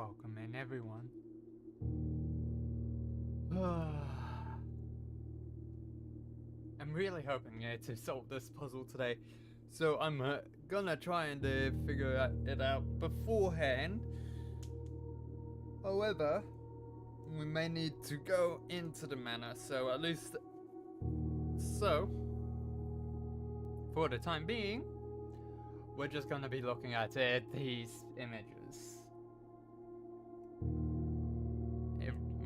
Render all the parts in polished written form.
Welcome in, everyone. I'm really hoping to solve this puzzle today, so I'm gonna try and figure it out beforehand. However, we may need to go into the manor, so at least... So, for the time being, we're just gonna be looking at these images.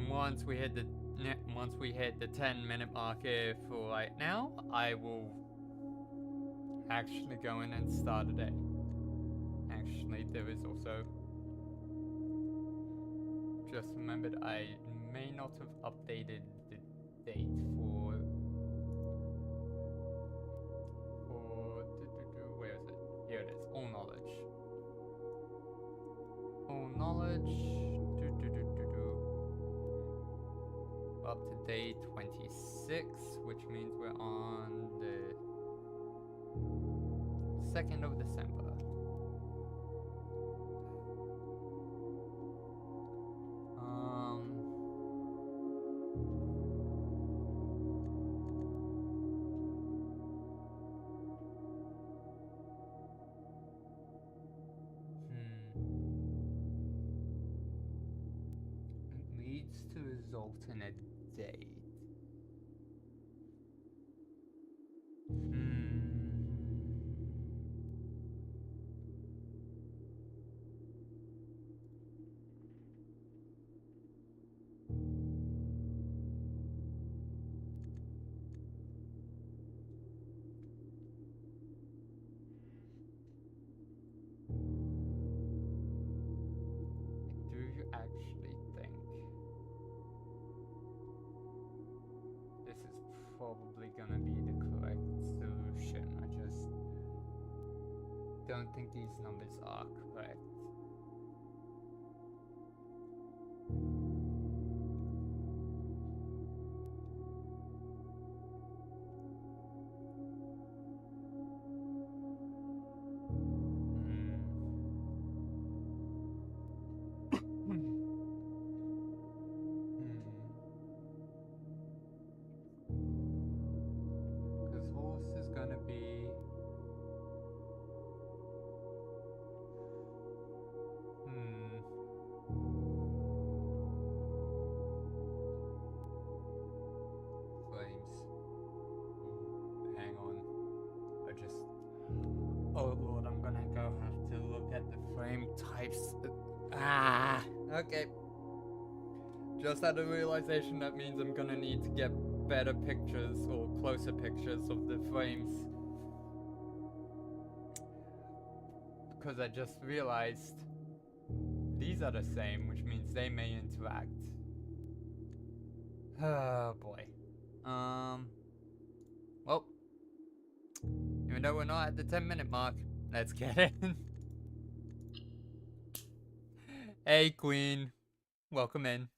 Once we hit the 10-minute mark for right now, I will actually go in and start a day. Actually, there is also... Just remembered I may not have updated the date for where is it? Here it is. All knowledge. All knowledge. Up to day 26, which means we're on the 2nd of December. It needs to result in a date. Do you actually think this is probably gonna be the correct solution? I just don't think these numbers are correct. Because horse is gonna be... Flames. Hang on. Oh lord, I'm gonna have to look at the frame types. Okay. Just had a realization that means I'm gonna need to get better pictures or closer pictures of the frames. Because I just realized these are the same, which means they may interact. Oh boy. Well, even though we're not at the 10-minute mark, let's get in. Hey, Queen. Welcome in.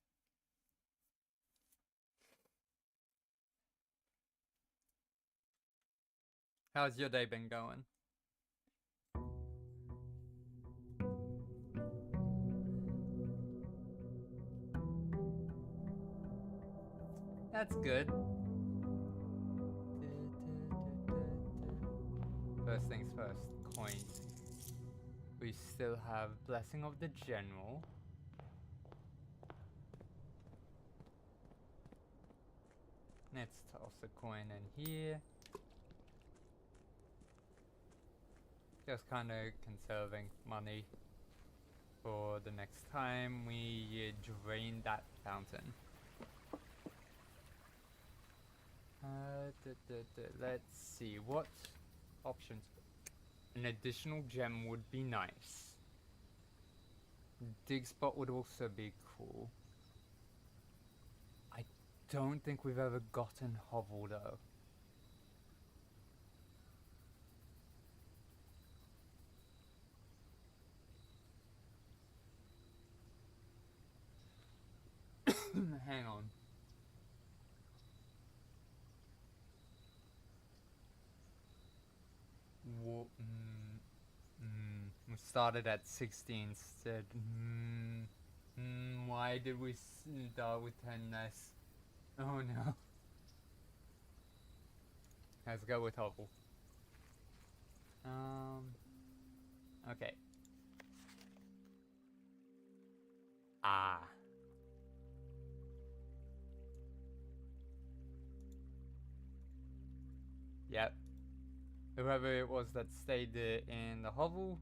How's your day been going? That's good. First things first, coins. We still have Blessing of the General. Let's toss a coin in here. Just kind of conserving money for the next time we drain that fountain. Let's see, what options? An additional gem would be nice. Dig spot would also be cool. I don't think we've ever gotten hovel though. Hang on. We started at 60 instead. Why did we start with 10 less? Oh no. Let's go with hovel. Okay. Ah. Yep. Whoever it was that stayed in the hovel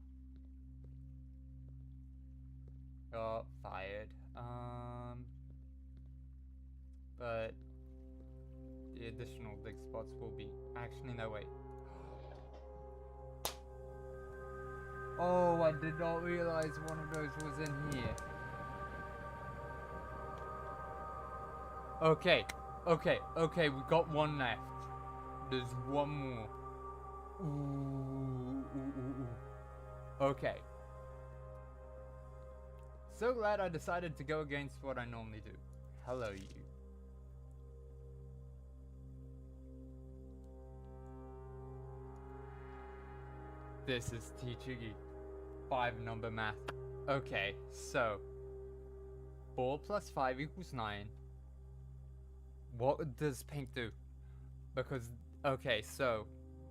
got fired. But the additional dig spots will be... Actually, no, wait. Oh, I did not realize one of those was in here. Okay, we got one left. There's one more. Ooh. Okay. So glad I decided to go against what I normally do. Hello, you. This is teaching you 5-number math. Okay, so 4 plus 5 equals 9. What does pink do? Because, okay, so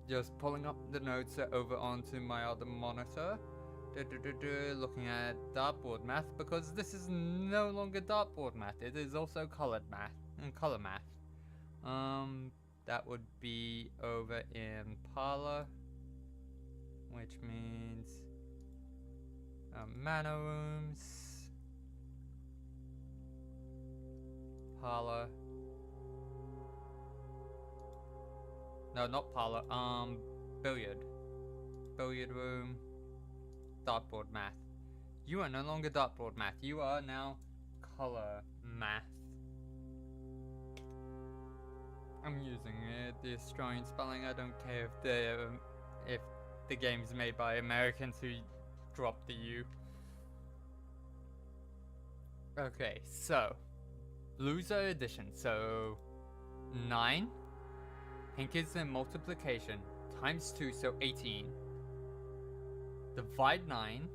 just pulling up the notes over onto my other monitor. Looking at dartboard math, because this is no longer dartboard math. It is also colored math and color math. That would be over in parlor, which means manor rooms, parlor. No, not parlor. Billiard room. Dartboard math. You are no longer dartboard math. You are now color math. I'm using the Australian spelling. I don't care if the game's made by Americans who drop the U. Okay, so loser addition. So 9. Pink is in multiplication times 2, so 18. Divide 9.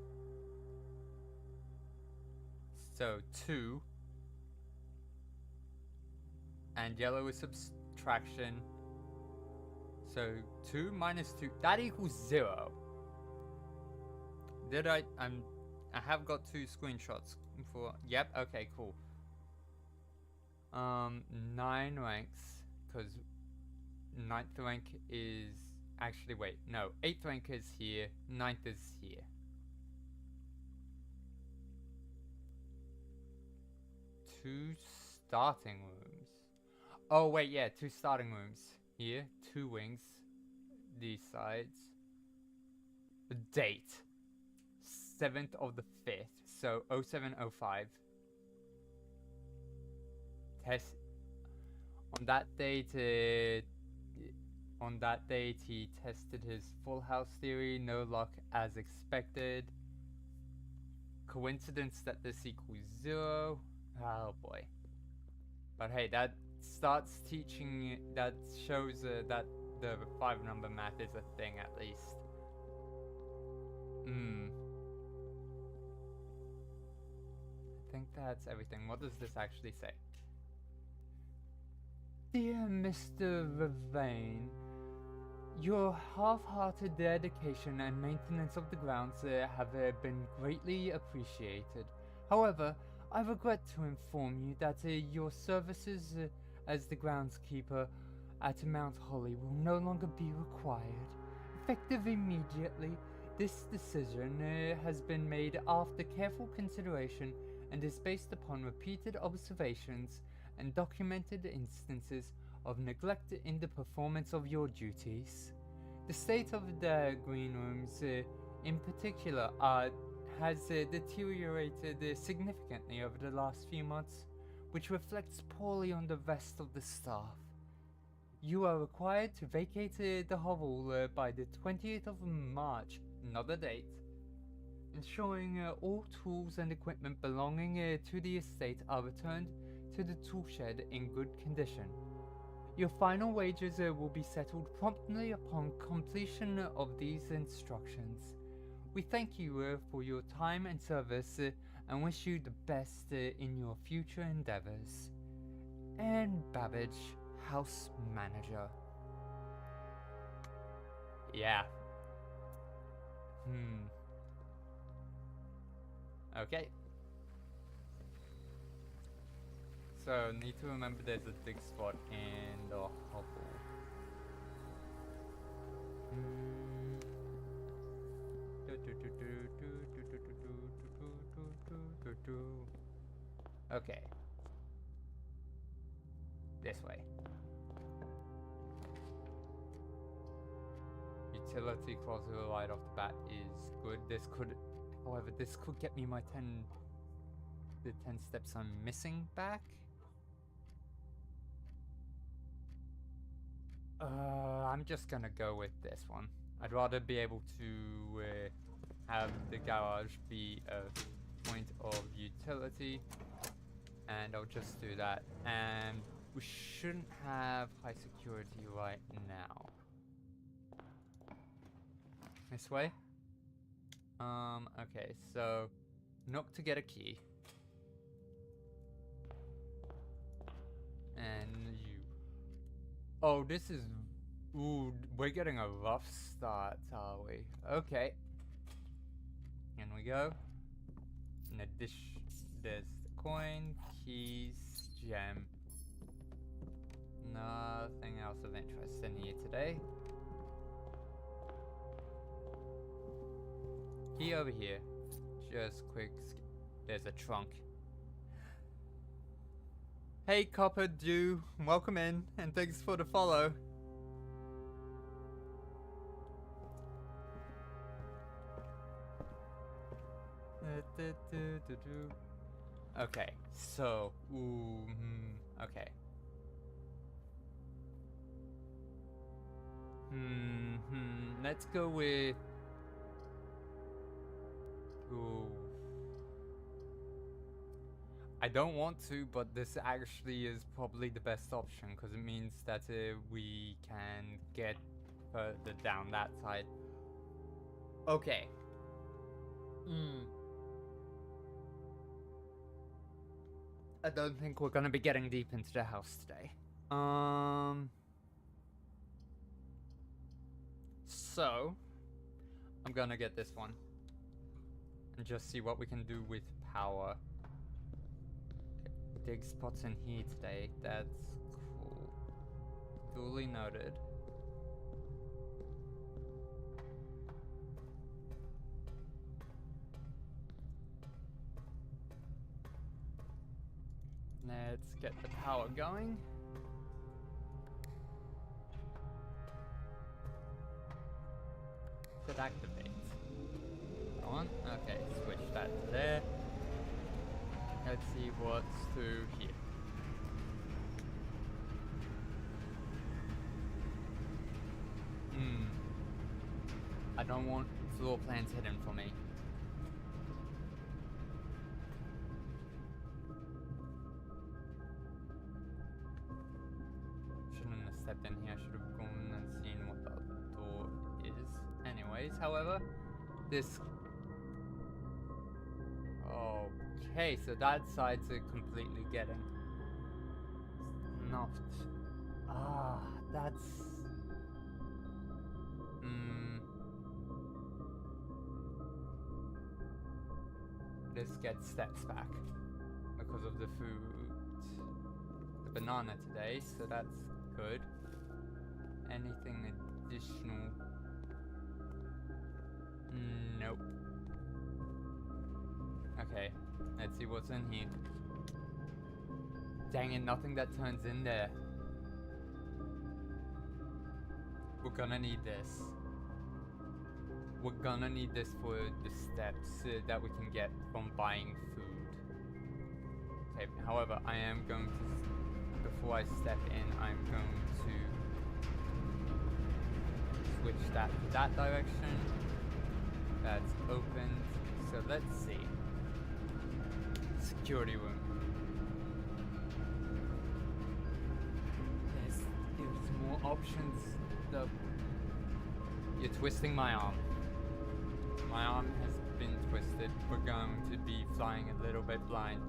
So 2. And yellow is subtraction. So 2 minus 2. That equals 0. Did I have got 2 screenshots for... Yep, okay, cool. 9 ranks, because 9th rank is... Actually, wait, no. 8th rank is here, 9th is here. Two starting rooms. Oh, wait, yeah, 2 starting rooms. Here, 2 wings. These sides. The date. 7th of the 5th. So, 0705. Test. On that date, he tested his full house theory. No luck as expected. Coincidence that this equals 0. Oh boy. But hey, that starts teaching, that shows that the 5-number math is a thing at least. I think that's everything. What does this actually say? Dear Mr. Ravane, your half-hearted dedication and maintenance of the grounds have been greatly appreciated. However, I regret to inform you that your services as the groundskeeper at Mount Holly will no longer be required. Effective immediately, this decision has been made after careful consideration and is based upon repeated observations and documented instances of neglect in the performance of your duties. The state of the green rooms in particular has deteriorated significantly over the last few months, which reflects poorly on the rest of the staff. You are required to vacate the hovel by the 20th of March, another date, ensuring all tools and equipment belonging to the estate are returned to the tool shed in good condition. Your final wages will be settled promptly upon completion of these instructions. We thank you for your time and service and wish you the best in your future endeavors. And Babbage, house manager. Yeah. Okay. So, need to remember there's a dig spot in the hovel. Okay. This way. Utility closet right off the bat is good. This could, however, this could get me my the 10 steps I'm missing back. I'm just gonna go with this one. I'd rather be able to have the garage be a point of utility, and I'll just do that. And we shouldn't have high security right now. This way? Okay, so knock to get a key. And you. Oh, this is... Ooh, we're getting a rough start, are we? Okay. In we go. In addition, there's the coin, keys, gem. Nothing else of interest in here today. Key over here. Just quick. There's a trunk. Hey Copper Dew, welcome in, and thanks for the follow. Okay, so, okay. Let's go with... Ooh. I don't want to, but this actually is probably the best option, because it means that we can get further down that side. Okay. I don't think we're gonna be getting deep into the house today. So, I'm gonna get this one. And just see what we can do with power. Dig spots in here today. That's cool. Duly noted. Let's get the power going. Should activate. On. Okay, switch that to there. Let's see what's through here. I don't want floor plans hidden for me. Shouldn't have stepped in here. I should have gone and seen what the other door is. Anyways, however, this... Okay, so that side's completely getting snuffed. That's... This gets steps back because of the food. The banana today, so that's good. Anything additional? Nope. Okay, let's see what's in here. Dang it, nothing that turns in there. We're gonna need this. We're gonna need this for the steps that we can get from buying food. Okay, however, I am going to, before I step in, I'm going to switch that to that direction. That's opened, so let's see. Security room. There's more options. You're twisting my arm. My arm has been twisted. We're going to be flying a little bit blind.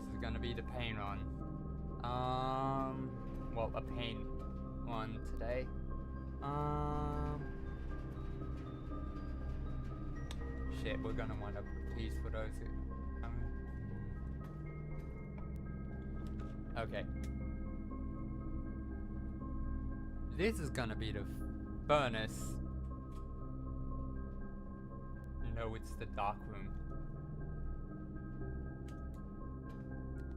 This is gonna be the pain run. Well, a pain one today. Shit, we're gonna wind up with peace for those who... okay. This is gonna be the furnace. No, it's the dark room.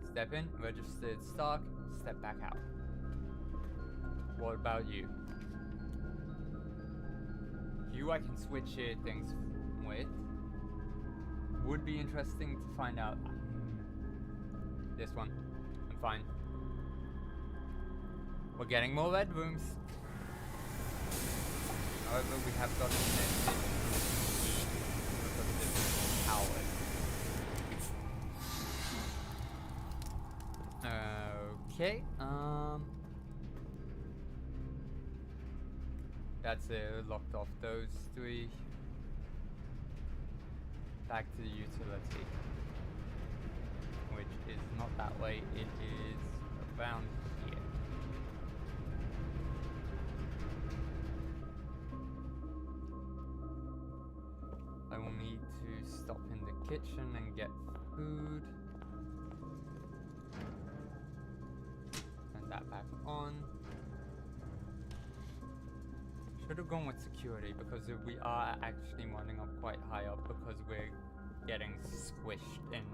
Step in, registered stock, step back out. What about you? You I can switch things with. Would be interesting to find out. This one, I'm fine. We're getting more red rooms. However, we have got an additional key because this is powered. Okay, that's it, locked off those three. Back to the utility, which is not that way, it is around here. I will need to stop in the kitchen and get food. Turn that back on. Should have gone with security because we are actually winding up quite high up because we're getting squished in.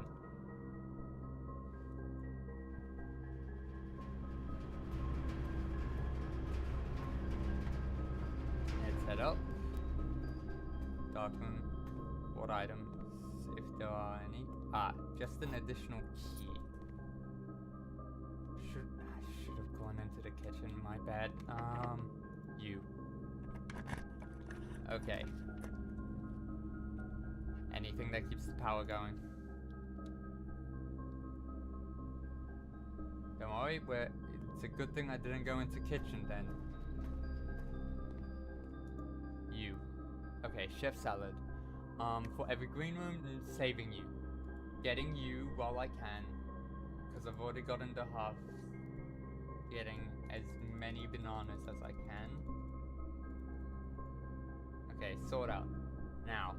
Let's head up. Dark room. What items, if there are any? Ah, just an additional key. I should have gone into the kitchen, my bad. You. Okay. Anything that keeps the power going. Don't worry, it's a good thing I didn't go into kitchen then. You. Okay, chef salad. For every green room, saving you. Getting you while I can. Because I've already got into half. Getting as many bananas as I can. Okay, sort out. Now,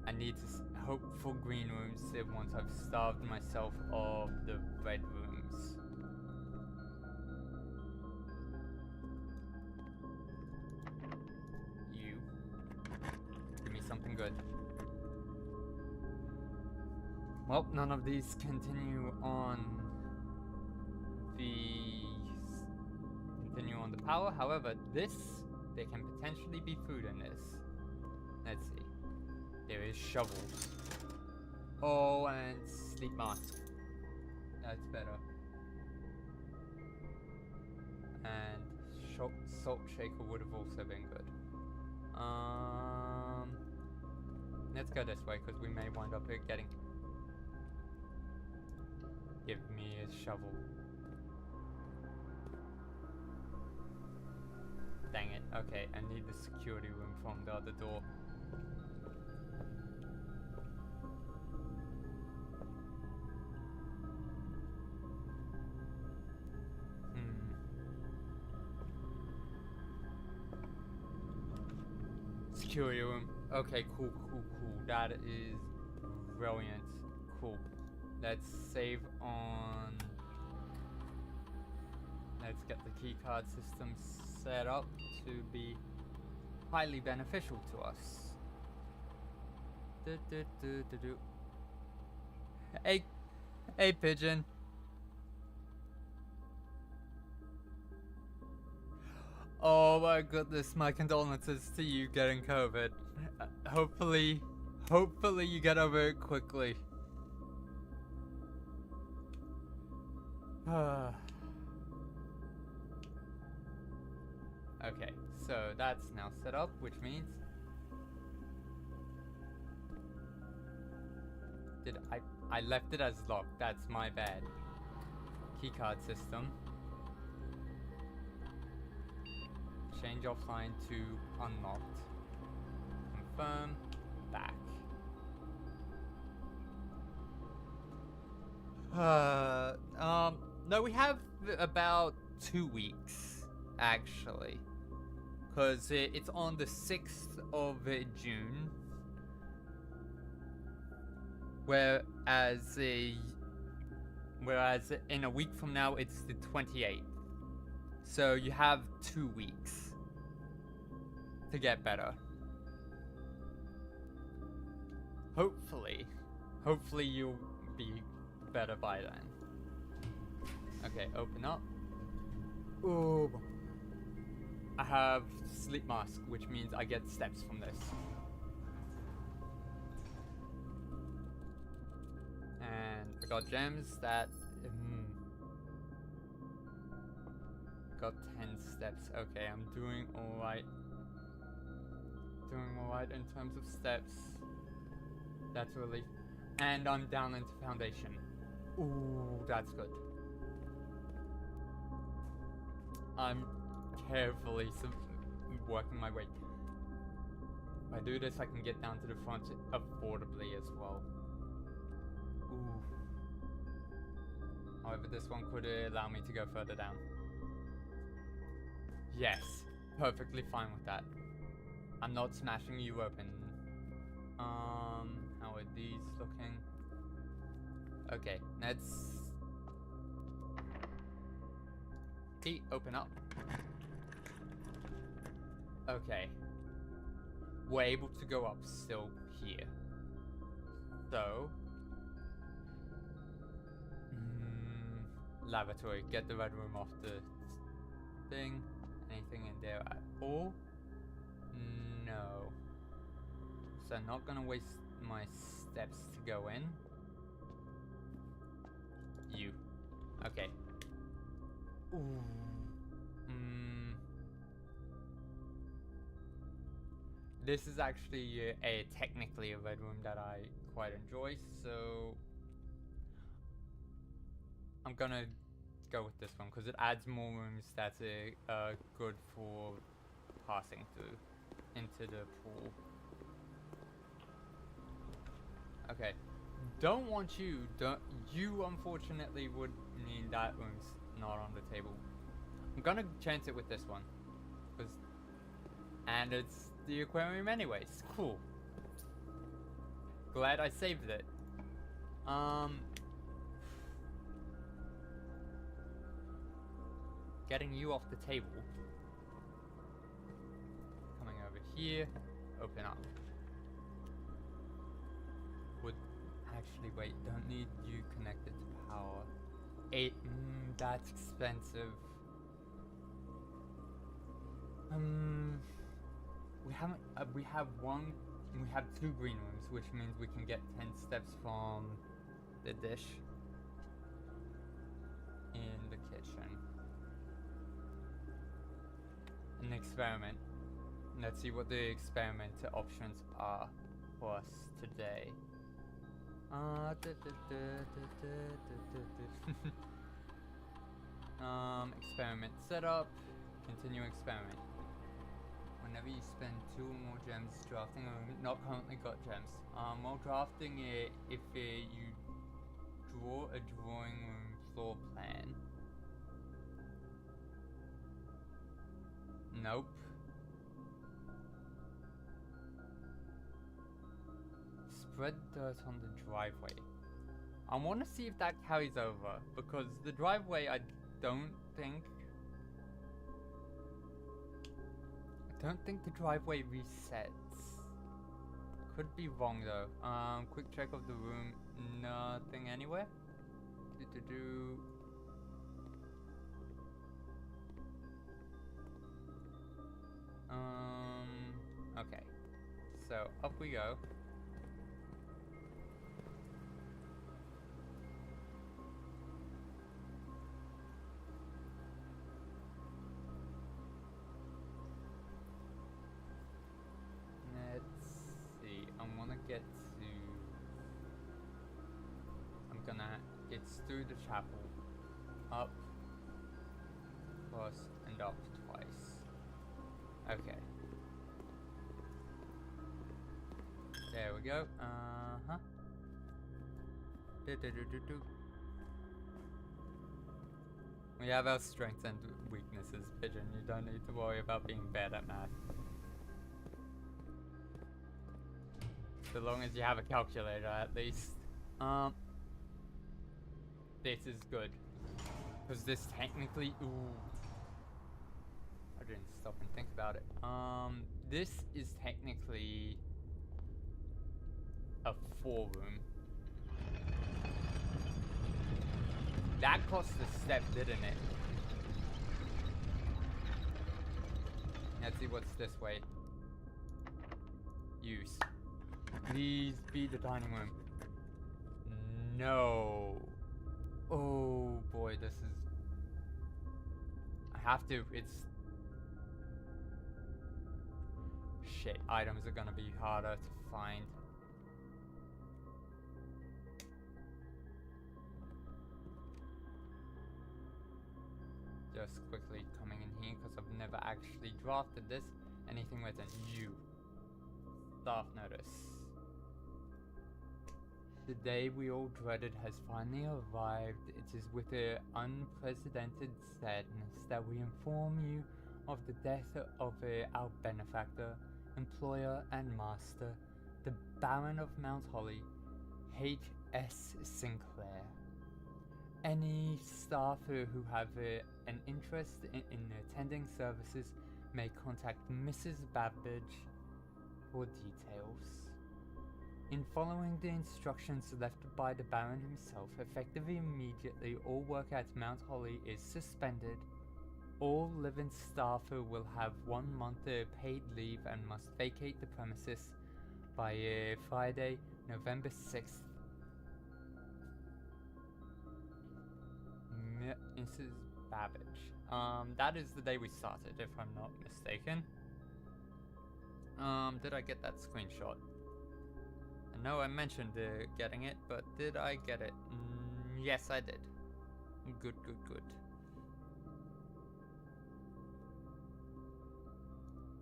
I need to hope for green rooms once I've starved myself of the red rooms. You. Give me something good. Well, none of these continue on the power. However, there can potentially be food in this. Let's see. There is shovels. Oh, and sleep mask. That's better. And salt shaker would have also been good. Let's go this way because we may wind up getting. Give me a shovel. Dang it. Okay, I need the security room from the other door. Security room. Okay, cool. That is brilliant. Cool. Let's save on. Let's get the keycard system set up to be highly beneficial to us. Hey, pigeon. Oh my goodness, my condolences to you getting COVID. Hopefully you get over it quickly. Okay, so that's now set up, which means... I left it as locked, that's my bad. Keycard system. Change offline to unlocked. confirm, back. No, we have about 2 weeks, actually. Because it's on the 6th of June. Whereas in a week from now, it's the 28th. So you have 2 weeks to get better. Hopefully you'll be better by then. Okay, open up. Ooh. I have sleep mask, which means I get steps from this. And I got gems that... got 10 steps. Okay, I'm doing alright. Doing alright in terms of steps. That's a relief. And I'm down into foundation. Ooh, that's good. I'm carefully working my way. If I do this, I can get down to the front affordably as well. Ooh. However, this one could allow me to go further down. Yes, perfectly fine with that. I'm not smashing you open. How are these looking? Okay, let's... open up. Okay. We're able to go up still here. So... lavatory. Get the red room off the thing. Anything in there at all? No. So I'm not gonna waste my steps to go in. You. Okay. Ooh. This is actually technically a red room that I quite enjoy, so I'm gonna go with this one because it adds more rooms that are good for passing through into the pool. Okay, you unfortunately would mean that room's not on the table. I'm gonna chance it with this one, and it's the aquarium anyways. Cool. Glad I saved it. Getting you off the table. Coming over here. Open up. Actually, wait. Don't need you connected to power. 8. That's expensive. We have 2 green rooms, which means we can get 10 steps from the dish in the kitchen. An experiment. Let's see what the experiment options are for us today. Experiment setup. Continue experiment. Whenever you spend 2 or more gems drafting a room, not currently got gems. While drafting it, if you draw a drawing room floor plan. Nope. Spread dirt on the driveway. I want to see if that carries over, because the driveway I don't think the driveway resets. Could be wrong though. Quick check of the room. Nothing anywhere. Okay. So up we go. It's through the chapel, up, across, and up twice. Okay. There we go. Uh-huh. Do-do-do-do-do. We have our strengths and weaknesses, Pigeon. You don't need to worry about being bad at math. So long as you have a calculator, at least. This is good. Because this technically... Ooh. I didn't stop and think about it. This is technically... a 4-room. That cost a step, didn't it? Let's see what's this way. Use. Please be the dining room. No. Oh boy, this is... I have to, it's... Shit, items are gonna be harder to find. Just quickly coming in here because I've never actually drafted this. Anything written? You. Staff notice. The day we all dreaded has finally arrived. It is with an unprecedented sadness that we inform you of the death of our benefactor, employer and master, the Baron of Mount Holly, H.S. Sinclair. Any staff who have an interest in attending services may contact Mrs. Babbage for details. In following the instructions left by the Baron himself, effective immediately, all work at Mount Holly is suspended. All living staff will have 1 month paid leave and must vacate the premises by Friday, November 6th. Mrs. Babbage. That is the day we started, if I'm not mistaken. Did I get that screenshot? I know I mentioned getting it, but did I get it? Yes, I did. Good, good, good.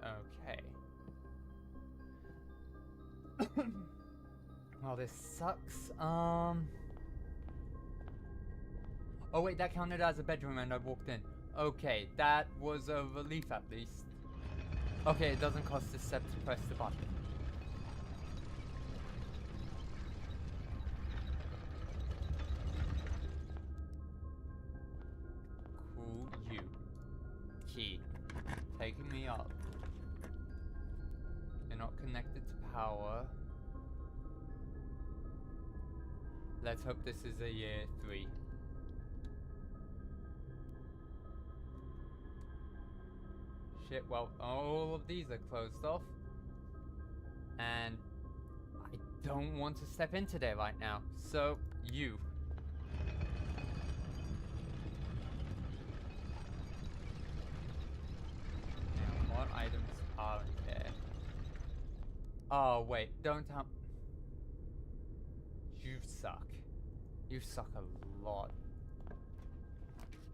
Okay. Well, this sucks. Oh wait, that counted as a bedroom and I walked in. Okay, that was a relief at least. Okay, it doesn't cost a step to press the button. Cool, you. Key. Taking me up. You're not connected to power. Let's hope this is a year 3. Shit, well, all of these are closed off. And I don't want to step into there right now. So, you. Now, what items are there? Oh, wait, don't tell... You suck. You suck a lot.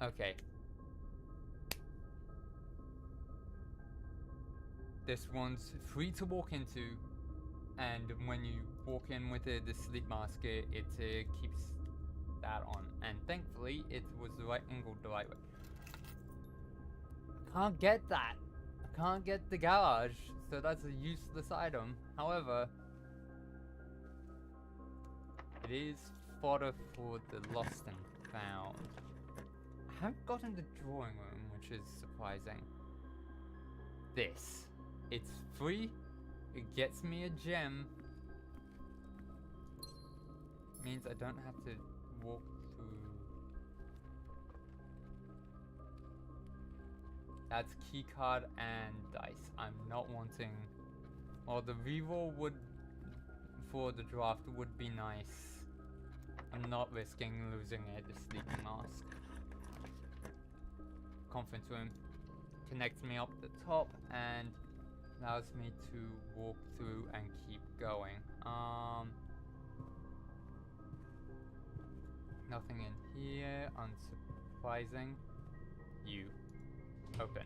Okay. This one's free to walk into, and when you walk in with the sleep mask, it keeps that on. And thankfully, it was the right angle the right way. I can't get that. I can't get the garage, so that's a useless item. However, it is fodder for the lost and found. I haven't gotten the drawing room, which is surprising. This. It's free. It gets me a gem. Means I don't have to walk through. That's keycard and dice. I'm not wanting... Well, the reroll would... for the draft would be nice. I'm not risking losing the sleeping mask. Conference room. Connects me up the top and allows me to walk through and keep going. Nothing in here, unsurprising. You. Open.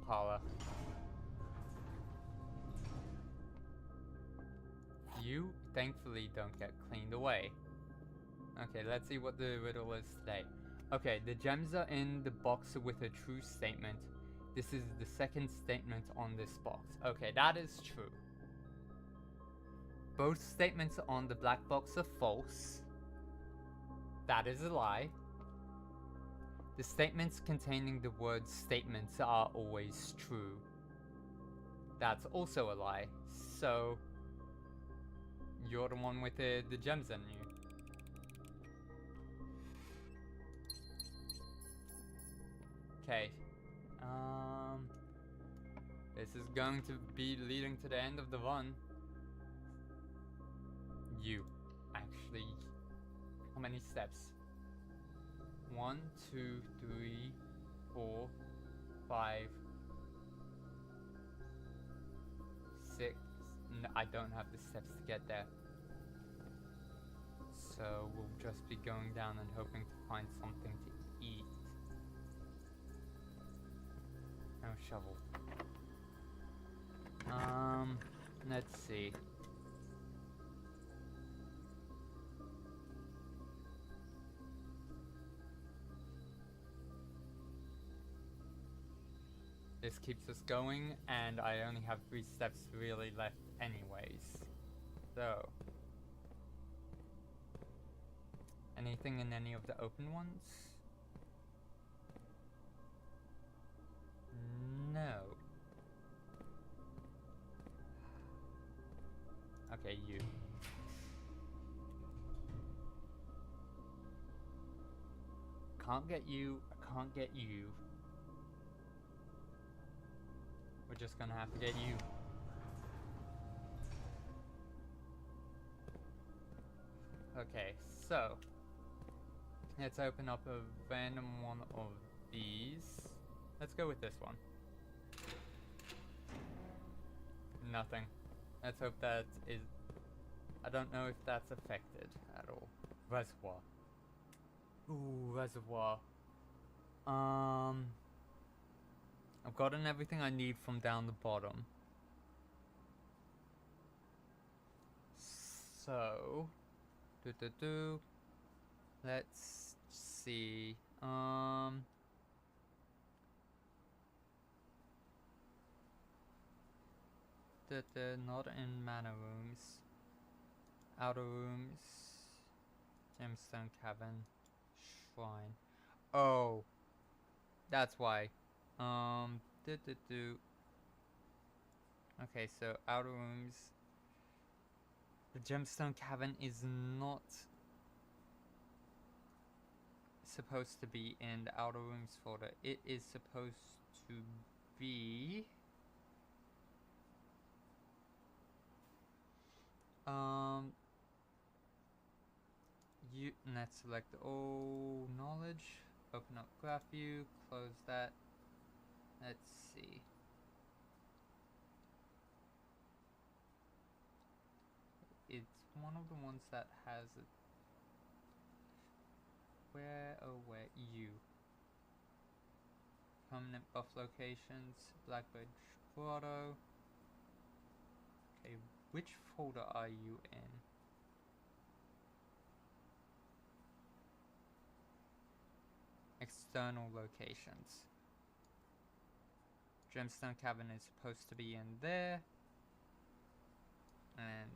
Parlor. You, thankfully, don't get cleaned away. Okay, let's see what the riddle is today. Okay, the gems are in the box with a true statement. This is the second statement on this box. Okay, that is true. Both statements on the black box are false. That is a lie. The statements containing the word statements are always true. That's also a lie. So, you're the one with the gems in you. Okay. This is going to be leading to the end of the run. You. Actually, how many steps? 1, 2, 3, 4, 5, 6. No, I don't have the steps to get there. So we'll just be going down and hoping to find something to eat. No shovel. Let's see. This keeps us going, and I only have 3 steps really left anyways. So, anything in any of the open ones? No. Okay, you. Can't get you, I can't get you. We're just gonna have to get you. Okay, so let's open up a random one of these. Let's go with this one. Nothing. Let's hope that is... I don't know if that's affected at all. Reservoir. Ooh, reservoir. I've gotten everything I need from down the bottom. So... Let's see. Not in manor rooms. Outer rooms. Gemstone cabin. Shrine. Oh. That's why. Okay, so outer rooms. The gemstone cabin is not supposed to be in the outer rooms folder. It is supposed to be... let's select all knowledge, open up graph view, close that. Let's see. It's one of the ones that has it. Where, oh where, you. Permanent buff locations, Blackbird Grotto. Okay, which folder are you in? External locations. Gemstone cabin is supposed to be in there. And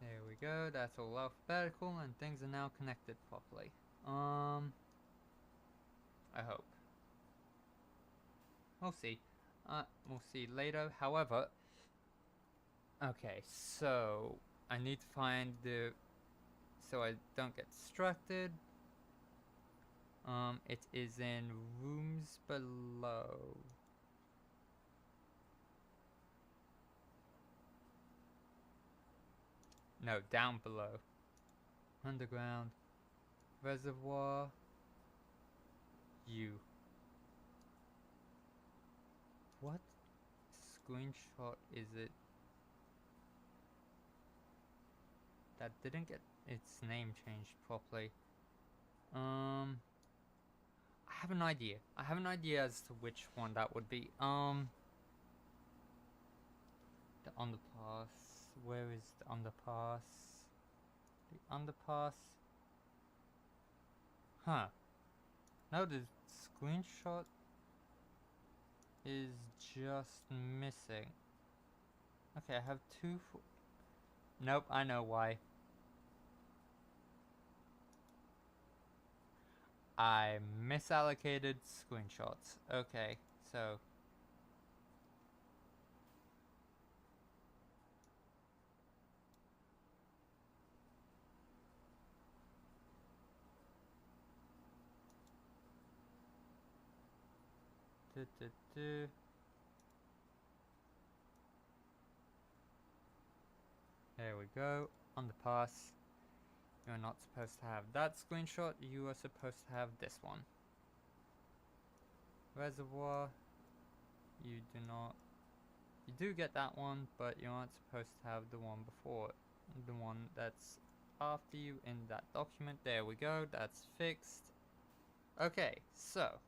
there we go, that's all alphabetical and things are now connected properly. I hope. We'll see. We'll see later. However, okay, so I need to find the... so I don't get distracted. It is in rooms below. No, down below. Underground. Reservoir. You. What screenshot is it that didn't get its name changed properly? I have an idea. I have an idea as to which one that would be. The underpass. Where is the underpass? The underpass. Huh. No, the screenshot is just missing. Okay, I have two. Nope, I know why. I misallocated screenshots. Okay, so. There we go. Underpass. You're not supposed to have that screenshot. You are supposed to have this one. Reservoir. You do not. You do get that one, but you're not supposed to have the one before it. The one that's after you in that document. There we go. That's fixed. Okay, so.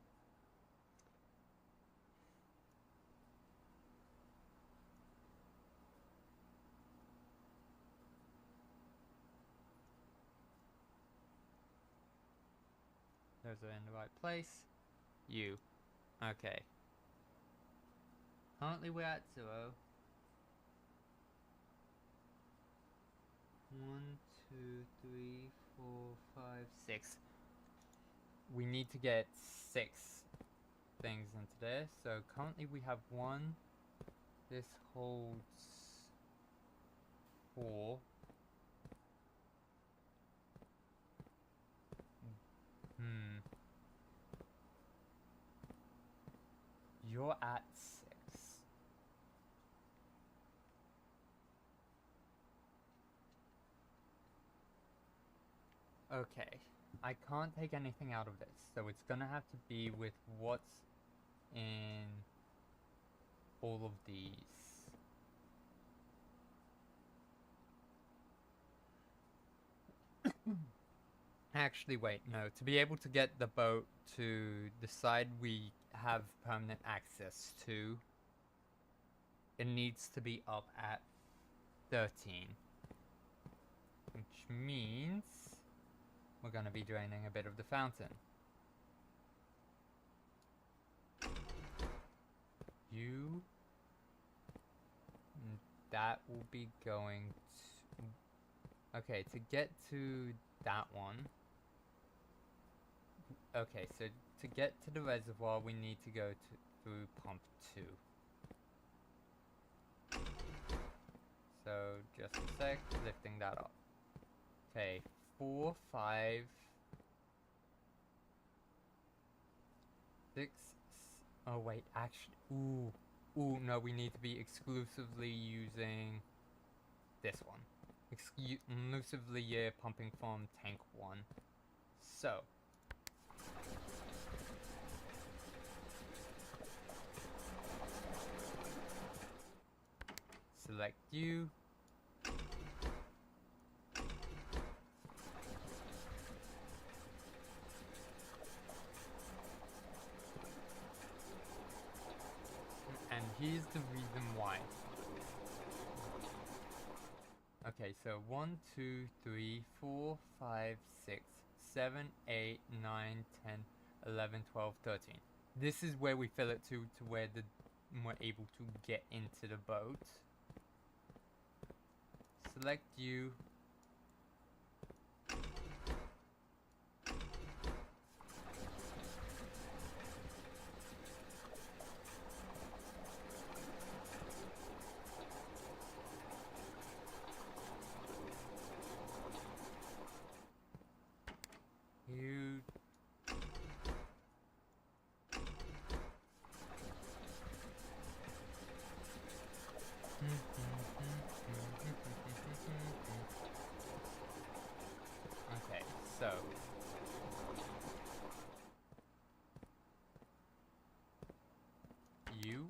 Those are in the right place. You. Okay. Currently we're at 0. 1, 2, 3, 4, 5, 6. We need to get 6 things into there. So currently we have 1. This holds 4. You're at 6. Okay, I can't take anything out of this, so it's gonna have to be with what's in all of these. Actually, wait, no. To be able to get the boat to the side we have permanent access to, it needs to be up at 13. Which means we're going to be draining a bit of the fountain. You... That will be going to... Okay, to get to that one... Okay, so to get to the reservoir, we need to go through pump 2. So, just a sec, lifting that up. Okay, 4, 5, 6... Oh wait, actually... Ooh, no, we need to be exclusively using this one. Exclusively pumping from tank 1. So... Select you. And here's the reason why. Okay, so 1, 2, 3, 4, 5, 6, 7, 8, 9, 10, 11, 12, 13. This is where we fill it to where we're able to get into the boat. Select you. You... Okay, so... You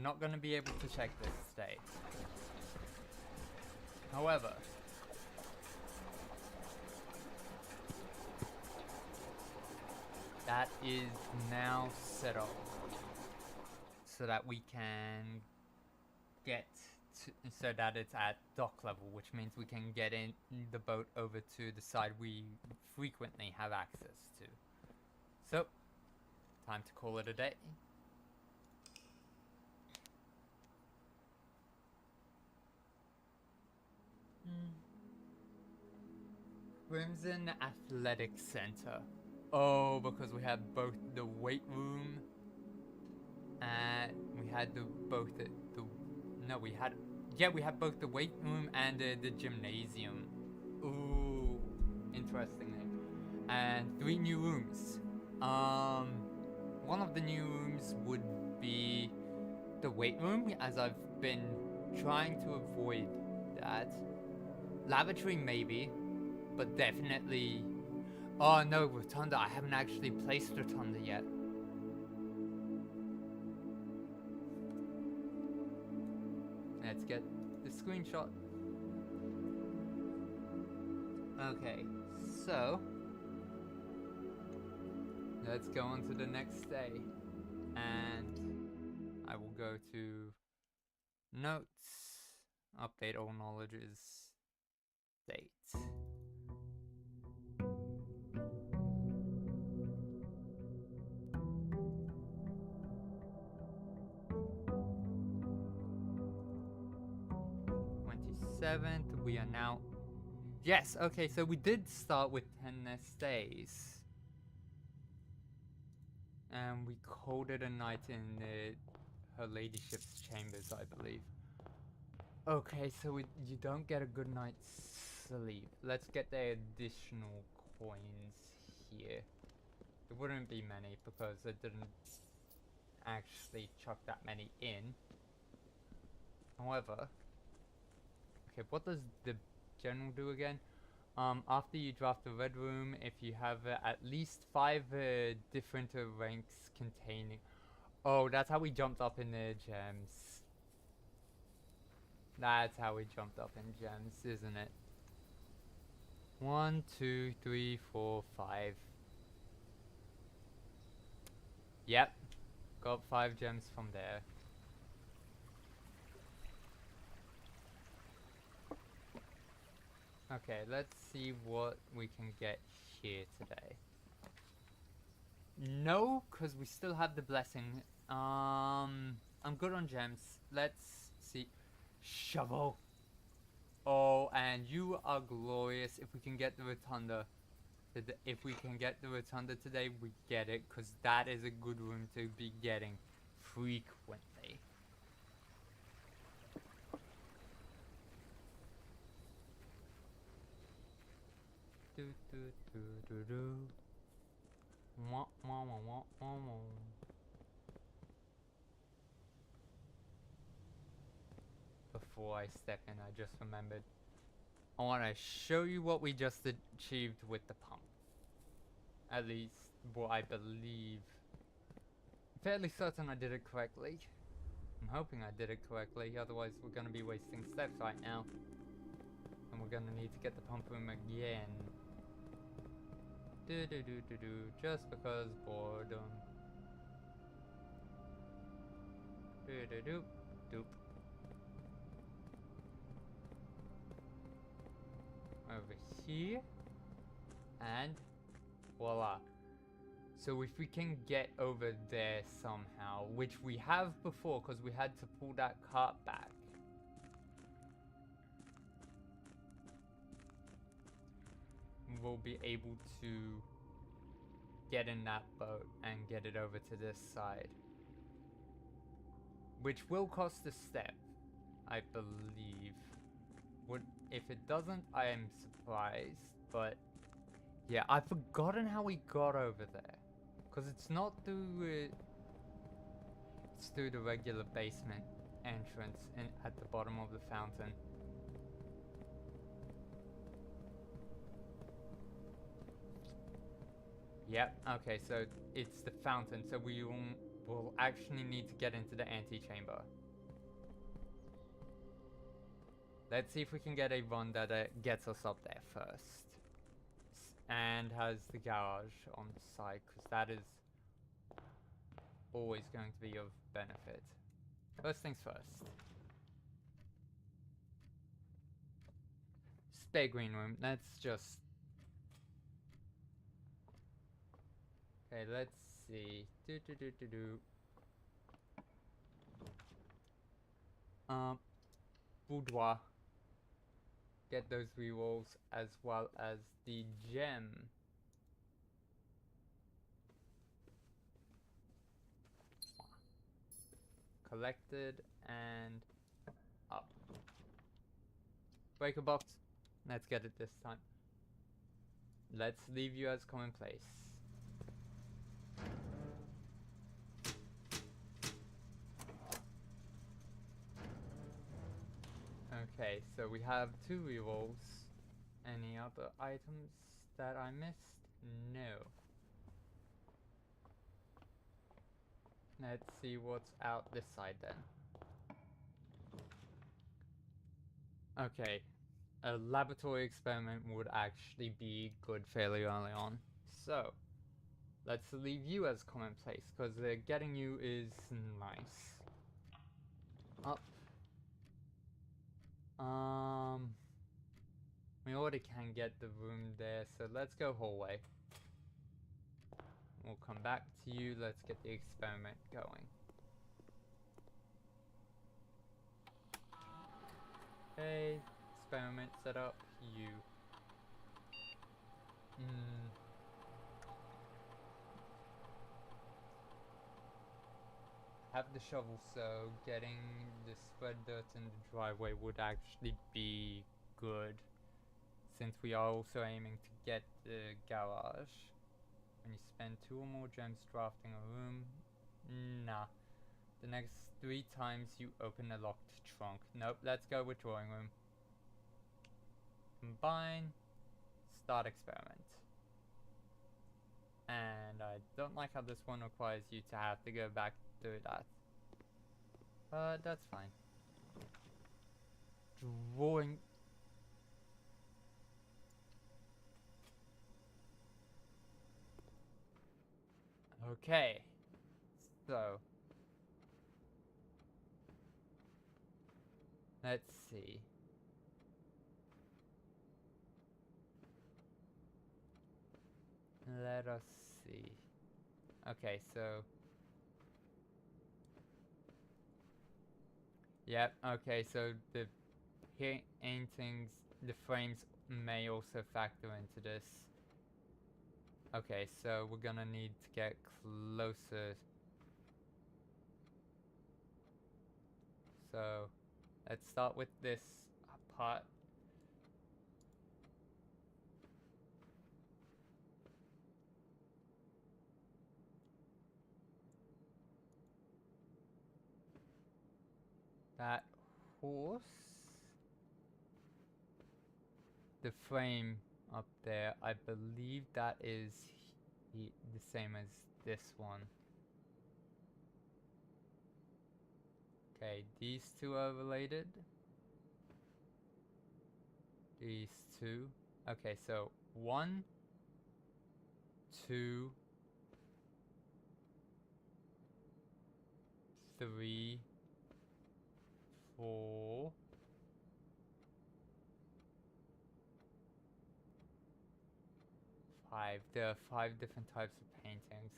not going to be able to check this state. However, that is now set up so that we can get to, so that it's at dock level, which means we can get in the boat over to the side we frequently have access to. So, time to call it a day. Crimson Athletic Center. Oh, because we have both the weight room and we had we had both the weight room and the gymnasium. Ooh, interesting name. And 3 new rooms. One of the new rooms would be the weight room, as I've been trying to avoid that. Lavatory maybe, but definitely. Oh no, Rotunda. I haven't actually placed Rotunda yet. Let's get the screenshot. Okay, so let's go on to the next day. And I will go to notes, update all knowledges, date. We are now. Yes, okay, so we did start with 10 nest days. And we called it a night in her ladyship's chambers, I believe. Okay, so you don't get a good night's sleep. Let's get the additional coins here. It wouldn't be many because I didn't actually chuck that many in. However, okay, what does the general do again? After you draft the red room, if you have at least 5 different ranks containing... Oh, that's how we jumped up in the gems. That's how we jumped up in gems, isn't it? 1, 2, 3, 4, 5. Yep. Got 5 gems from there. Okay, let's see what we can get here today. No, because we still have the blessing. I'm good on gems. Let's see. Shovel. Oh, and you are glorious. If we can get the rotunda. If we can get the rotunda today, we get it. Because that is a good room to be getting frequently. Do do do do do. Wah, wah, wah, wah, wah, wah. Before I step in, I just remembered. I want to show you what we just achieved with the pump. At least what I believe. Fairly certain I did it correctly. I'm hoping I did it correctly, otherwise we're going to be wasting steps right now. And we're going to need to get the pump room again. Do do do do do, just because boredom. Do do do, doop. Over here, and voila. So if we can get over there somehow, which we have before because we had to pull that cart back. We'll be able to get in that boat and get it over to this side. Which will cost a step, I believe. If it doesn't, I am surprised. But yeah, I've forgotten how we got over there. Because it's not through... it's through the regular basement entrance at the bottom of the fountain. Yep, okay, so it's the fountain, so we we'll actually need to get into the antechamber. Let's see if we can get a run that gets us up there first. And has the garage on site, because that is always going to be of benefit. First things first. Spare green room, let's just... Okay, let's see. Boudoir. Get those rerolls as well as the gem. Collected and up. Breaker box. Let's get it this time. Let's leave you as commonplace. Okay, so we have 2 rerolls. Any other items that I missed? No. Let's see what's out this side then. Okay, a laboratory experiment would actually be good fairly early on. So, let's leave you as commonplace, because getting you is nice. Up. We already can get the room there, so let's go hallway. We'll come back to you, let's get the experiment going. Okay, experiment set up, you. Have the shovel, so getting the spread dirt in the driveway would actually be good, since we are also aiming to get the garage. When you spend 2 or more gems drafting a room, nah. The next 3 times you open a locked trunk. Nope, let's go with drawing room. Combine, start experiment. And I don't like how this one requires you to have to go back through that. But that's fine. Drawing. Okay. So. Let's see. Let us see. Okay, so. Yep, okay, so the paintings, the frames may also factor into this. Okay, so we're gonna need to get closer. So, let's start with this part. That horse, the frame up there, I believe that is the same as this one. Okay, these 2 are related. These 2. Okay, so 1, 2, 3, 4, 5. There are 5 different types of paintings.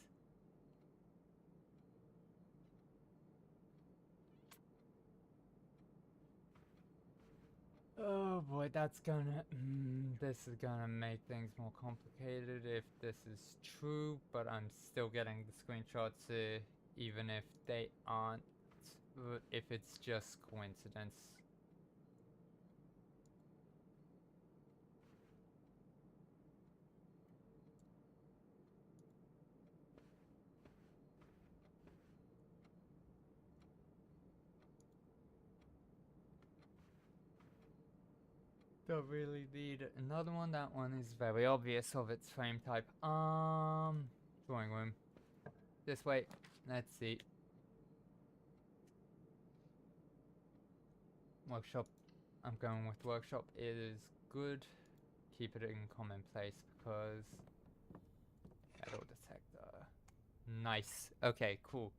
Oh boy, that's gonna... this is gonna make things more complicated if this is true, but I'm still getting the screenshots even if they aren't, if it's just coincidence. Don't really need another one. That one is very obvious of its frame type. Drawing room. This way. Let's see. Workshop. I'm going with workshop. It is good. Keep it in commonplace because metal detector. Nice. Okay, cool.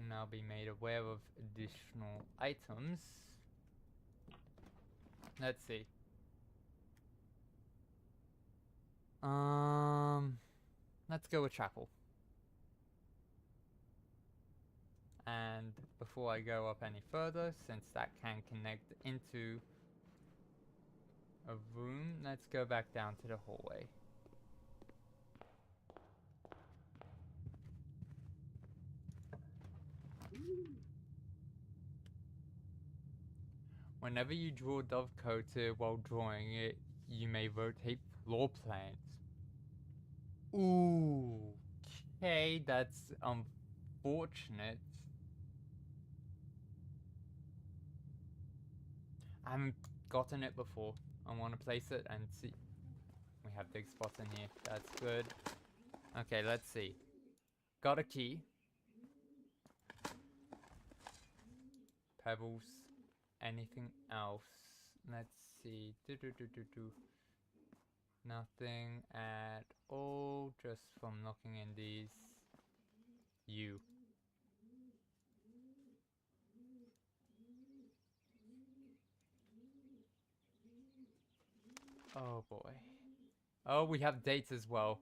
Now be made aware of additional items. Let's see. Let's go with chapel. And before I go up any further, since that can connect into a room, let's go back down to the hallway. Whenever you draw dovecot while drawing it, you may rotate floor plans. Ooh, okay, that's unfortunate. I haven't gotten it before. I want to place it and see. We have big spots in here. That's good. Okay, let's see. Got a key. Pebbles. Anything else? Let's see. Nothing at all. Just from looking in these. You. Oh boy. Oh, we have dates as well.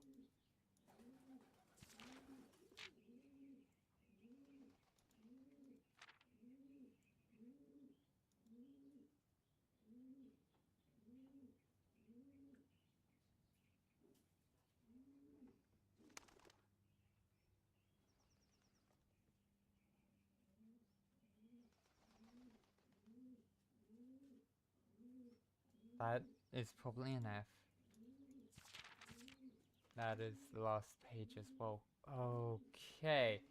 That is probably an F. That is the last page as well. Okay.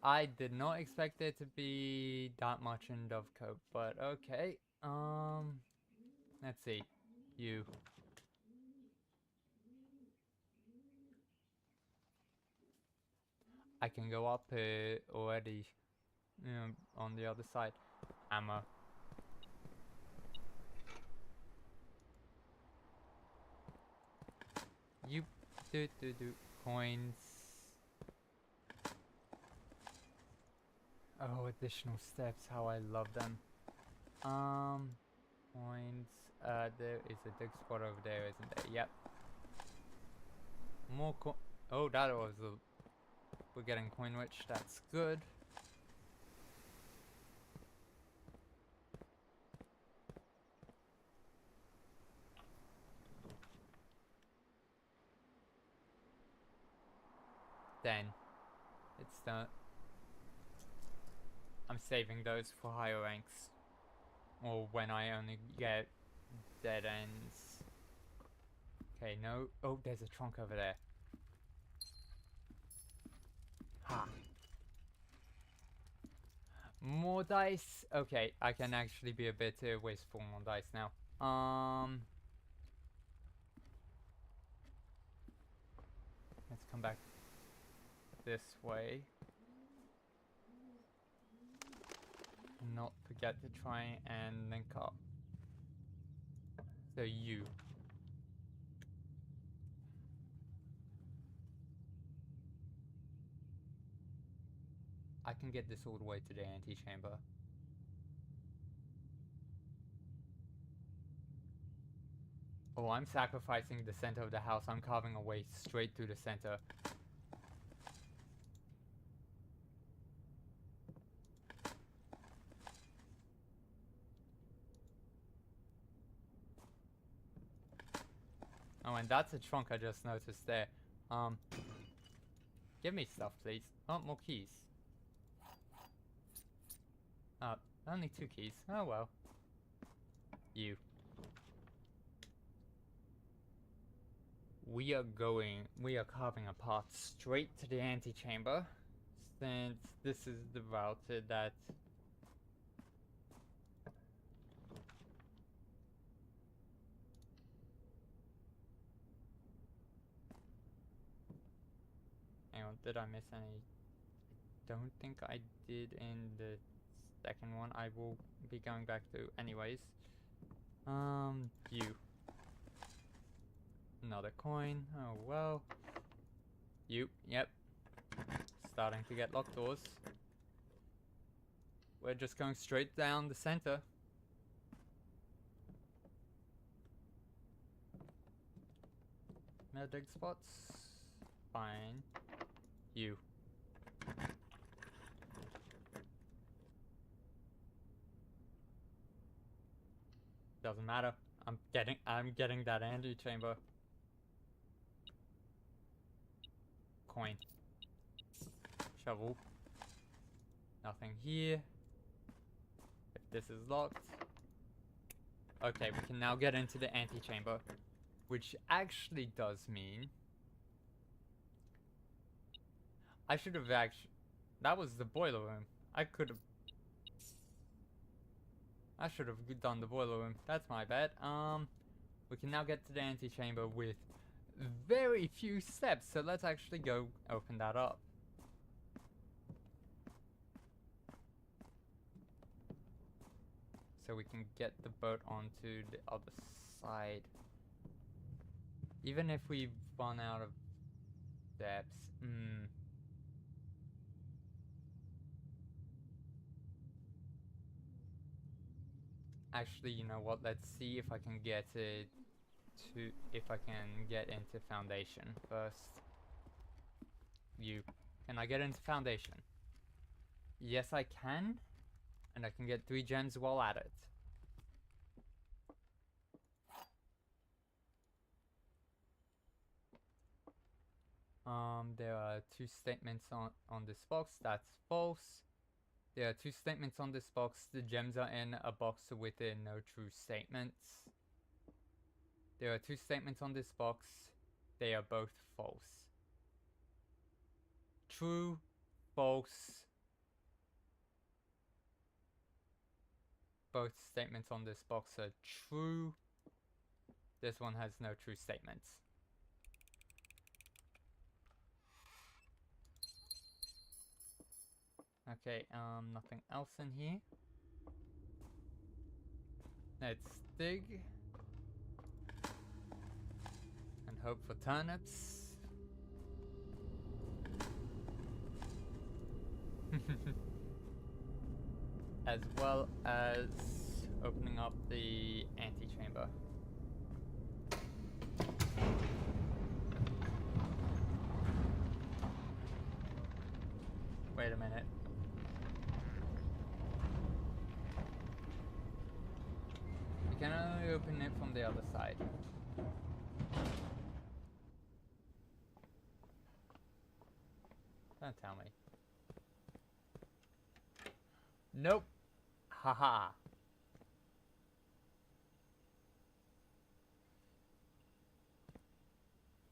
I did not expect there to be that much in Dovecote, but okay. Let's see. You. I can go up already, on the other side. Hammer. You. Coins. Oh, additional steps. How I love them. Coins. There is a big spot over there, isn't there? Yep. More oh, that was a... We're getting coin rich. That's good. Then it's done. I'm saving those for higher ranks, or when I only get dead ends. Okay, no. Oh, there's a trunk over there. Ha. More dice. Okay, I can actually be a bit wasteful on dice now. Let's come back this way. Not forget to try and link up. So you. I can get this all the way to the antechamber. Oh, I'm sacrificing the center of the house. I'm carving a way straight through the center. Oh, and that's a trunk I just noticed there. Give me stuff, please. Oh, more keys. Only 2 keys. Oh well. You. We are carving a path straight to the antechamber, since this is the route that... Hang on. Did I miss any? Don't think I did in the second one. I will be going back to anyways. You. Another coin. Oh well. You. Yep. Starting to get locked doors. We're just going straight down the center. No dig spots. Fine. You. Doesn't matter. I'm getting that antechamber. Coin. Shovel. Nothing here. If this is locked. Okay, we can now get into the antechamber. Which actually does mean I should have actually. That was the boiler room. I should have done the boiler room. That's my bad. We can now get to the antechamber with very few steps. So let's actually go open that up. So we can get the boat onto the other side. Even if we run out of steps. Actually, you know what? Let's see if I can get it to if I can get into foundation first. Can I get into foundation? Yes, I can, and I can get 3 gems while at it. There are 2 statements on this box. That's false. There are 2 statements on this box. The gems are in a box within no true statements. There are 2 statements on this box. They are both false. True, false. Both statements on this box are true. This one has no true statements. Okay, nothing else in here. Let's dig. And hope for turnips. As well as opening up the antechamber. Wait a minute. You can only open it from the other side. Don't tell me. Nope. Haha.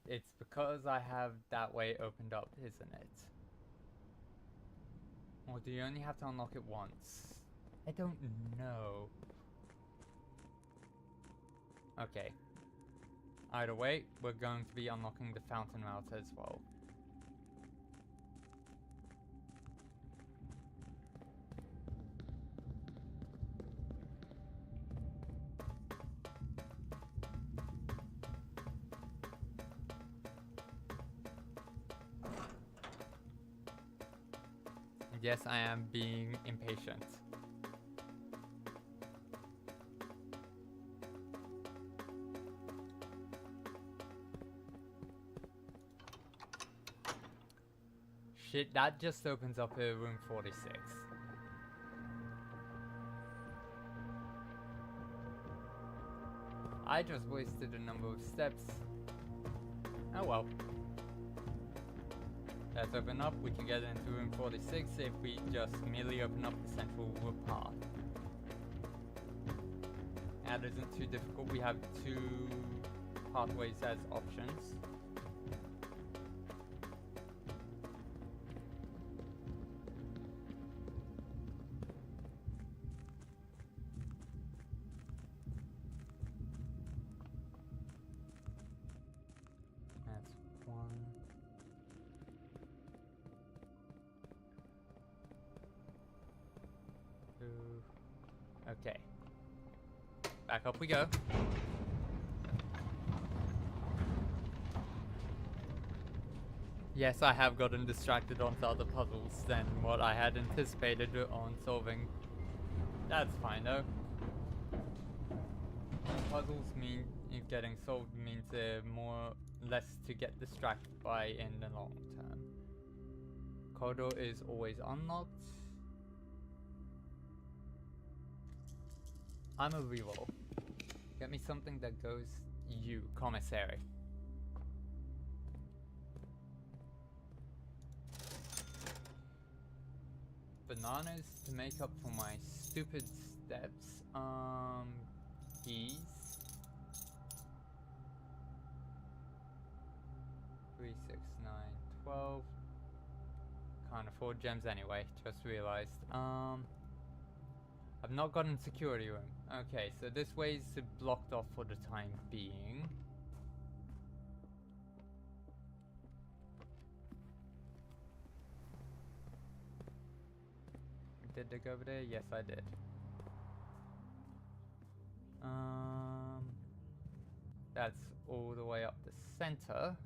It's because I have that way opened up, isn't it? Or do you only have to unlock it once? I don't know. Okay. Either way, we're going to be unlocking the fountain mouth as well. Yes, I am being impatient. Shit, that just opens up a room 46. I just wasted a number of steps. Oh well. Let's open up. We can get into room 46 if we just merely open up the central path. That isn't too difficult. We have 2 pathways as options. That's 1. Okay. Back up we go. Yes, I have gotten distracted onto other puzzles than what I had anticipated on solving. That's fine though. Puzzles mean getting solved means less to get distracted by in the long term. Corridor is always unlocked. I'm a reroll. Get me something that goes commissary. Bananas to make up for my stupid steps. Keys. 3, 6, 9, 12. Can't afford gems anyway, just realized. I've not gotten security room. Okay, so this way is blocked off for the time being. Did I go over there? Yes, I did. That's all the way up the center.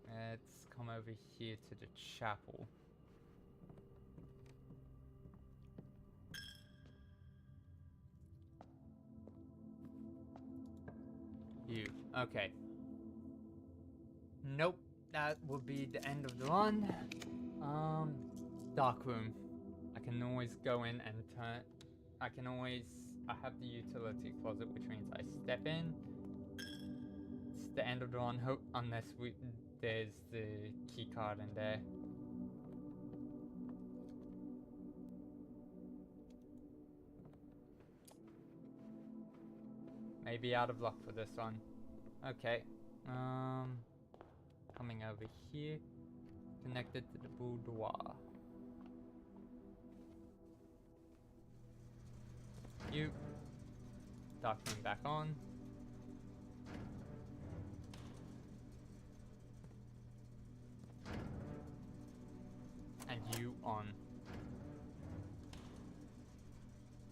Let's come over here to the chapel. Okay. Nope, that will be the end of the run. Dark room. I can always go in and turn. I have the utility closet, which means I step in. It's the end of the run, unless there's the key card in there. Maybe out of luck for this one. Okay. Coming over here. Connected to the boudoir. Dark room back on. And you on.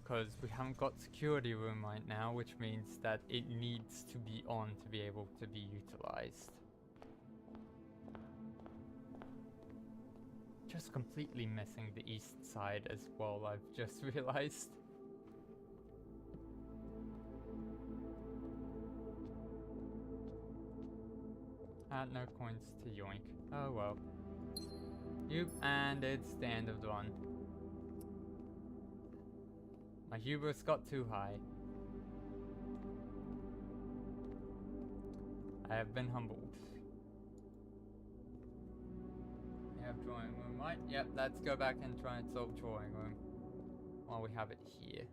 Because we haven't got security room right now, which means that it needs to be on to be able to be utilized. Just completely missing the east side as well, I've just realized. No coins to yoink. Oh well. And it's the end of the run. My hubris got too high. I have been humbled. We have drawing room, right? Yep, let's go back and try and solve drawing room while we have it here.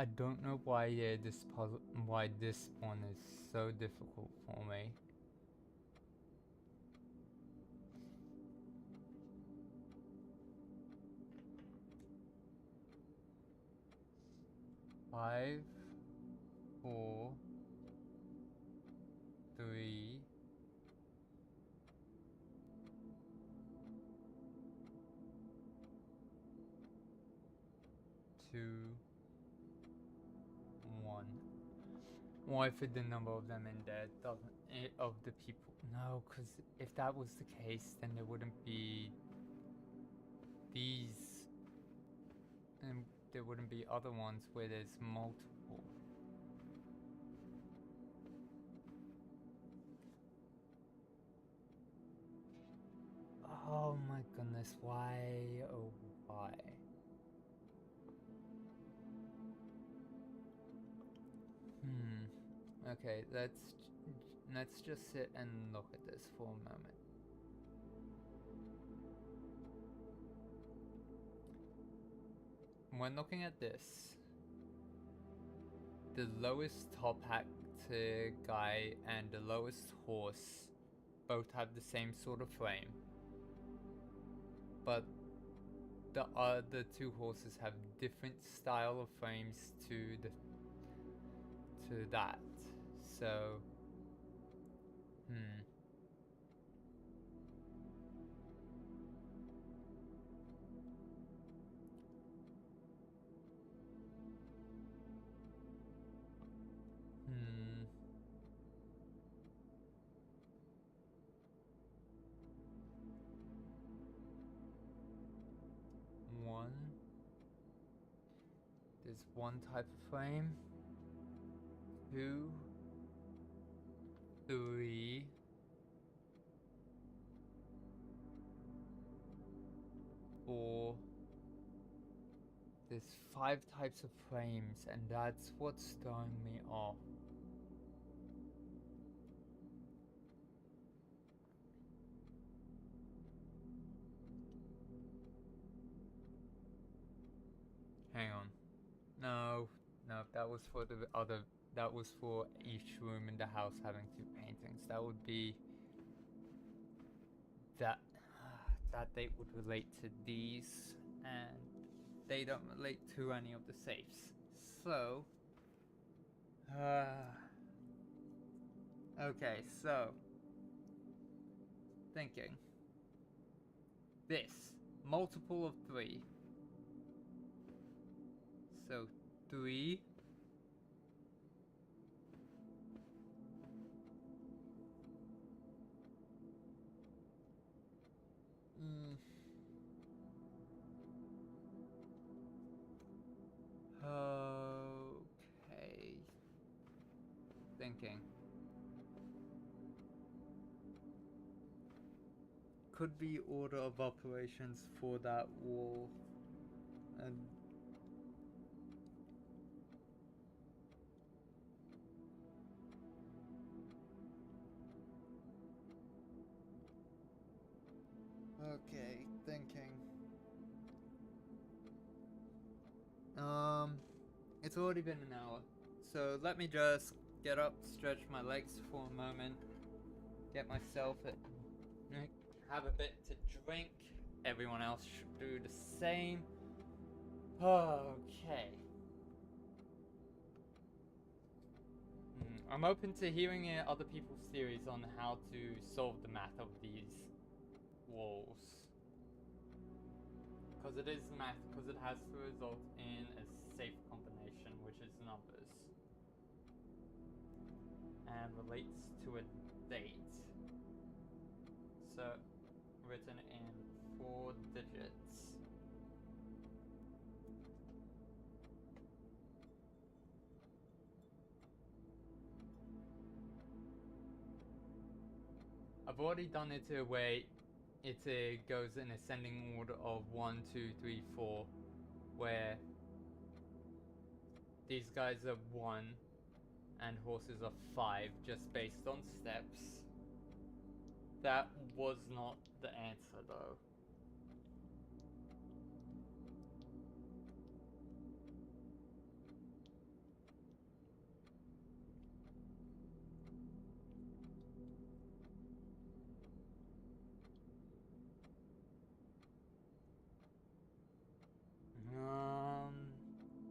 I don't know why this one is so difficult for me. Five, 4, 3, 2, 1. What if the number of them in there doesn't of the people? No, because if that was the case, then there wouldn't be these, and there wouldn't be other ones where there's multiple. Oh my goodness, why? Oh, why? Okay, let's just sit and look at this for a moment. When looking at this, the lowest top hat guy and the lowest horse both have the same sort of frame, but the other two horses have different style of frames to that. So, one. There's one type of frame. 2, 3, 4. There's 5 types of frames, and that's what's throwing me off. Hang on. No, that was for the other. That was for each room in the house having 2 paintings. That would be that. That date would relate to these, and they don't relate to any of the safes. So, okay, so thinking this multiple of 3. So 3. Okay. Thinking. Could be order of operations for that wall. And okay, thinking. It's already been an hour. So let me just get up, stretch my legs for a moment, get myself have a bit to drink. Everyone else should do the same. Okay. I'm open to hearing other people's theories on how to solve the math of these walls. Because it is math, because it has to result in a safe combination, which is numbers. And relates to a date. So, written in 4 digits. I've already done it a way it goes in ascending order of 1, 2, 3, 4, where these guys are 1 and horses are 5, just based on steps. That was not the answer though.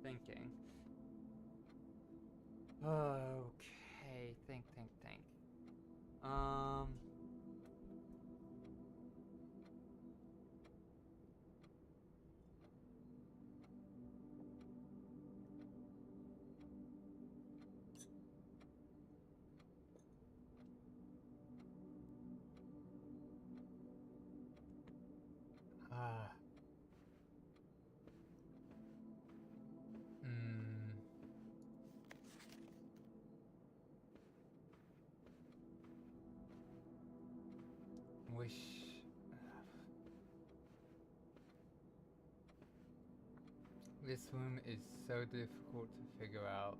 Thinking. Okay, think. Ah. Wish. This room is so difficult to figure out.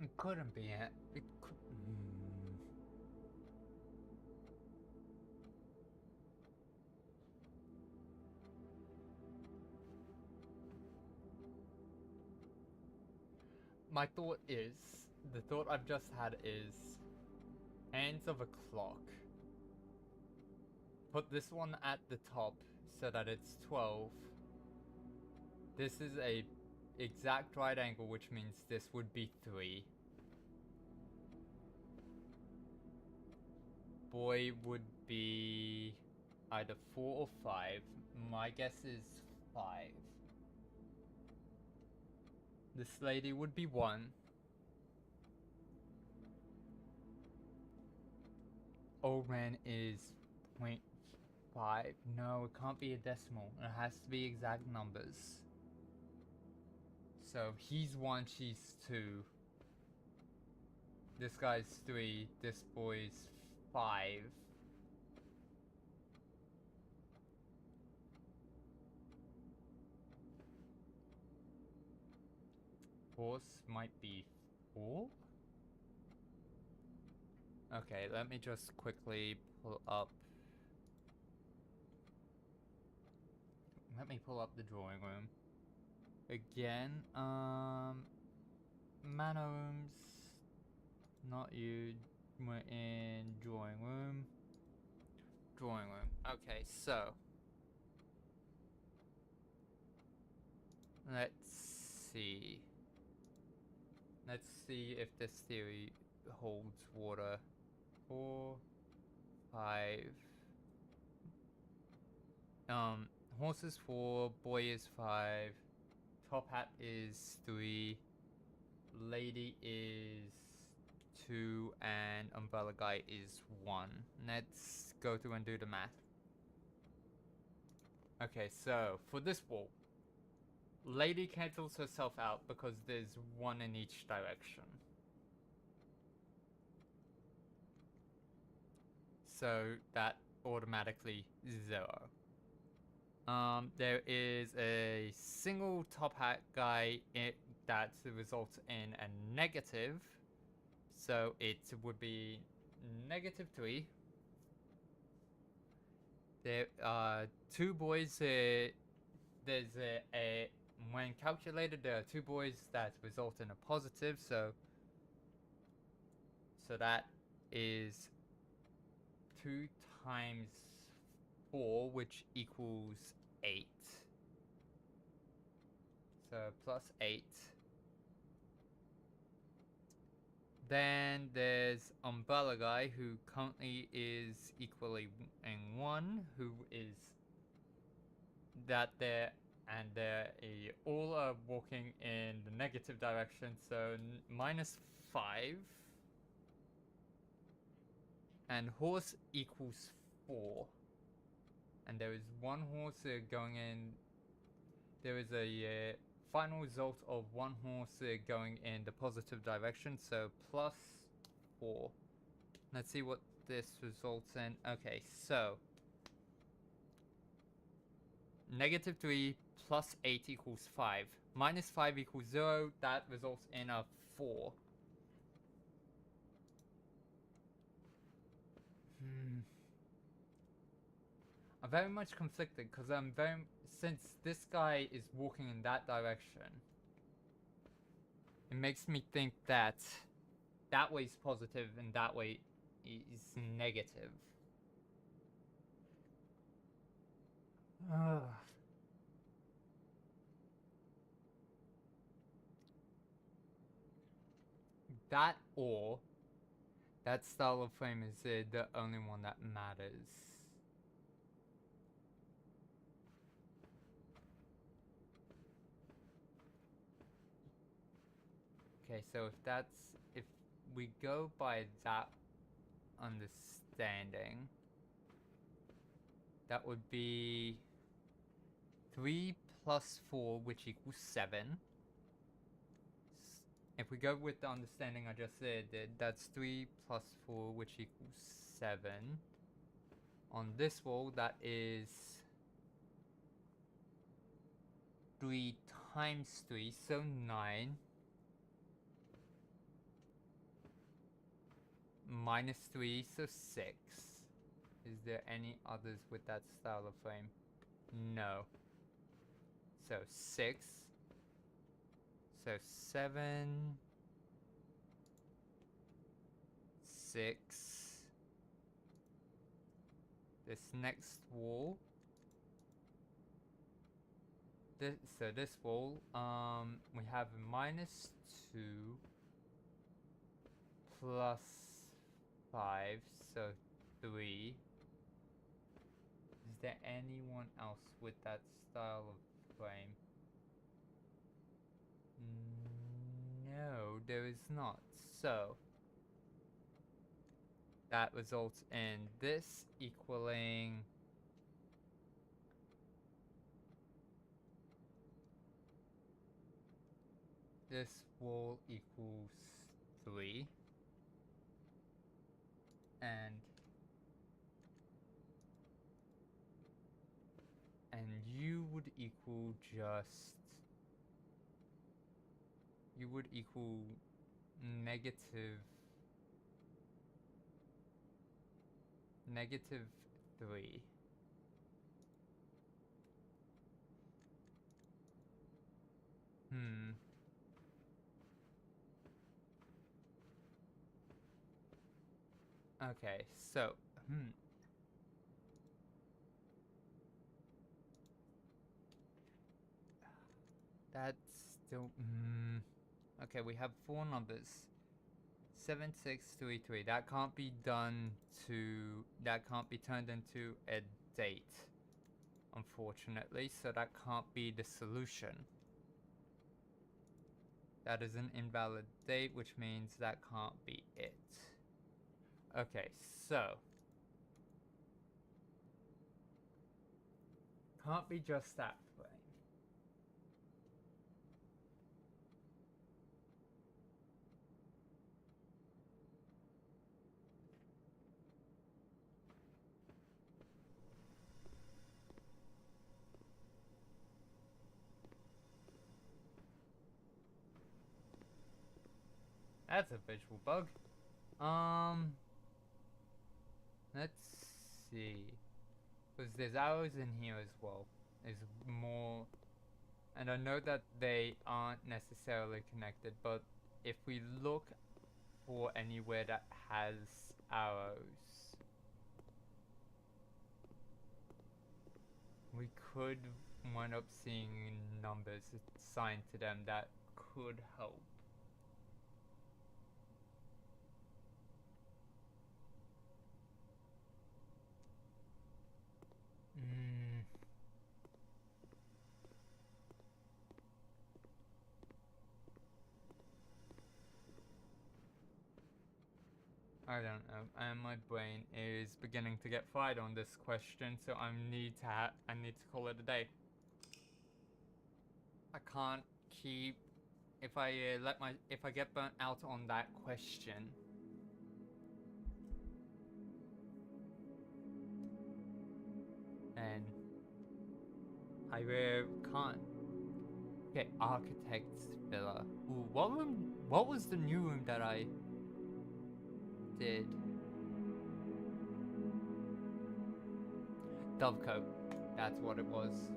It couldn't be it. It could. My thought is, the thought I've just had is, hands of a clock. Put this one at the top so that it's 12. This is a exact right angle, which means this would be 3. Boy would be either 4 or 5. My guess is 5. This lady would be 1. Old man is 0.5. No, it can't be a decimal. It has to be exact numbers. So he's 1, she's 2. This guy's 3, this boy's 5. Horse might be 4? Okay, let me just quickly pull up. Let me pull up the drawing room. Again, manor rooms. Not you. We're in drawing room. Drawing room. Okay, so. Let's see. Let's see if this theory holds water. 4, 5. Horse is 4, boy is 5, top hat is 3, lady is 2, and umbrella guy is 1. Let's go through and do the math. Okay, so for this wall, lady cancels herself out because there's 1 in each direction. So that automatically 0. There is a single top hat guy that results in a negative. So it would be -3. There are 2 boys. There's when calculated, there are 2 boys that result in a positive. So that is 2 times 4, which equals 8. So plus 8. Then there's umbrella guy, who currently is equally in 1, who is that there, and they all are walking in the negative direction, so -5. And horse equals 4. And there is 1 horse going in. There is a final result of 1 horse going in the positive direction, so +4. Let's see what this results in. Okay, so -3 plus 8 equals 5. -5 equals 0. That results in a 4. I'm very much conflicted because since this guy is walking in that direction, it makes me think that that way is positive and that way is negative. that or that style of frame is the only one that matters. Okay, so if we go by that understanding, that would be 3 plus 4, which equals 7. If we go with the understanding I just did, that's 3 plus 4, which equals 7. On this wall, that is 3 times 3, so 9. Minus 3, so 6. Is there any others with that style of frame? No. So 6. So 7. 6. This next wall. So this wall, we have minus 2 plus 5, so 3. Is there anyone else with that style of frame? No, there is not. So that results in this equaling this wall equals 3, and you would equal negative 3. Okay, so that's still okay, we have 4 numbers. 7633. That can't be turned into a date, unfortunately, so that can't be the solution. That is an invalid date, which means that can't be it. Okay, so can't be just that frame. That's a visual bug. Let's see. Because there's arrows in here as well. There's more. And I know that they aren't necessarily connected, but if we look for anywhere that has arrows, we could wind up seeing numbers assigned to them that could help. I don't know, and my brain is beginning to get fried on this question, so I need to call it a day. I can't keep if I get burnt out on that question. And I really can't. Okay, architect's villa. Ooh, what was the new room that I did? Dovecote. That's what it was.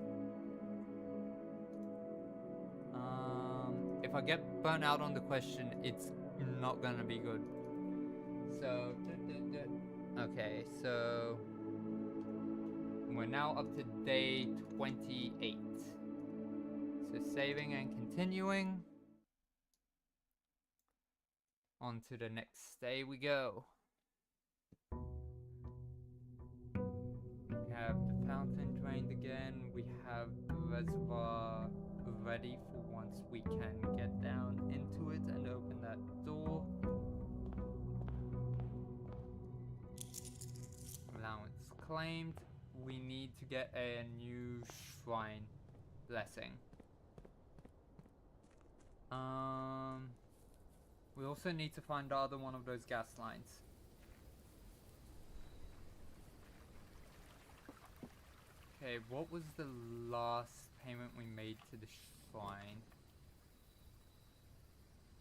If I get burnt out on the question, it's not gonna be good. So, okay, so we're now up to day 28. So saving and continuing. On to the next day we go. We have the fountain drained again. We have the reservoir ready for once we can get down into it and open that door. Allowance claimed. We need to get a new shrine blessing. We also need to find the other one of those gas lines. Okay, what was the last payment we made to the shrine?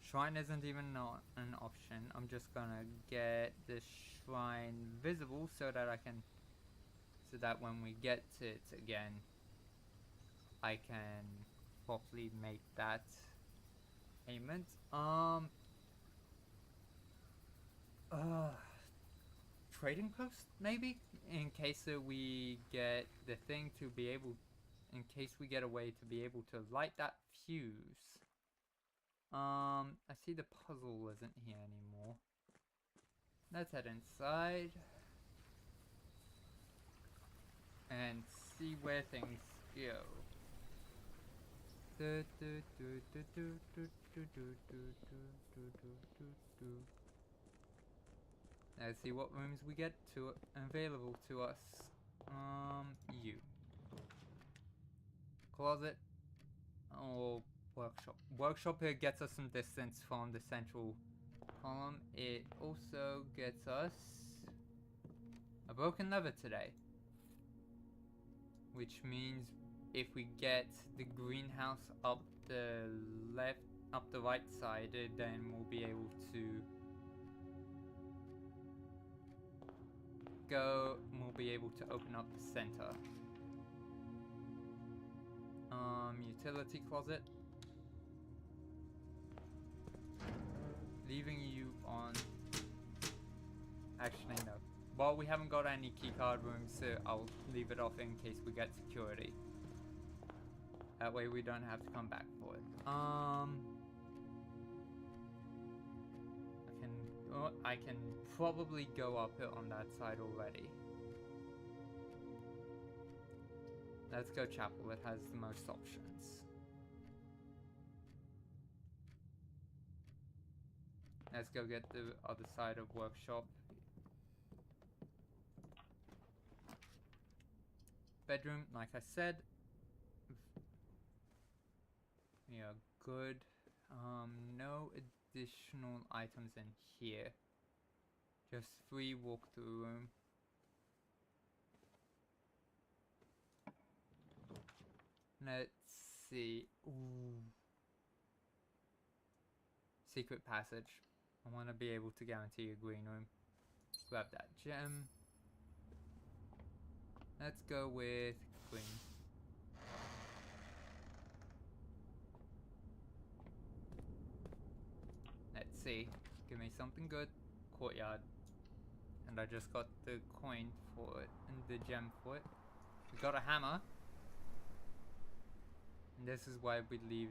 Shrine isn't even not an option. I'm just gonna get the shrine visible so that when we get to it again, I can properly make that payment. Trading post maybe, in case we get the thing to be able, in case we get a way to be able to light that fuse. I see the puzzle isn't here anymore. Let's head inside and see where things go. Let's see what rooms we get to available to us. You. Closet or workshop. Workshop here gets us some distance from the central column. It also gets us a broken lever today, which means if we get the greenhouse up the right side, then we'll be able to open up the center. Utility closet. Leaving you on... Actually, no. Well, we haven't got any keycard rooms, so I'll leave it off in case we get security. That way we don't have to come back for it. I can probably go up it on that side already. Let's go chapel, it has the most options. Let's go get the other side of workshop. Bedroom, like I said, we are good. No additional items in here. Just free walk-through room. Let's see. Ooh. Secret passage. I want to be able to guarantee a green room. Grab that gem. Let's go with green. Let's see. Give me something good. Courtyard. And I just got the coin for it and the gem for it. We got a hammer. And this is why we leave.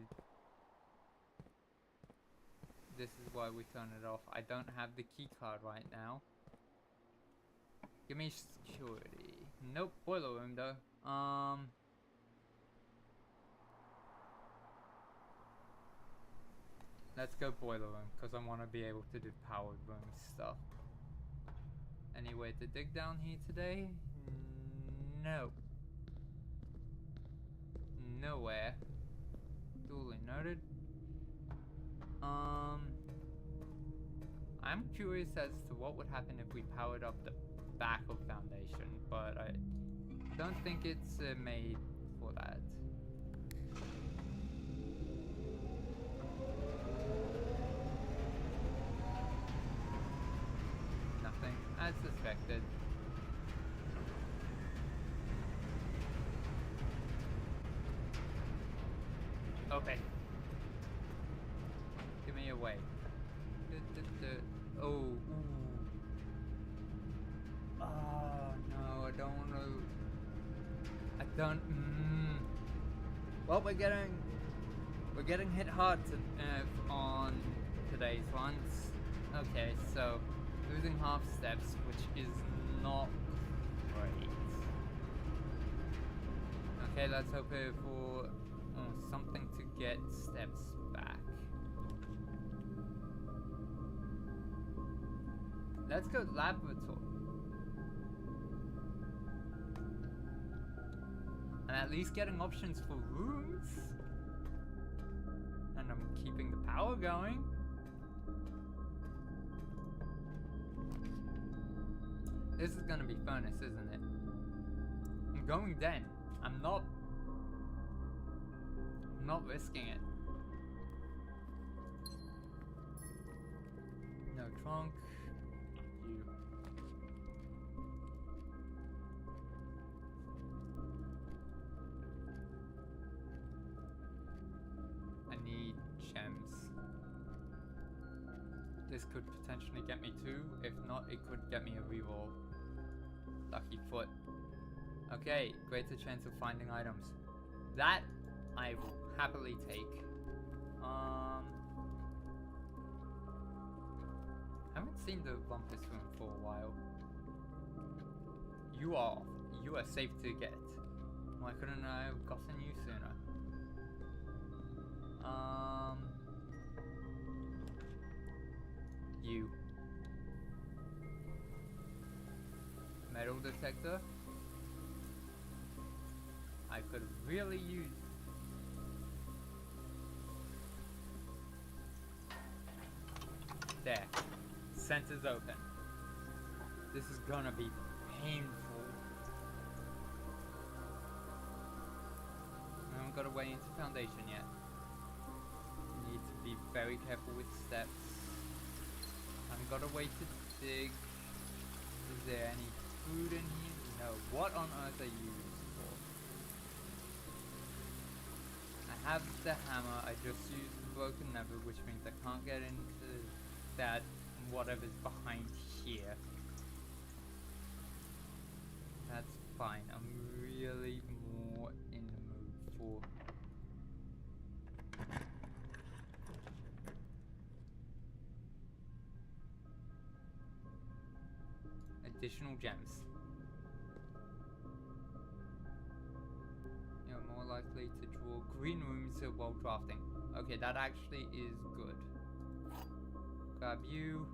This is why we turn it off. I don't have the key card right now. Give me security. Nope, boiler room though. Let's go boiler room, because I want to be able to do powered room stuff. Any way to dig down here today? No. Nowhere. Duly noted. I'm curious as to what would happen if we powered up the back of foundation, but I don't think it's made for that. Nothing, as suspected. Okay. Give me a way. Oh, ooh. Oh, no, I don't want to. I don't. Well, we're getting hit hard on today's ones. Okay, so losing half steps, which is not great. Okay, let's hope for something to get steps back. Let's go laboratory. And at least getting options for rooms. And I'm keeping the power going. This is gonna be furnace, isn't it? I'm going den. I'm not risking it. No trunk. You. I need gems. This could potentially get me 2. If not, it could get me a reroll. Lucky foot. Okay, greater chance of finding items. That I will happily take. Haven't seen the bumpus room for a while. You are safe to get. Why couldn't I have gotten you sooner? You. Metal detector. I could really use. There. Sensors open. This is gonna be painful. I haven't got a way into foundation yet. Need to be very careful with steps. I haven't got a way to dig. Is there any food in here? No. What on earth are you used for? I have the hammer. I just used the broken lever, which means I can't get into that whatever's behind here. That's fine. I'm really more in the mood for additional gems. You're more likely to draw green rooms while drafting. Okay, that actually is good. Grab you,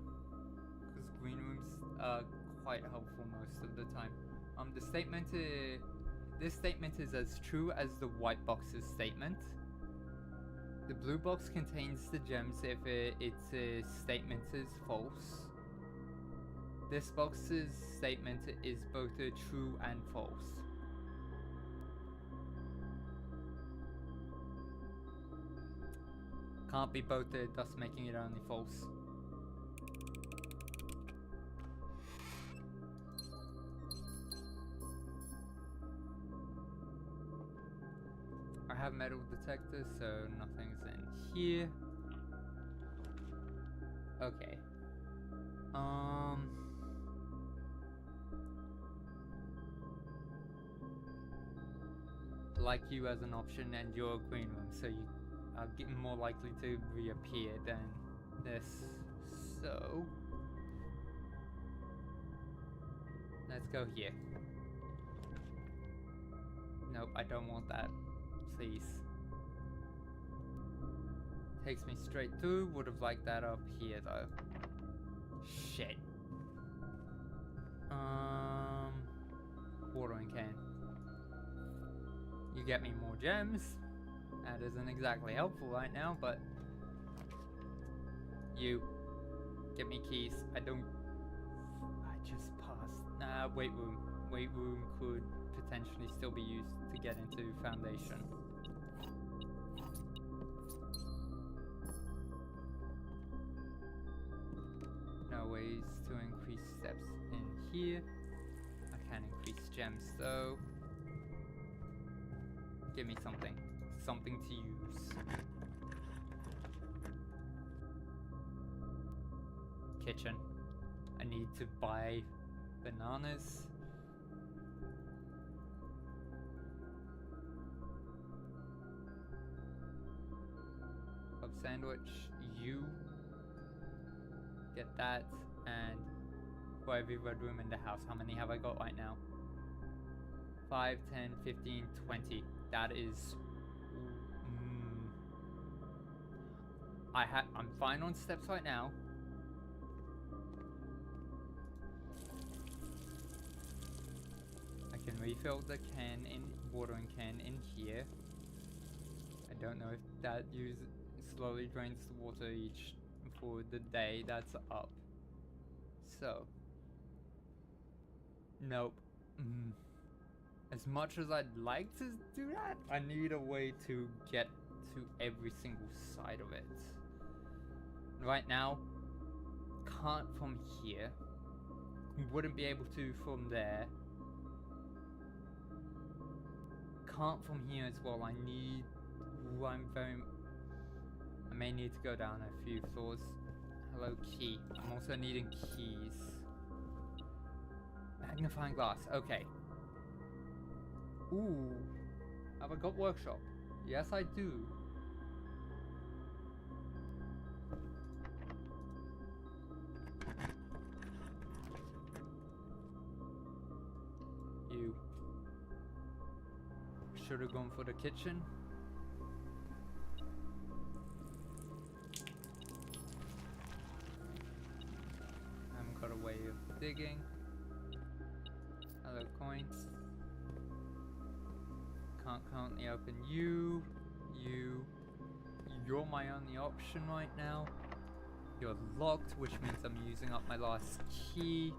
because green rooms are quite helpful most of the time. The statement this statement is as true as the white box's statement. The blue box contains the gems if its statement is false. This box's statement is both true and false. Can't be both, thus making it only false. I have metal detector, so nothing's in here. Okay. Like you as an option, and you're a green room, so you are getting more likely to reappear than this. So let's go here. Nope, I don't want that. Please. Takes me straight through. Would have liked that up here though. Shit. Watering can. You get me more gems. That isn't exactly helpful right now, but you get me keys. I just passed. Nah, weight room. Weight room could potentially still be used to get into foundation. No ways to increase steps in here. I can increase gems though. Give me something. Something to use. Kitchen. I need to buy bananas. Club sandwich. You. Get that, and for every red room in the house, how many have I got right now? 5, 10, 15, 20. That is... I'm fine on steps right now. I can refill the watering can in here. I don't know if that slowly drains the water each for the day that's up. So, nope. As much as I'd like to do that, I need a way to get to every single side of it. Right now, can't from here. Wouldn't be able to from there. Can't from here as well. I may need to go down a few floors. Hello, key. I'm also needing keys. Magnifying glass. Okay. Ooh. Have I got workshop? Yes, I do. You. Should have gone for the kitchen. Haven't got a way of digging. Hello, coins. Can't currently open you. You're my only option right now. You're locked, which means I'm using up my last key.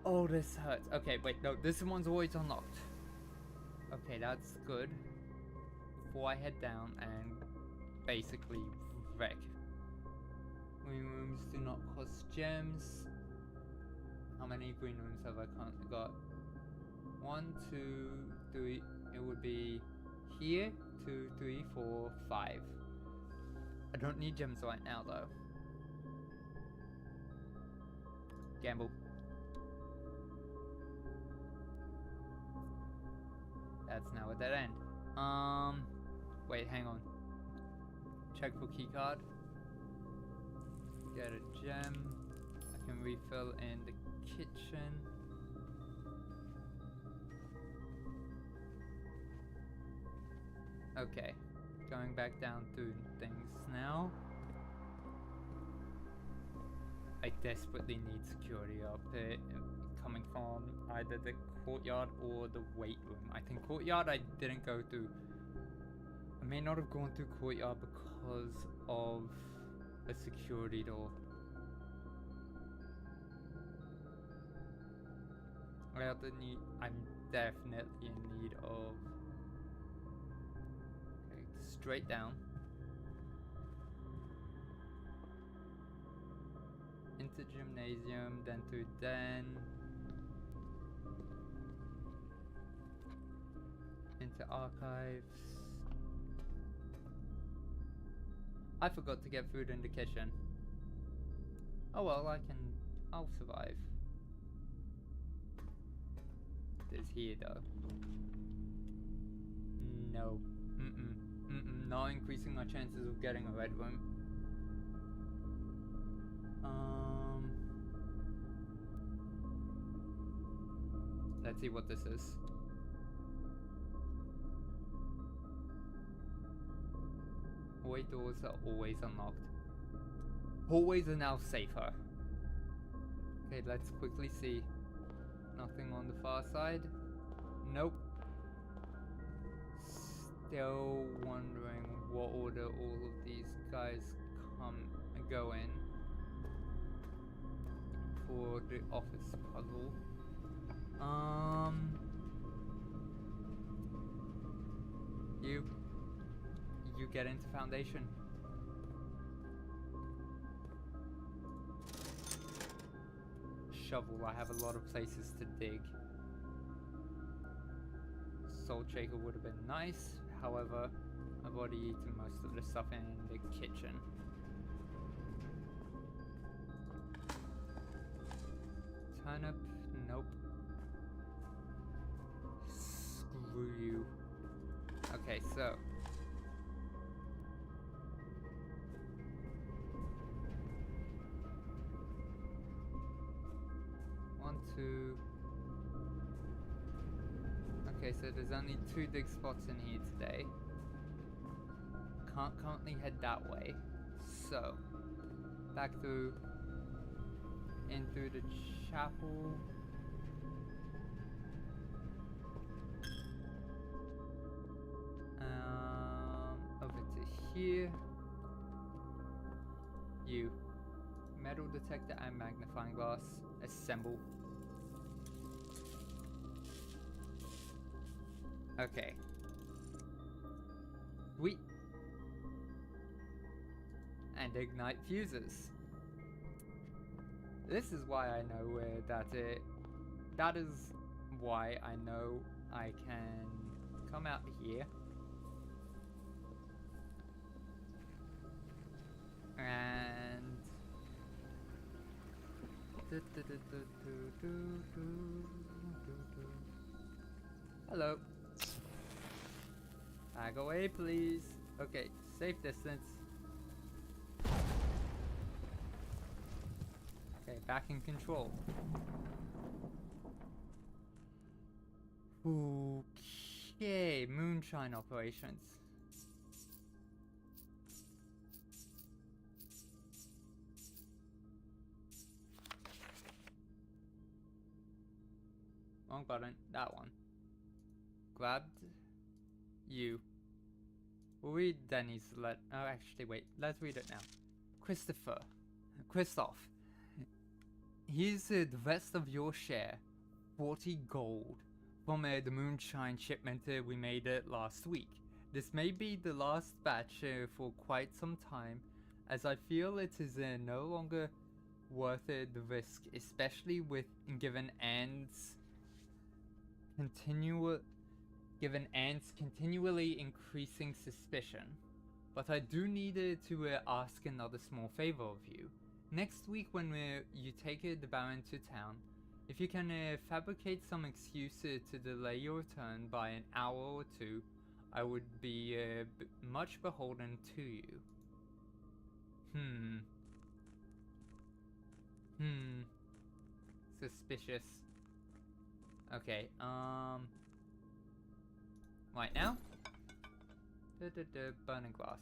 Oh, this hurts. Okay, wait, no, this one's always unlocked. Okay, that's good. Before I head down and basically wreck. Green rooms do not cost gems. How many green rooms have I currently got? 1, 2, 3. It would be here. 2, 3, 4, 5. I don't need gems right now though. Gamble. That's now a dead end. Wait, hang on. Check for keycard. Get a gem. I can refill in the kitchen. Okay, going back down to things now. I desperately need security up here, coming from either the courtyard or the weight room. I think courtyard I didn't go through. I may not have gone through courtyard because of a security door. I'm definitely in need of... Okay, straight down. Into gymnasium, then to den. Into archives. I forgot to get food in the kitchen. Oh well, I'll survive. There's here though. No. Not increasing my chances of getting a red room. Let's see what this is. Hallway doors are always unlocked. Hallways are now safer. Okay, let's quickly see. Nothing on the far side. Nope. Still wondering what order all of these guys go in for the office puzzle. You get into foundation. Shovel, I have a lot of places to dig. Salt shaker would have been nice, however, I've already eaten most of the stuff in the kitchen. Turnip, nope. Screw you. Okay, so. to... Okay, so there's only 2 dig spots in here today. Can't currently head that way. So, back through, in through the chapel. Over to here. You. Metal detector and magnifying glass. Assemble. Okay. Sweet. And ignite fuses. This is why I know where that is why I know I can come out here and hello. Back away, please. Okay, safe distance. Okay, back in control. Okay, moonshine operations. Wrong button, that one. Grabbed you. We'll read Denny's letter. Oh, actually, wait, let's read it now. Christoph. Here's the rest of your share. 40 gold. From the moonshine shipment we made last week. This may be the last batch for quite some time, as I feel it is no longer worth the risk, especially given Anne's continually increasing suspicion. But I do need to ask another small favor of you. Next week when you take the Baron to town, if you can fabricate some excuse to delay your return by an hour or 2, I would be much beholden to you. Suspicious. Okay, right now? Burning glass.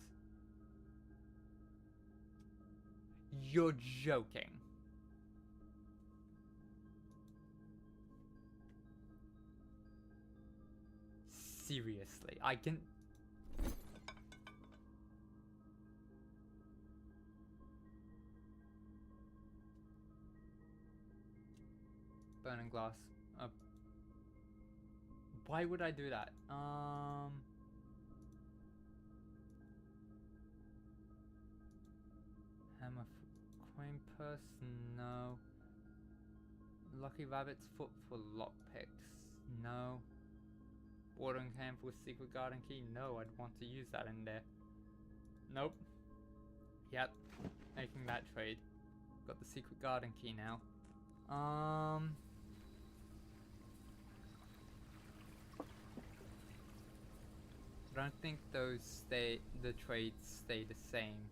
You're joking. Seriously, I can... Burning glass. Why would I do that? Hammer coin purse? No. Lucky rabbit's foot for lockpicks? No. Watering can for secret garden key? No, I'd want to use that in there. Nope. Yep. Making that trade. Got the secret garden key now. I don't think the trades stay the same.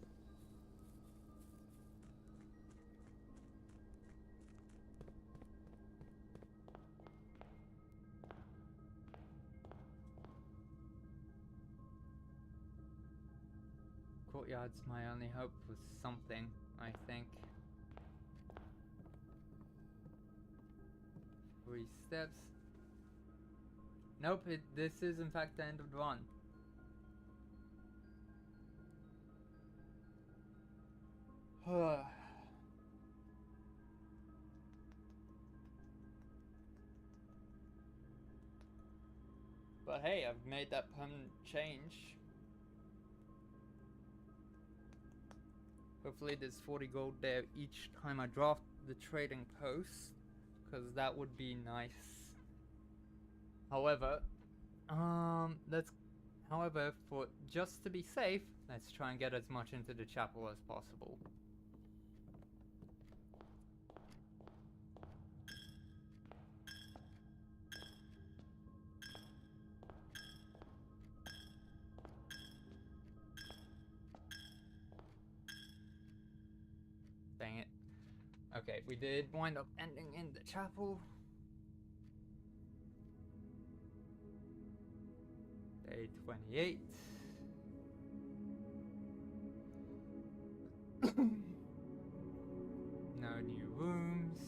Courtyard's my only hope for something, I think. 3 steps. Nope, this is in fact the end of the run. But hey, I've made that permanent change. Hopefully there's 40 gold there each time I draft the trading post, because that would be nice. However, for just to be safe, let's try and get as much into the chapel as possible. Dang it. Okay, we did wind up ending in the chapel. Day 28. No new rooms.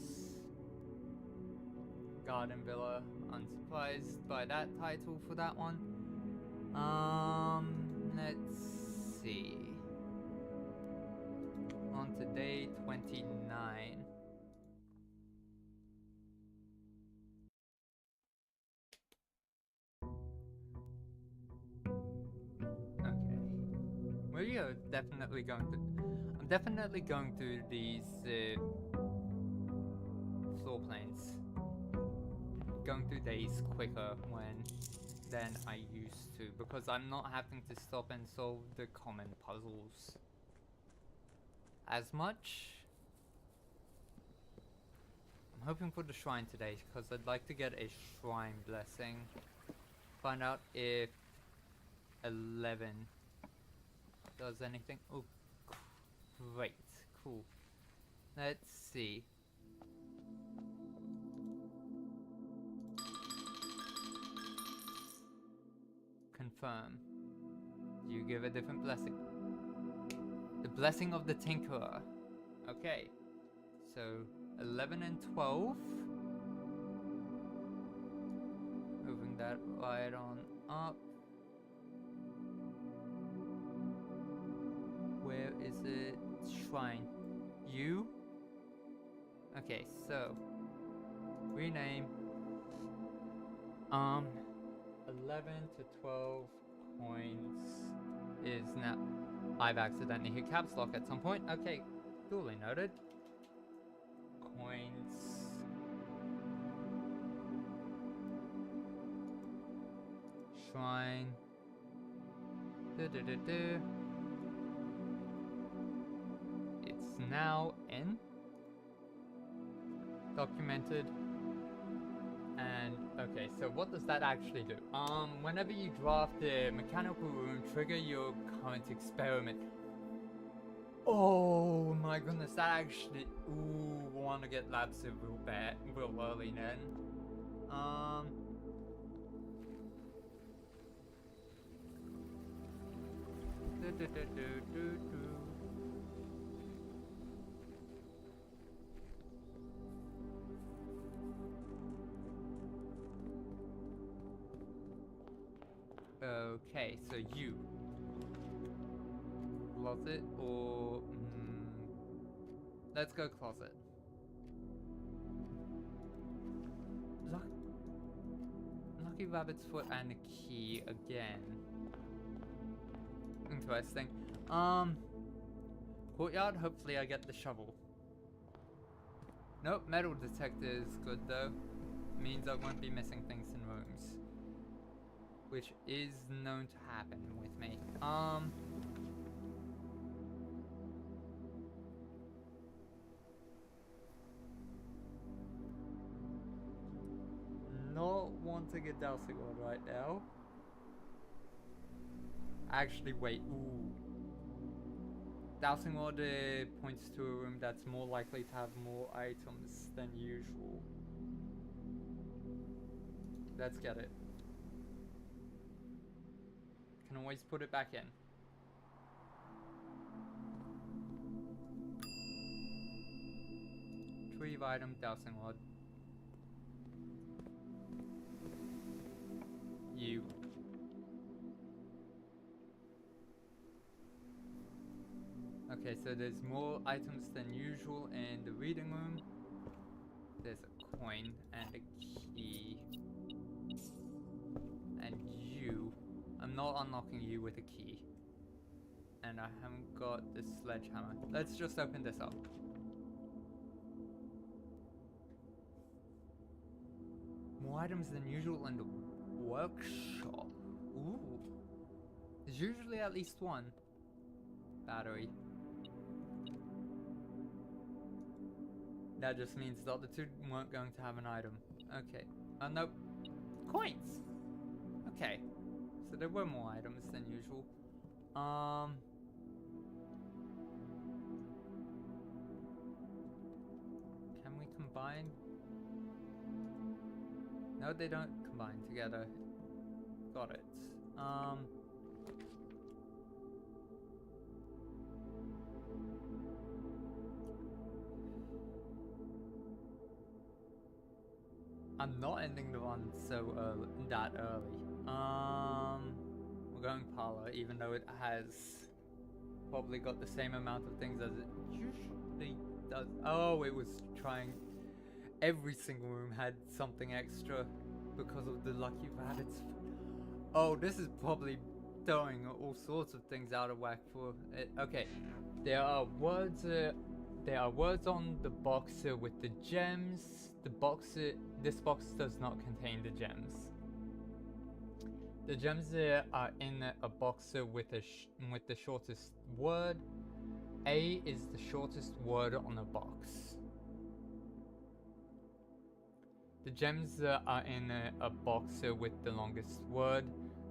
Garden Villa, unsurprised by that title for that one. Let's see. On to day 29. Okay. We are definitely going to... I'm definitely going through these floor planes. Going through days quicker than I used to, because I'm not having to stop and solve the common puzzles as much. I'm hoping for the shrine today, because I'd like to get a shrine blessing. Find out if 11 does anything. Oh, great. Cool. Let's see. Confirm. You give a different blessing. The blessing of the Tinkerer. Okay. So, 11 and 12. Moving that right on up. Where is it? Shrine. You? Okay, so rename 11 to 12 coins is now... I've accidentally hit caps lock at some point. Okay, duly noted. Coins. Shrine. It's now in. Documented. And okay, so what does that actually do? Whenever you draft the mechanical room, trigger your current experiment. Oh my goodness, that actually... Ooh, wanna get labs real early then. Okay, so you closet or let's go closet. Lucky rabbit's foot and a key again. Interesting. Courtyard. Hopefully, I get the shovel. Nope, metal detector is good though. Means I won't be missing things in rooms, which is known to happen with me. Not wanting a dowsing rod right now. Actually, wait. Ooh. Dowsing rod points to a room that's more likely to have more items than usual. Let's get it. Can always put it back in. Retrieve item, dowsing rod. You. Okay, so there's more items than usual in the reading room. There's a coin and a key. And you. I'm not unlocking you with a key. And I haven't got the sledgehammer. Let's just open this up. More items than usual in the workshop. Ooh. There's usually at least one. Battery. That just means the other two weren't going to have an item. Okay. Oh, nope. Coins! Okay. So there were more items than usual. combine? No, they don't combine together. Got it. I'm not ending the run so that early. We're going parlor, even though it has probably got the same amount of things as it usually does. Oh, it was trying. Every single room had something extra because of the lucky rabbits. Oh, this is probably throwing all sorts of things out of whack for it. Okay, there are words. There are words on the box with the gems. This box does not contain the gems. The gems are in a box with the shortest word. A is the shortest word on a box. The gems are in a box with the longest word.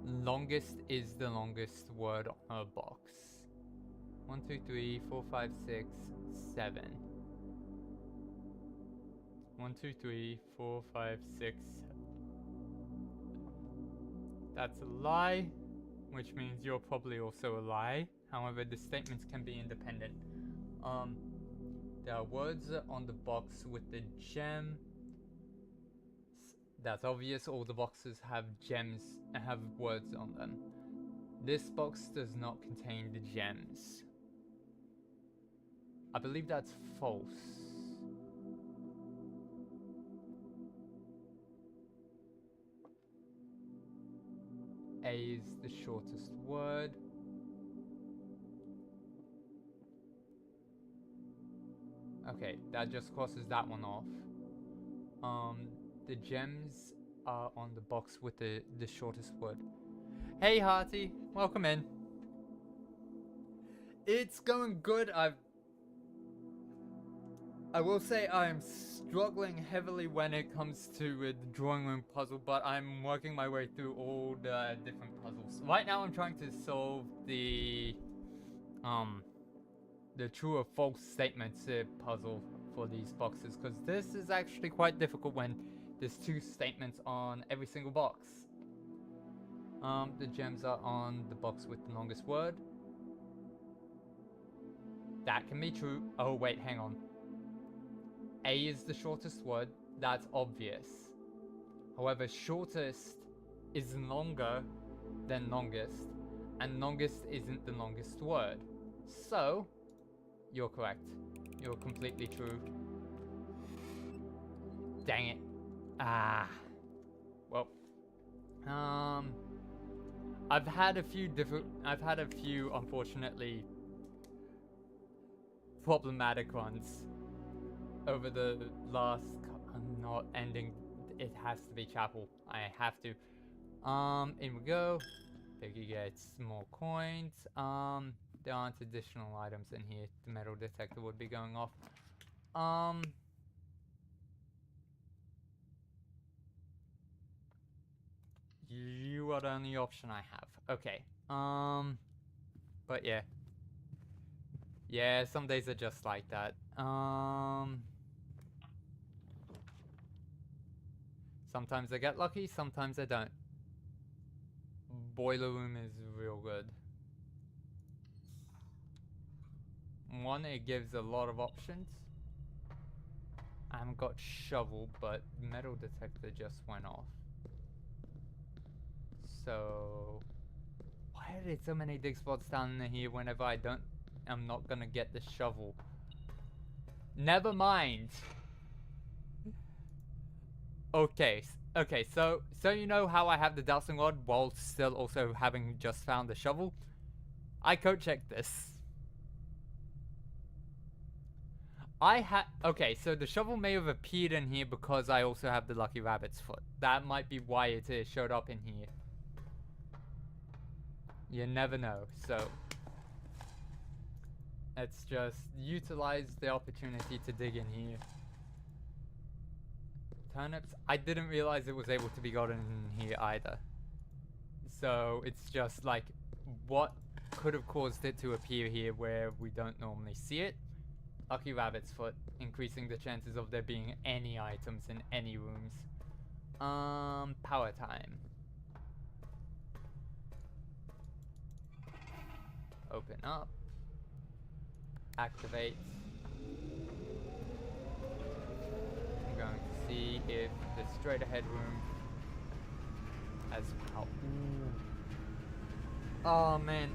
Longest is the longest word on a box. 1, 2, 3, 4, 5, 6, 7. 1, 2, 3, 4, 5, 6, 7. That's a lie, which means you're probably also a lie. However, the statements can be independent. There are words on the box with the gem. That's obvious. All the boxes have gems and have words on them. This box does not contain the gems. I believe that's false. A is the shortest word. Okay, that just crosses that one off. The gems are on the box with the shortest word. Hey Hearty, welcome in. It's going good. I will say I'm struggling heavily when it comes to the drawing room puzzle, but I'm working my way through all the different puzzles. Right now I'm trying to solve the true or false statements puzzle for these boxes, because this is actually quite difficult when there's 2 statements on every single box. The gems are on the box with the longest word. That can be true. Oh wait, hang on. A is the shortest word. That's obvious. However, shortest is longer than longest, and longest isn't the longest word. So, you're correct. You're completely true. Dang it. Ah. Well. I've had a few unfortunately problematic runs over the last. I'm not ending. It has to be chapel. I have to. In we go. Piggy gets more coins. There aren't additional items in here. The metal detector would be going off. You are the only option I have. Okay. But yeah. Yeah, some days are just like that. Sometimes I get lucky, sometimes I don't. Boiler room is real good. 1, it gives a lot of options. I haven't got shovel, but metal detector just went off. So why are there so many dig spots down in here whenever I'm not gonna get the shovel? Never mind. Okay, so you know how I have the dowsing rod while still also having just found the shovel? I code checked this. Okay, so the shovel may have appeared in here because I also have the lucky rabbit's foot. That might be why it showed up in here. You never know, so let's just utilize the opportunity to dig in here. Turnips, I didn't realize it was able to be gotten in here either. So it's just like, what could have caused it to appear here where we don't normally see it? Lucky rabbit's foot, increasing the chances of there being any items in any rooms. Power time. Open up. Activate. I'm going to see if the straight ahead room has power. Oh man,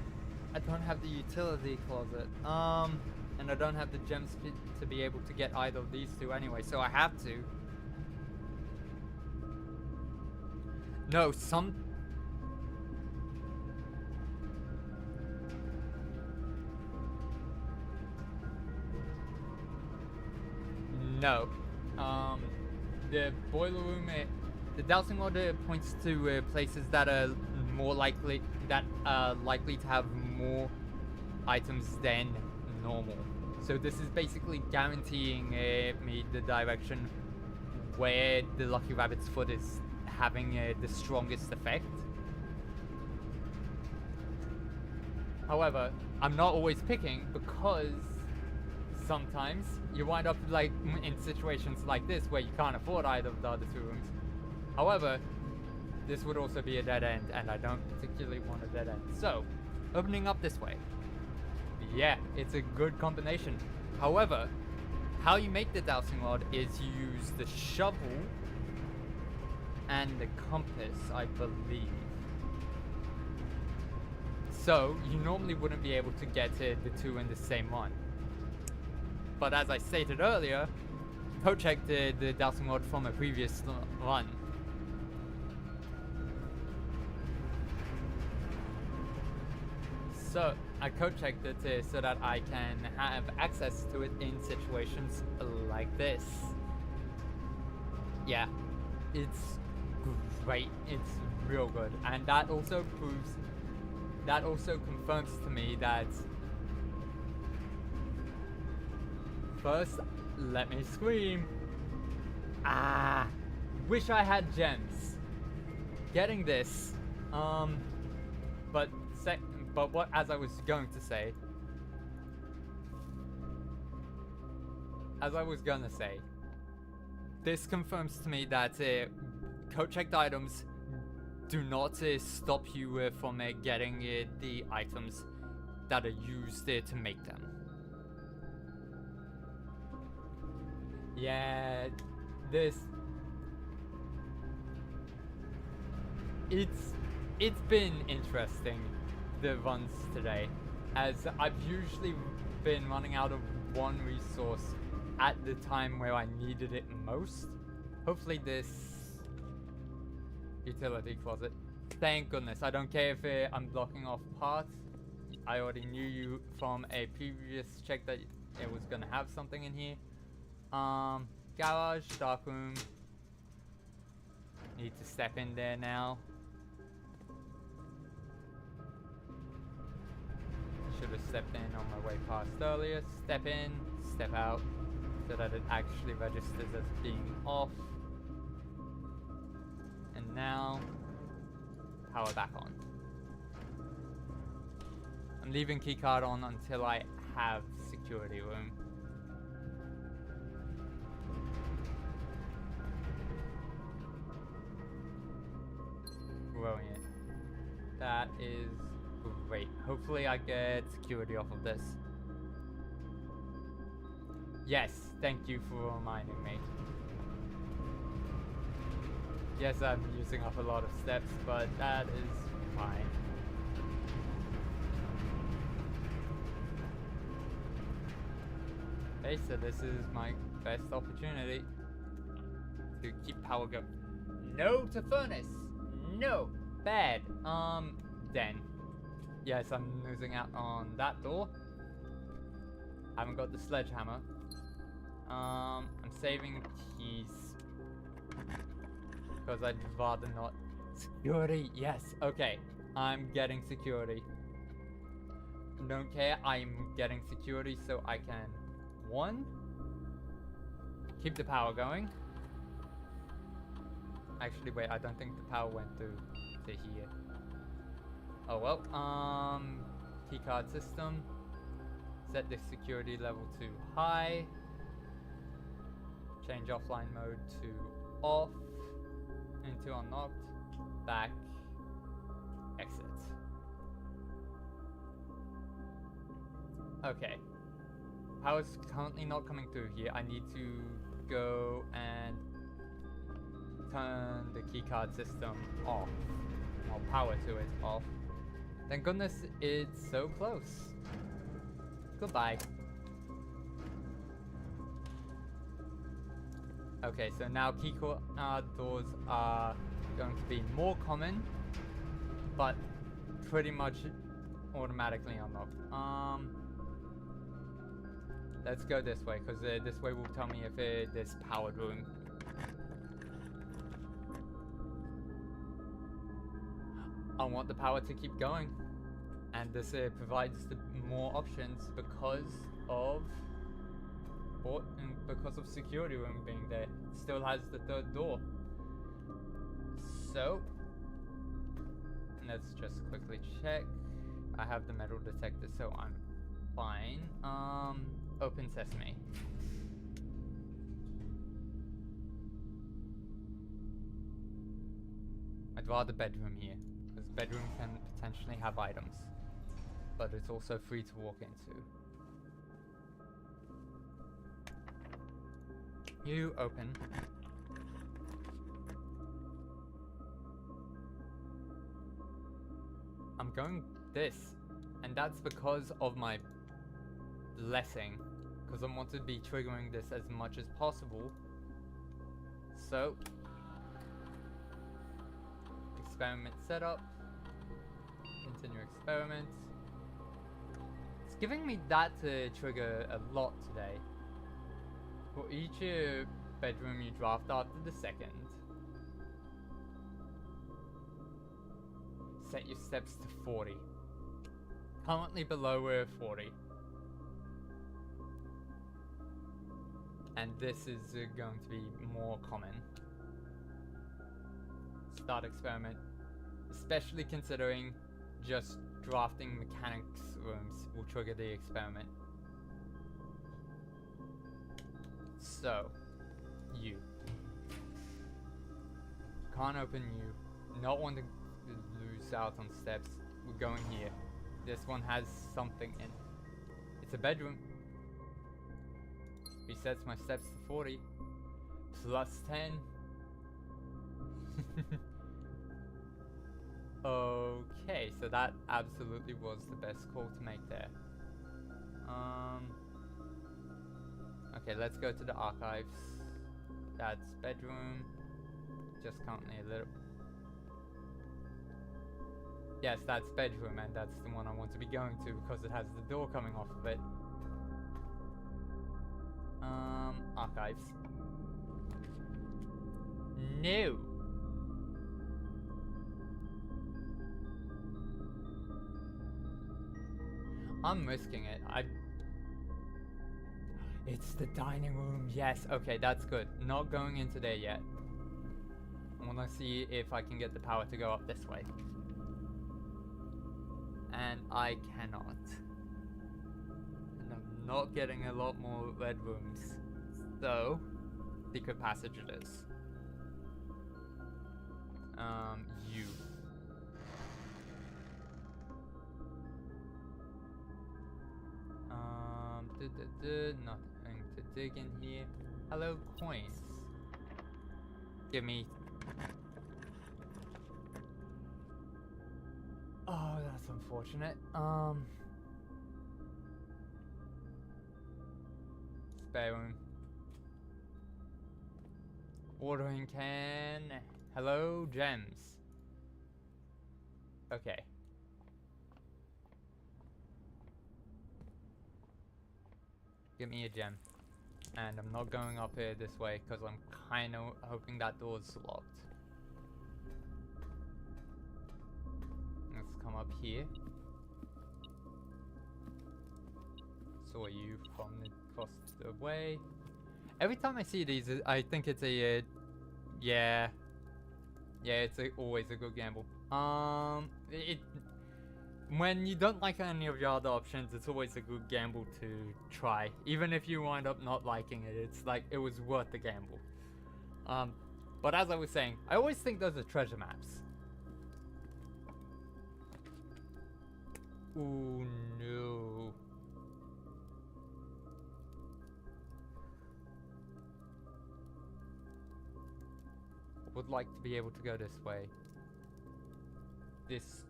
I don't have the utility closet. And I don't have the gems to be able to get either of these two anyway, so I have to. No, No. The boiler room, the dowsing rod points to places that are more likely, likely to have more items than normal. So this is basically guaranteeing me the direction where the Lucky Rabbit's foot is having the strongest effect. However, I'm not always picking because sometimes you wind up like in situations like this where you can't afford either of the other two rooms. However, this would also be a dead end, and I don't particularly want a dead end. So, opening up this way. Yeah, it's a good combination. However, how you make the dowsing rod is you use the shovel and the compass, I believe. So, you normally wouldn't be able to get the two in the same one. But as I stated earlier, code checked the dowsing rod from a previous run. So, I code checked it so that I can have access to it in situations like this. Yeah, it's great. It's real good. And that also confirms to me that first, let me scream. Wish I had gems. Getting this. But what, as I was going to say, this confirms to me that code-checked items do not stop you from getting the items that are used to make them. Yeah, it's been interesting, the runs today, as I've usually been running out of one resource at the time where I needed it most. Hopefully this utility closet. Thank goodness. I don't care if I'm blocking off parts. I already knew you from a previous check that it was gonna have something in here. Garage, darkroom. Need to step in there now. Should have stepped in on my way past earlier. Step in, step out, so that it actually registers as being off. And now, power back on. I'm leaving keycard on until I have security room. Brilliant. That is great. Hopefully I get security off of this. Yes, thank you for reminding me. Yes, I'm using up a lot of steps, but that is fine. Okay, so this is my best opportunity to keep power going. No to furnace! No! Bad. Then. Yes, I'm losing out on that door. Haven't got the sledgehammer. I'm saving keys. Because I'd rather not. Security! Yes! Okay. I'm getting security. Don't care. I'm getting security so I can, one, keep the power going. Actually, wait, I don't think the power went through to here. Oh well, keycard system. Set the security level to high. Change offline mode to off. Into unlocked. Back. Exit. Okay. Power's currently not coming through here. I need to go and turn the keycard system off. Or power to it off. Thank goodness it's so close. Goodbye. Okay, so now keycard doors are going to be more common, but pretty much automatically unlocked. Let's go this way, because this way will tell me if there's powered room. I want the power to keep going, and this provides more options because of security room being there. It still has the third door. So let's just quickly check. I have the metal detector, so I'm fine. Open sesame. I'd rather bedroom here, because bedroom can potentially have items, but it's also free to walk into. You open. I'm going this, and that's because of my blessing, because I want to be triggering this as much as possible. So, experiment setup, continue experiment. It's giving me that to trigger a lot today. For each bedroom you draft after the second, set your steps to 40. Currently below we're 40. And this is going to be more common. Start experiment. Especially considering just drafting mechanics rooms will trigger the experiment. So, you. Can't open you. Not wanting to lose out on steps. We're going here. This one has something in. It's a bedroom. Resets my steps to 40. Plus 10. Okay, so that absolutely was the best call to make there. Okay, let's go to the archives. That's bedroom. Just currently a little. Yes, that's bedroom, and that's the one I want to be going to because it has the door coming off of it. Archives. No. I'm risking it. It's the dining room. Yes. Okay, that's good. Not going into there yet. I want to see if I can get the power to go up this way. And I cannot. And I'm not getting a lot more red rooms. So, secret passage it is. You. Nothing to dig in here. Hello, coins. Give me. Oh, that's unfortunate. Spare room. Watering can. Hello, gems. Okay. Give me a gem. And I'm not going up here this way because I'm kind of hoping that door's locked. Let's come up here. Saw you from across the way. Every time I see these, I think it's a, yeah, it's always a good gamble. when you don't like any of your other options, it's always a good gamble to try. Even if you wind up not liking it, it's like it was worth the gamble. But as I was saying, I always think those are treasure maps. Ooh, no. I would like to be able to go this way. This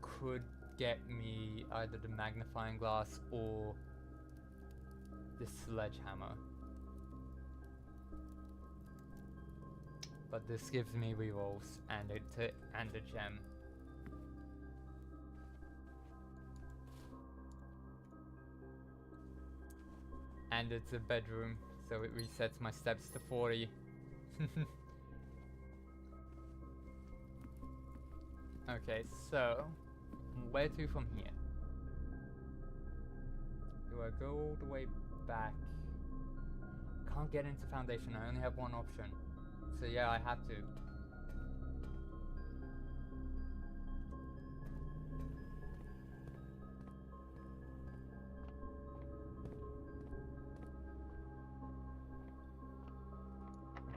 could get me either the magnifying glass or the sledgehammer. But this gives me rerolls and a gem. And it's a bedroom, so it resets my steps to 40. Okay, so where to from here? Do I go all the way back? Can't get into foundation, I only have one option. So yeah, I have to.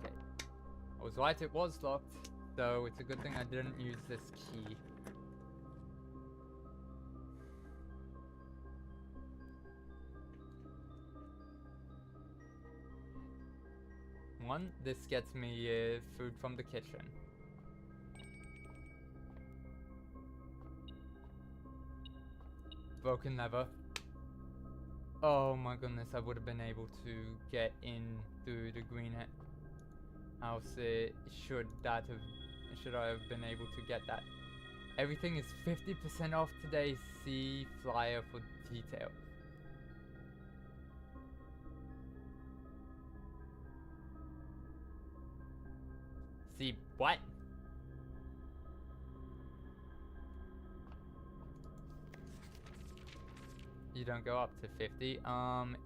Okay. I was right, it was locked. So it's a good thing I didn't use this key. One, this gets me food from the kitchen. Broken lever. Oh my goodness, I would have been able to get in through the greenhouse. Should I have been able to get that? Everything is 50% off today. See flyer for details. See what? You don't go up to 50.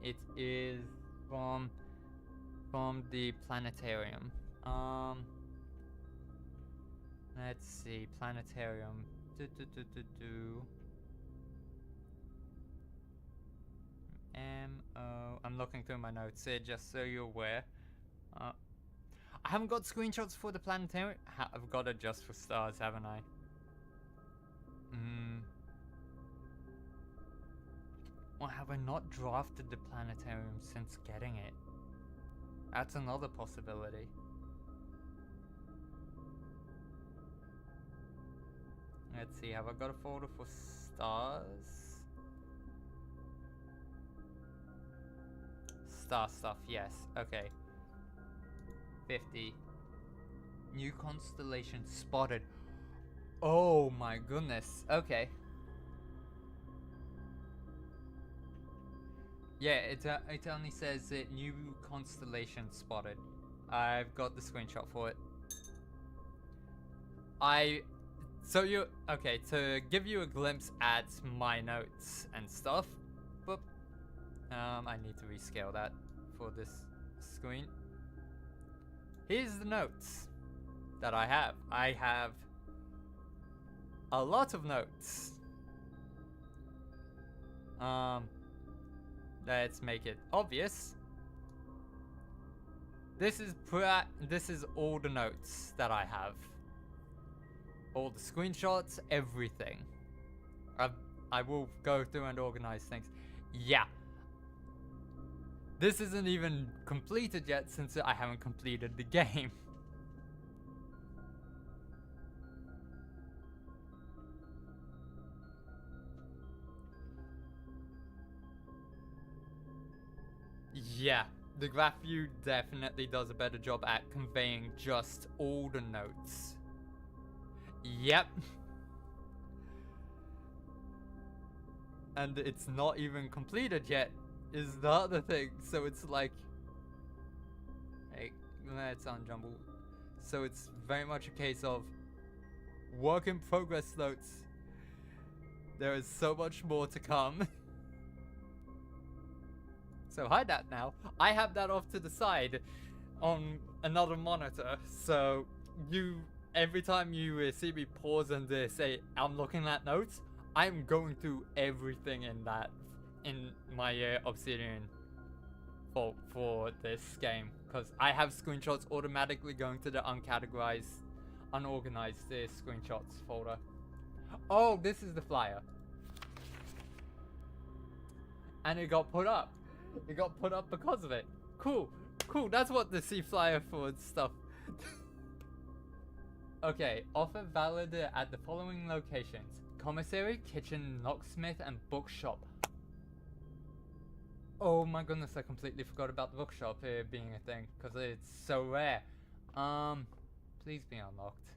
It is from the planetarium. Let's see, planetarium. I'm looking through my notes here just so you're aware. I haven't got screenshots for the planetarium. I've got it just for stars, haven't I? Or have I not drafted the planetarium since getting it? That's another possibility. Let's see, have I got a folder for stars? Star stuff, yes. Okay. 50. New constellation spotted. Oh my goodness. Okay. Yeah, it only says that new constellation spotted. I've got the screenshot for it. Okay, to give you a glimpse at my notes and stuff, but I need to rescale that for this screen. Here's the notes that I have. I have a lot of notes. Let's make it obvious. This is all the notes that I have. All the screenshots, everything. I will go through and organize things. Yeah. This isn't even completed yet since I haven't completed the game. Yeah, the graph view definitely does a better job at conveying just all the notes. Yep. And it's not even completed yet, is the other thing. So it's like, hey, let's unjumble. So it's very much a case of work in progress notes. There is so much more to come. So hide that now. I have that off to the side on another monitor. So every time you see me pause and say I'm looking at notes, I'm going through everything in that, in my Obsidian vault for this game, because I have screenshots automatically going to the uncategorized, unorganized screenshots folder. Oh, this is the flyer. And it got put up. It got put up because of it. Cool. Cool. That's what the C flyer for stuff. Okay. Offer valid at the following locations: commissary, kitchen, locksmith, and bookshop. Oh my goodness, I completely forgot about the bookshop being a thing, because it's so rare. Please be unlocked.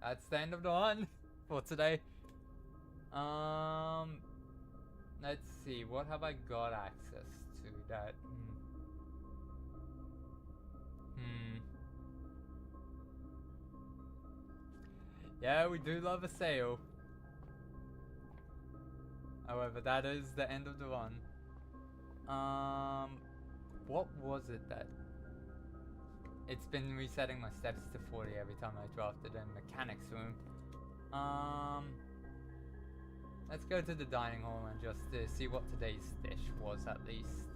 That's the end of the one for today. Let's see, what have I got access to that? Yeah, we do love a sale. However, that is the end of the run. What was it that... It's been resetting my steps to 40 every time I drafted in mechanics room. Let's go to the dining hall and just see what today's dish was at least.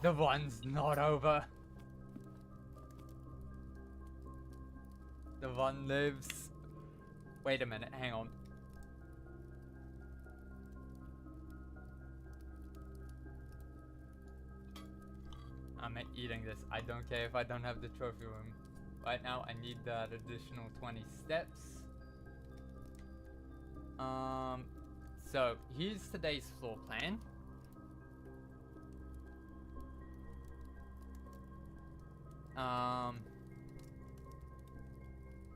The run's not over. The run lives. Wait a minute, hang on. I'm eating this. I don't care if I don't have the trophy room. Right now, I need that additional 20 steps. So here's today's floor plan.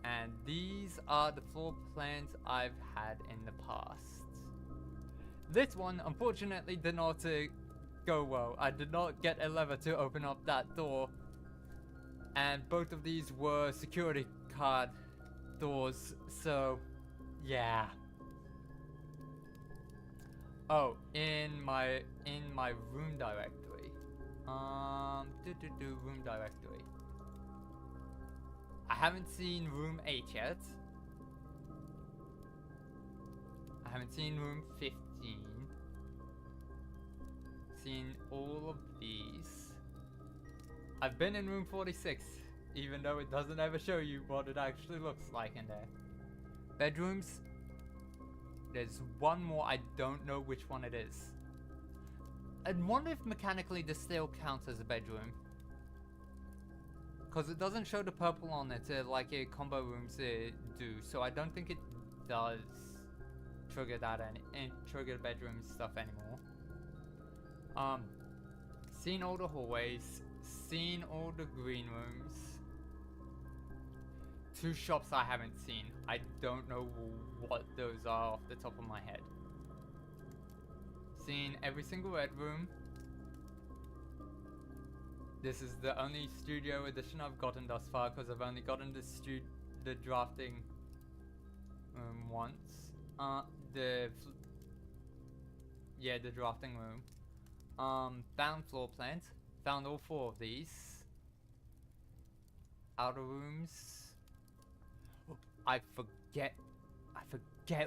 And these are the floor plans I've had in the past. This one, unfortunately, did not go well. I did not get a lever to open up that door. And both of these were security card doors, so yeah. Oh, in my room directory. Room directory. I haven't seen room 8 yet. I haven't seen room 15. Seen all of these. I've been in room 46, even though it doesn't ever show you what it actually looks like in there. Bedrooms. There's one more, I don't know which one it is. I wonder if mechanically this still counts as a bedroom. Because it doesn't show the purple on it like combo rooms do, so I don't think it does trigger that trigger bedroom stuff anymore. Seen all the hallways, seen all the green rooms. 2 shops I haven't seen. I don't know what those are off the top of my head. Seen every single red room. This is the only studio edition I've gotten thus far, because I've only gotten the drafting room once. The drafting room. Found floor plans. Found all 4 of these. Outer rooms. I forget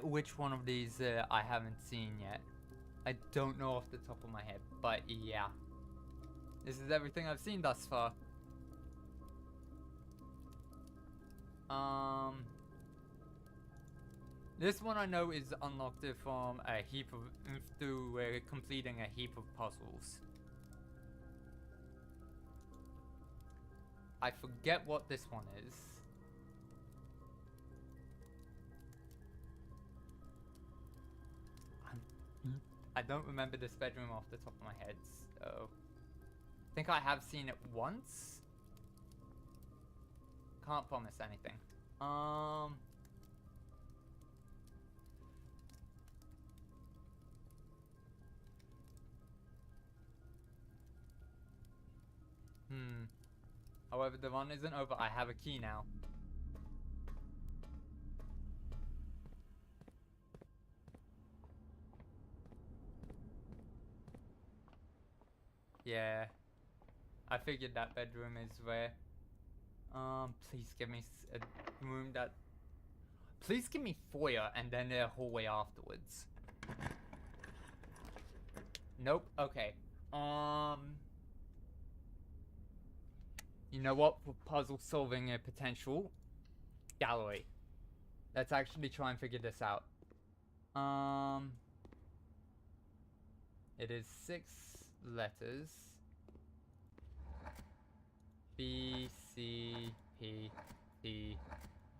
which one of these I haven't seen yet. I don't know off the top of my head, but yeah. This is everything I've seen thus far. This one I know is unlocked from a heap of through completing a heap of puzzles. I forget what this one is. I don't remember this bedroom off the top of my head, so I think I have seen it once. Can't promise anything. However, the run isn't over. I have a key now. Yeah. I figured that bedroom is where. Please give me a room that. Please give me foyer and then a hallway afterwards. Nope. Okay. You know what? For puzzle solving a potential gallery. Let's actually try and figure this out. It is 6 letters. B, C, P, T,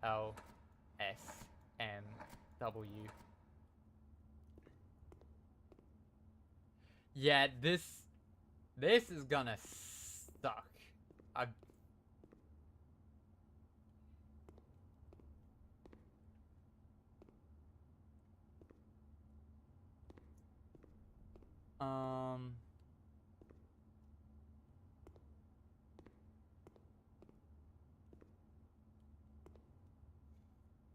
L, S, M, W. Yeah, this is gonna suck.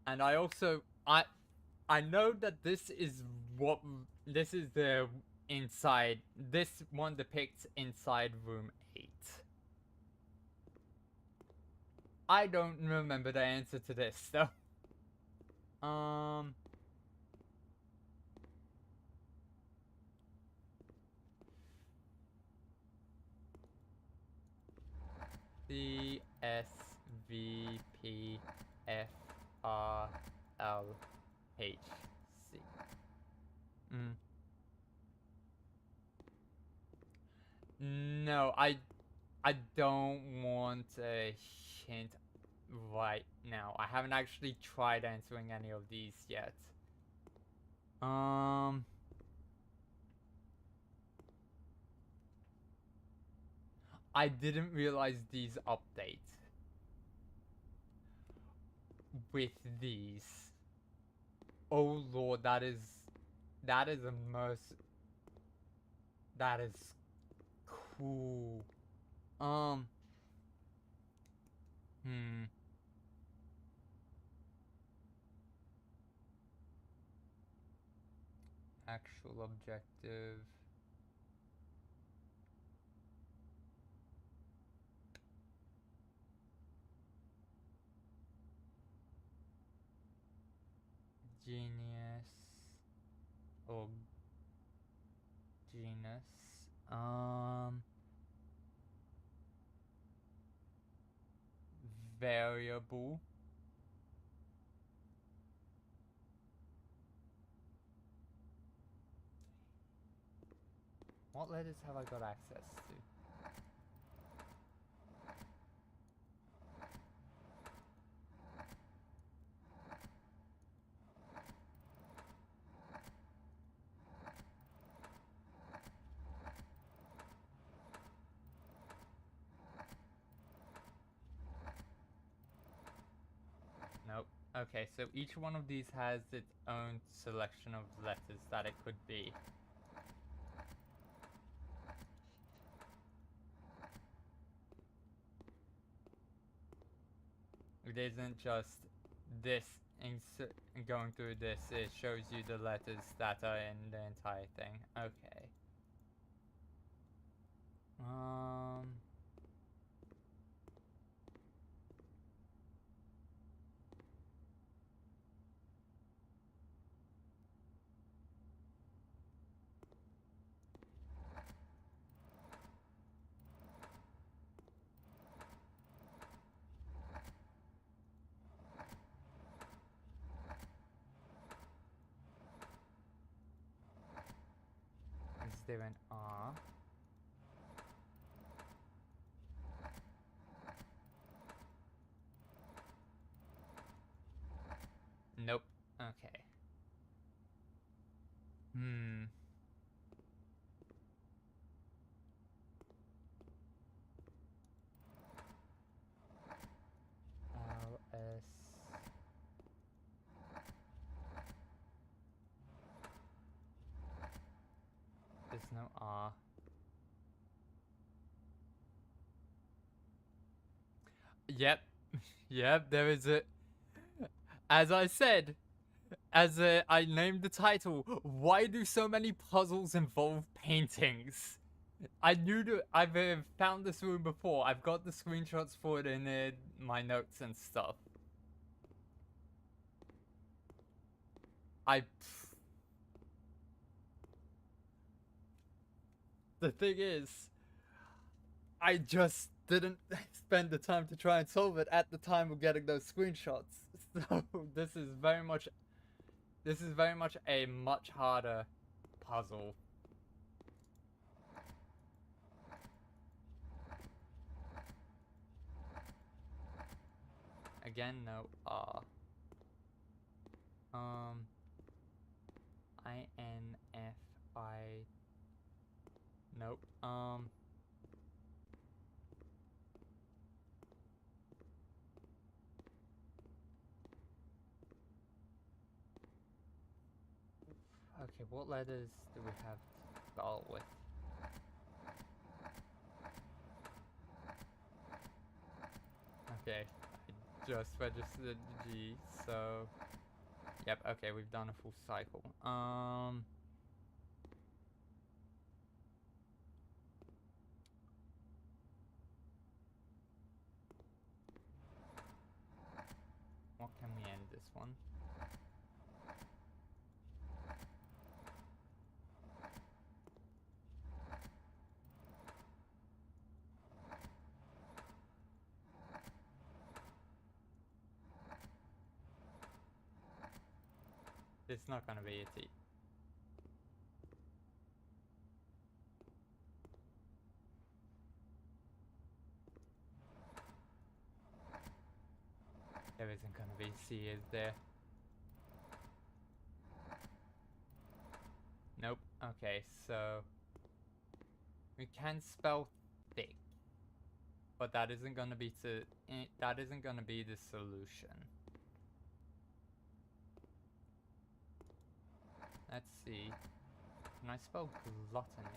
And I also I know that this is the inside. This one depicts inside room 8. I don't remember the answer to this though. C S V P F R L H C. No, I don't want a hint right now. I haven't actually tried answering any of these yet. I didn't realize these update with these. Oh lord, that is a most. That is cool. Actual objective. Genius. Or genus. Variable. What letters have I got access to? Nope. Okay, so each one of these has its own selection of letters that it could be. It isn't just this, going through this, it shows you the letters that are in the entire thing. Okay. Is there an R? Nope. Okay. L S. There's no R. Yep. Yep, there is a. As I said, I named the title, why do so many puzzles involve paintings? I've found this room before. I've got the screenshots for it in my notes and stuff. The thing is, I just didn't spend the time to try and solve it at the time of getting those screenshots. So this is very much a much harder puzzle. Again, no R. INFI. Nope. Okay, what letters do we have to spell with? Okay, I just registered G, so... Yep, okay, we've done a full cycle. What can we end this one? It's not gonna be a T. There isn't gonna be C, is there? Nope. Okay, so we can spell thick, but that isn't gonna be the solution. Let's see. Can I spell gluttony?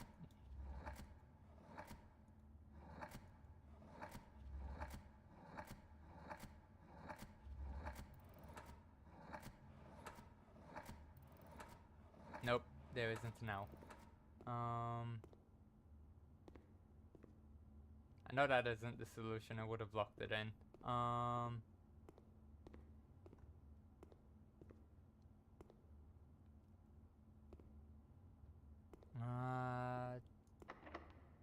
Nope, there isn't now. I know that isn't the solution. I would have locked it in.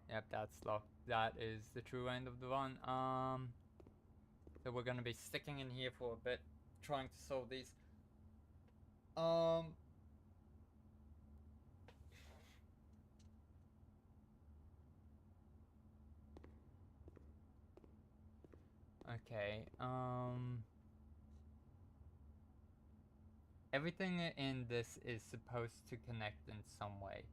Yep, that's locked. That is the true end of the run. So we're gonna be sticking in here for a bit, trying to solve these. Okay, everything in this is supposed to connect in some way.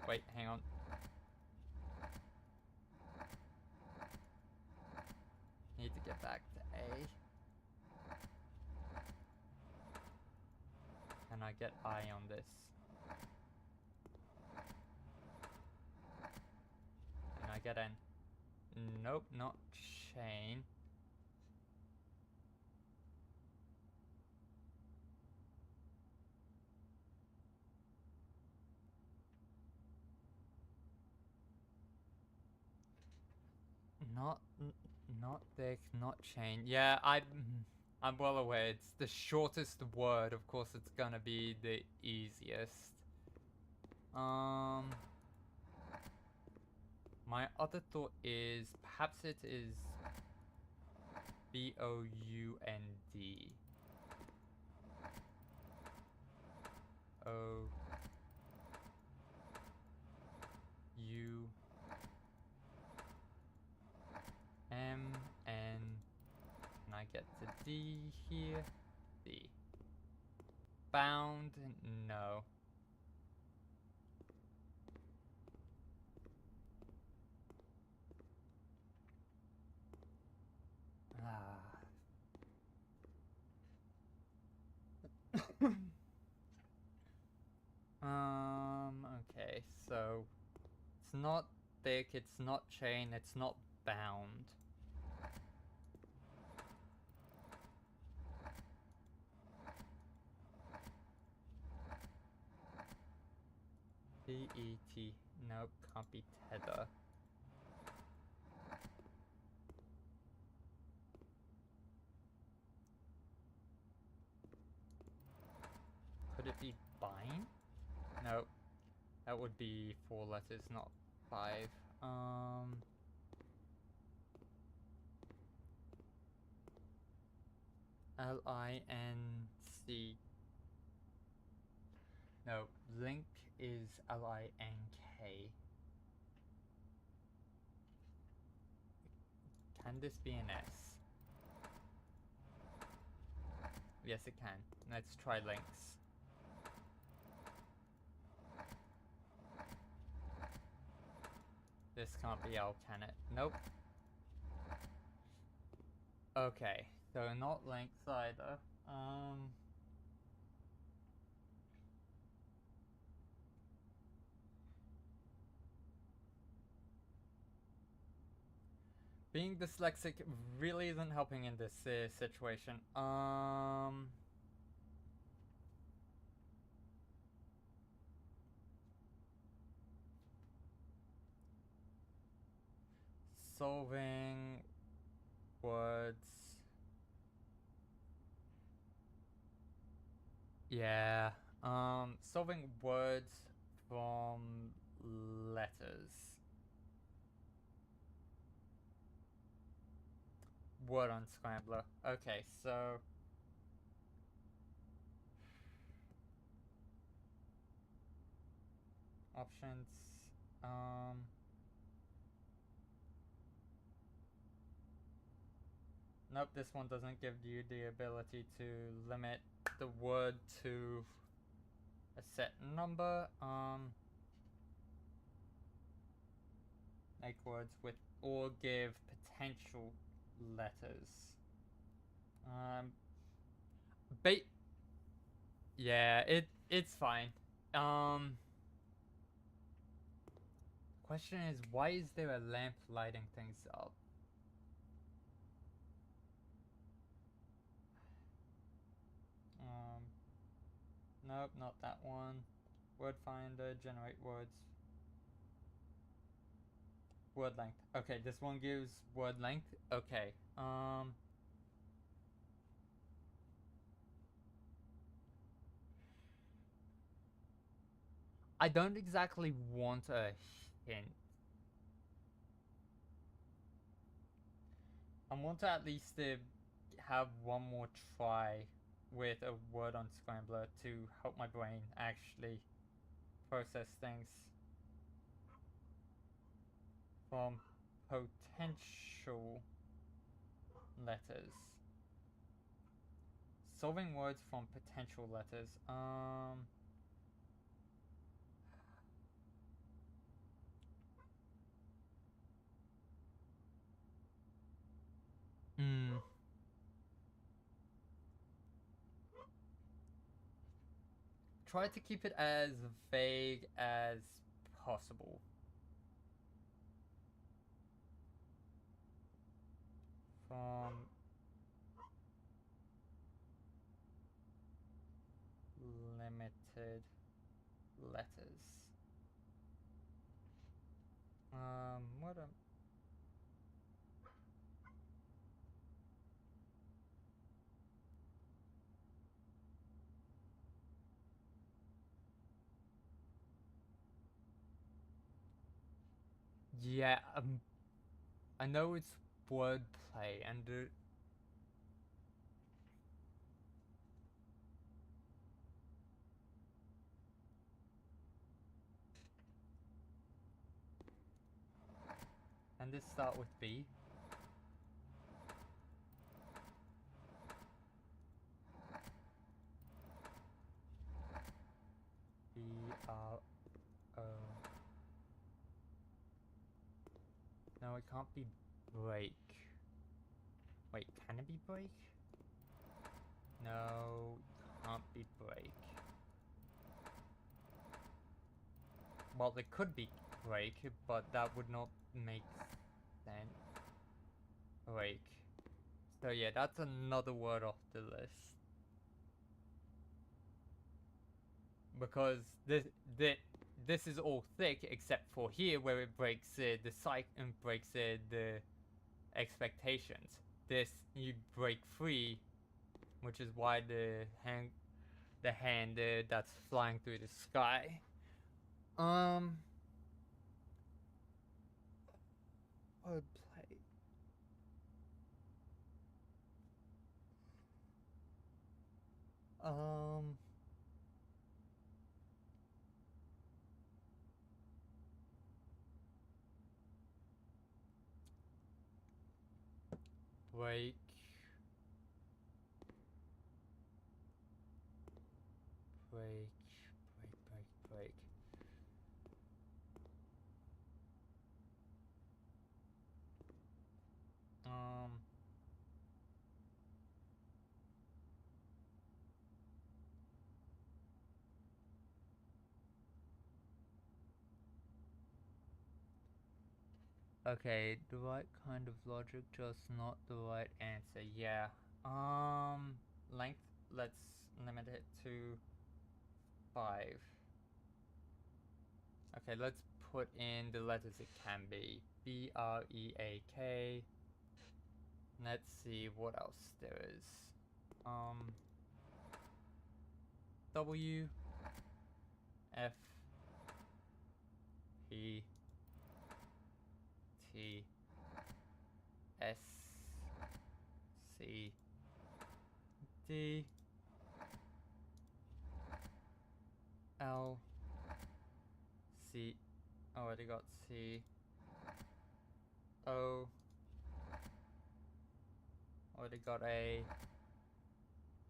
Wait, hang on. Need to get back to A. Can I get I on this? Can I get N? Nope, not chain. Not thick, not chain. Yeah, I'm well aware. It's the shortest word. Of course, it's gonna be the easiest. My other thought is perhaps it is B-O-U-N-D. O U M N. Can I get to D here? D. Bound? No. Okay, so it's not thick, it's not chain, it's not bound. T-E-T. Nope, can't be tether. Could it be bind? Nope. That would be 4 letters, not 5. L-I-N-C. No, link is L-I-N-K. Can this be an S? Yes, it can. Let's try links. This can't be L, can it? Nope. Okay, so not links either. Being dyslexic really isn't helping in this situation. Solving words. Yeah. Solving words from letters. Word on Scrambler. Okay, so options. Nope, this one doesn't give you the ability to limit the word to a set number. Make words with or give potential letters. Bait. Yeah, it's fine. Question is, why is there a lamp lighting things up? Nope, not that one. Word finder, generate words. Word length. Okay, this one gives word length. Okay. I don't exactly want a hint. I want to at least have one more try with a word on Scrambler to help my brain actually process things from potential letters. Solving words from potential letters. Try to keep it as vague as possible. From limited letters. What am... Yeah, I know it's wordplay and this start with B. B-R-O. No, it can't be break. Wait, can it be break? No, can't be break. Well, it could be break, but that would not make sense. Break. So yeah, that's another word off the list. Because this is all thick except for here where it breaks the cycle and breaks the expectations. This you break free, which is why the hand that's flying through the sky. Wordplay. Break. Break. Break. Okay, the right kind of logic, just not the right answer. Yeah. Length, let's limit it to 5. Okay, let's put in the letters it can be. BREAK. Let's see what else there is. W F P T S C D L C. Already got C. O. Already got A.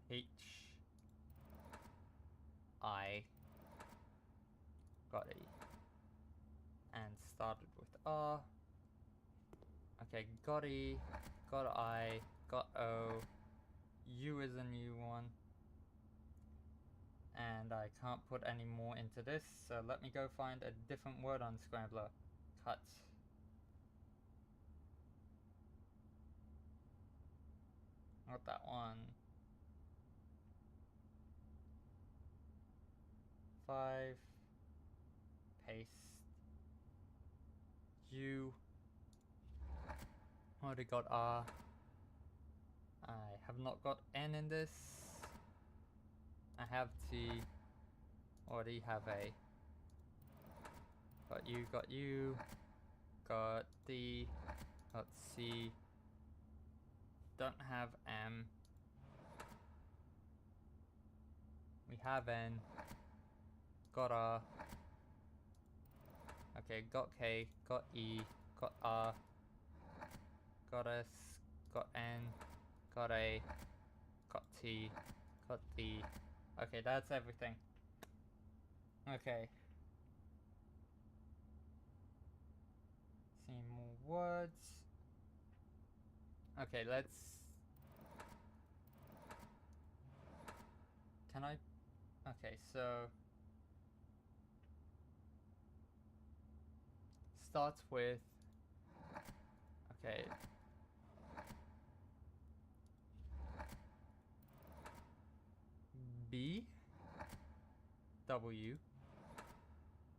H. I. Got E. And started with R. Okay, got E. Got I. Got O. U is a new one. And I can't put any more into this, so let me go find a different word on Scrambler. Cut. Not that one. 5. Paste. U. Already got R. I have not got N in this. I have T. Already have A. Got U, got U. Got D. Got C. Don't have M. We have N. Got R. Okay, got K. Got E. Got R. Got S. Got N. Got A. Got T. Got D. Okay, that's everything. Okay. See more words. Okay, let's... Can I... Okay, so... Starts with... Okay. B. W.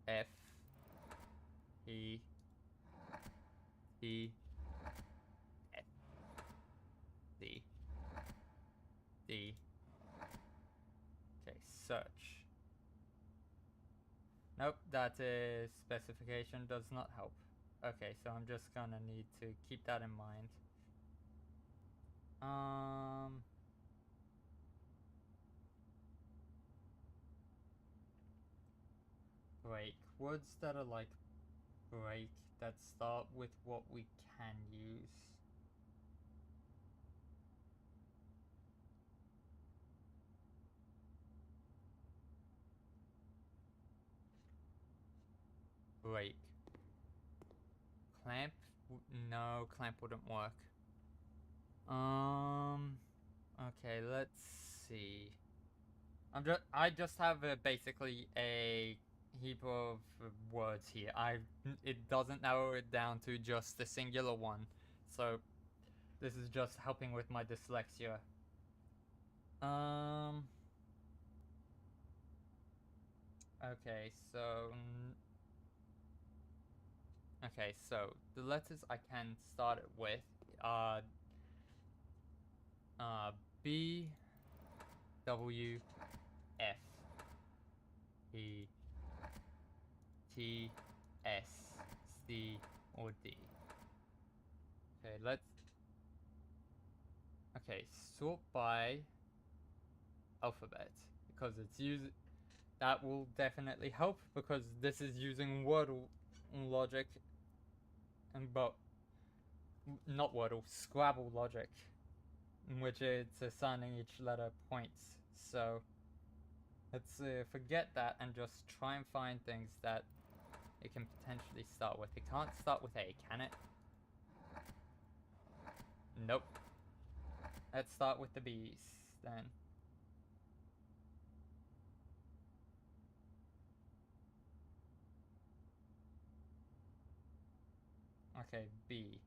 F. E. E. F. D. D. Okay, search. Nope, that specification does not help. Okay, so I'm just gonna need to keep that in mind. Break. Words that are like break, that start with what we can use. Break. Clamp? No, clamp wouldn't work. Okay, let's see. I just have basically a heap of words here. It doesn't narrow it down to just a singular one, so this is just helping with my dyslexia. Okay, so the letters I can start it with are B, W, F, E, T, S, C, or D. Okay, sort by alphabet, because that will definitely help, because this is using Wordle logic, but not Wordle, Scrabble logic, in which it's assigning each letter points. So let's forget that and just try and find things that it can potentially start with. It can't start with A, can it? Nope. Let's start with the B's then. Okay, B.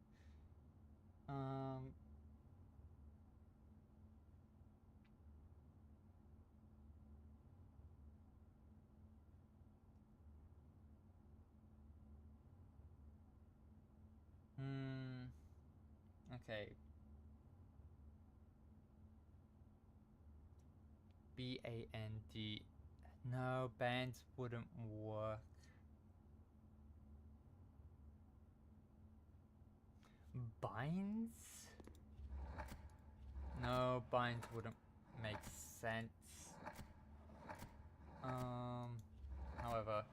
Okay. BAND. No, bands wouldn't work. Binds? No, binds wouldn't make sense. However,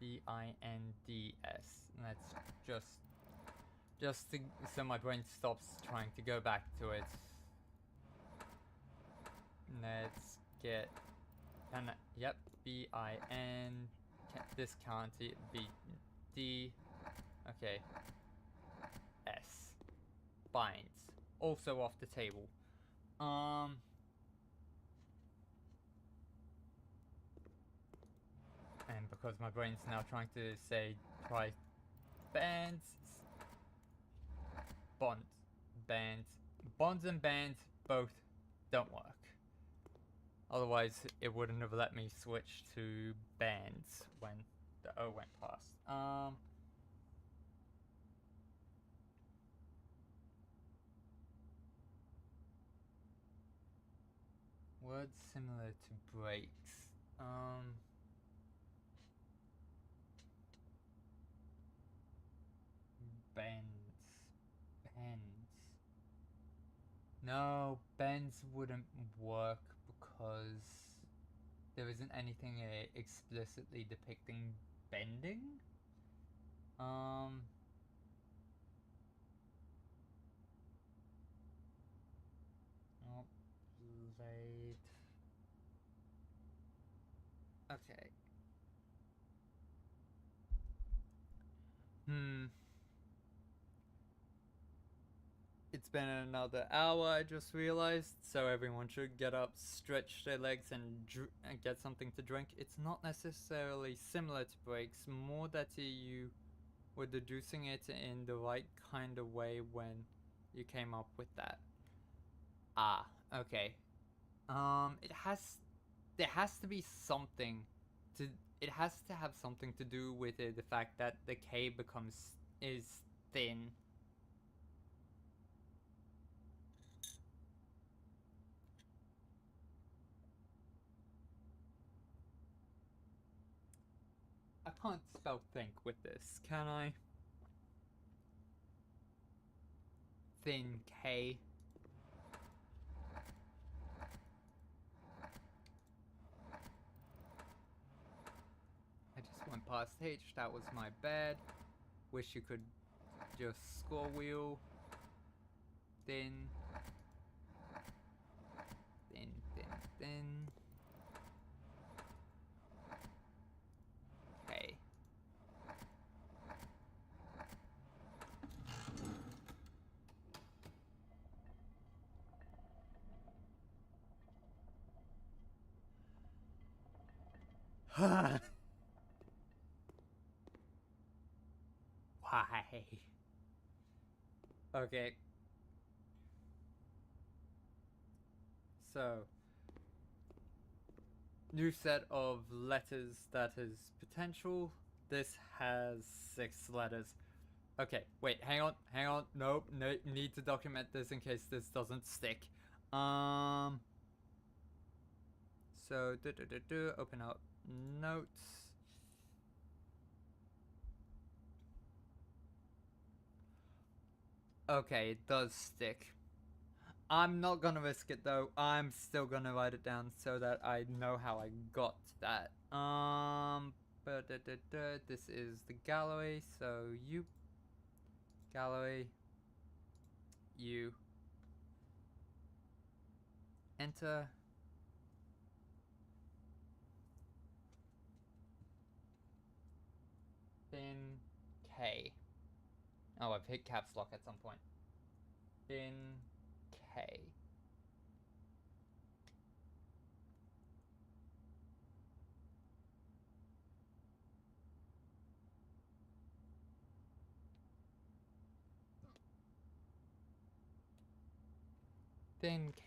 BINDS. Let's so my brain stops trying to go back to it. Let's get yep, BIN, discount it, BD, okay, S, binds, also off the table. And because my brain's now trying to try bands, bonds, bonds and bands both don't work. Otherwise, it wouldn't have let me switch to bands when the O went past. Words similar to breaks. Bends. No, bends wouldn't work because there isn't anything explicitly depicting bending. Oh, blade. Okay. It's been another hour, I just realized, so everyone should get up, stretch their legs, and get something to drink. It's not necessarily similar to breaks, more that you were deducing it in the right kind of way when you came up with that. Ah, okay. There has to be something to, it has to have something to do with the fact that the K is thin. I can't spell think with this, can I? Thin K. I just went past H, that was my bad. Wish you could just score wheel. Thin. Thin, thin, thin. Okay. K. Okay. So, new set of letters that is potential. This has 6 letters. Okay, wait, hang on. Nope, no, need to document this in case this doesn't stick. So, open up notes. Okay, it does stick. I'm not gonna risk it though. I'm still gonna write it down so that I know how I got that. This is the gallery, so you gallery, you enter. Bin K. Oh, I've hit caps lock at some point. Bin K. Bin K.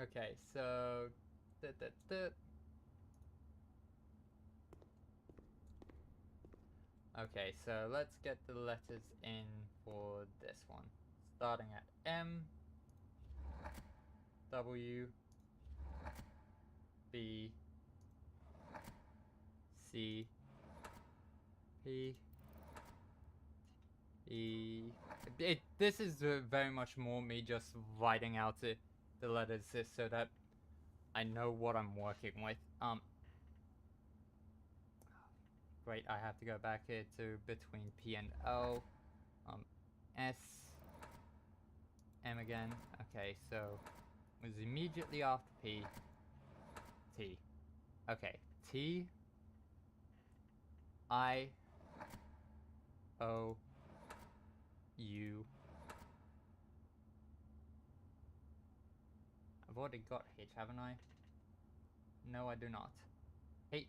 Okay, so okay, so let's get the letters in for this one. Starting at M, W, B, C, P, E. This is very much more me just writing out the letters so that I know what I'm working with. Great, I have to go back here to between P and O. S, M again. Okay, so it was immediately after P, T. Okay, T, I, O, U. I've already got H, haven't I? No, I do not. H.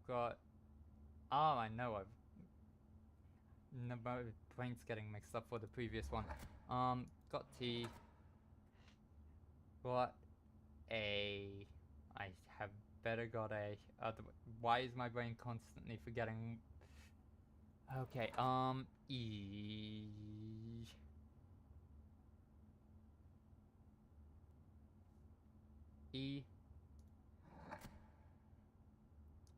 Got. Oh, I know. My brain's getting mixed up for the previous one. Got T. Got A. I have better got A. Why is my brain constantly forgetting? Okay. E. E.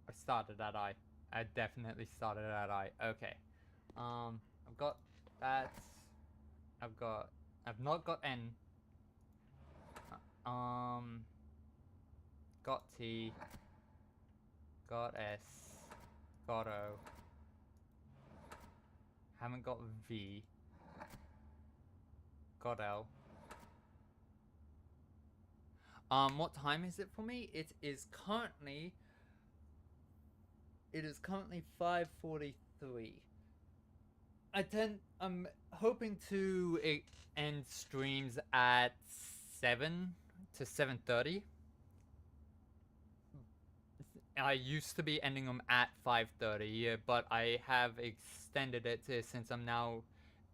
I started at I. I definitely started at I. Okay. I've got that. I've not got N. Got T. Got S. Got O. Haven't got V. Got L. What time is it for me? It is currently 5:43. I'm hoping to end streams at 7 to 7:30. I used to be ending them at 5:30, but I have extended it since I'm now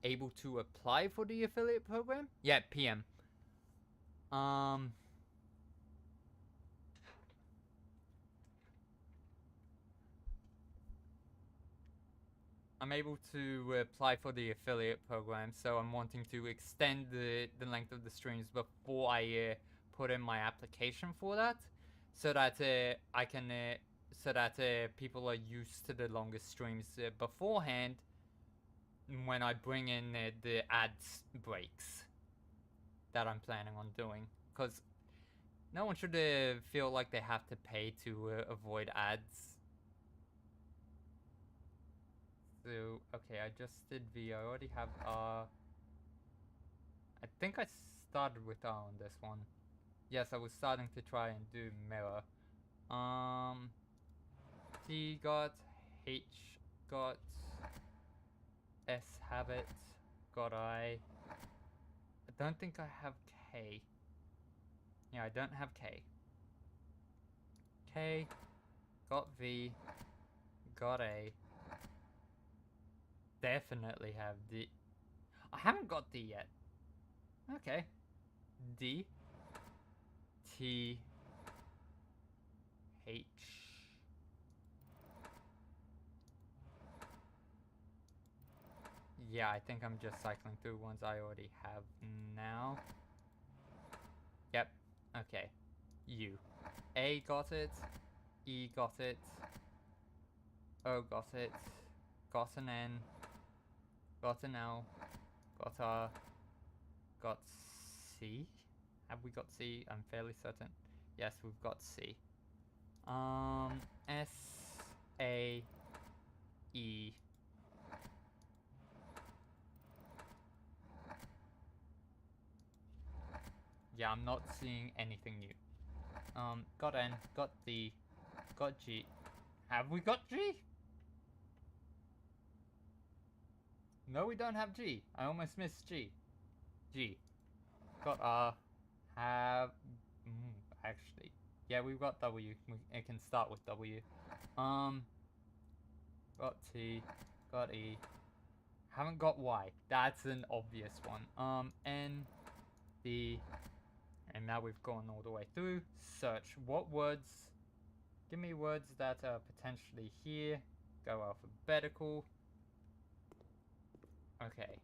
able to apply for the affiliate program. Yeah, PM. I'm able to apply for the affiliate program, so I'm wanting to extend the length of the streams before I put in my application for that, so that I can so that people are used to the longest streams beforehand when I bring in the ads breaks that I'm planning on doing, because no one should feel like they have to pay to avoid ads. So, okay, I just did V. I already have R. I think I started with R on this one. Yes, I was starting to try and do mirror. T got, H got, S habit, got I. don't think I have K. Yeah, I don't have K. K, got V, got A. Definitely have D. I haven't got D yet. Okay. D, T, H. Yeah, I think I'm just cycling through ones I already have now. Yep. Okay. U. A got it. E got it. O got it. Got an N. Got an L. Got R. Got C. Have we got C? I'm fairly certain. Yes, we've got C. S, A, E. Yeah, I'm not seeing anything new. Got N, got D, got G. Have we got G? No, we don't have G. I almost missed G. G. Got R. Have... actually. Yeah, we've got W. It can start with W. Got T. Got E. Haven't got Y. That's an obvious one. N. D. And now we've gone all the way through. Search. What words? Give me words that are potentially here. Go alphabetical. Okay.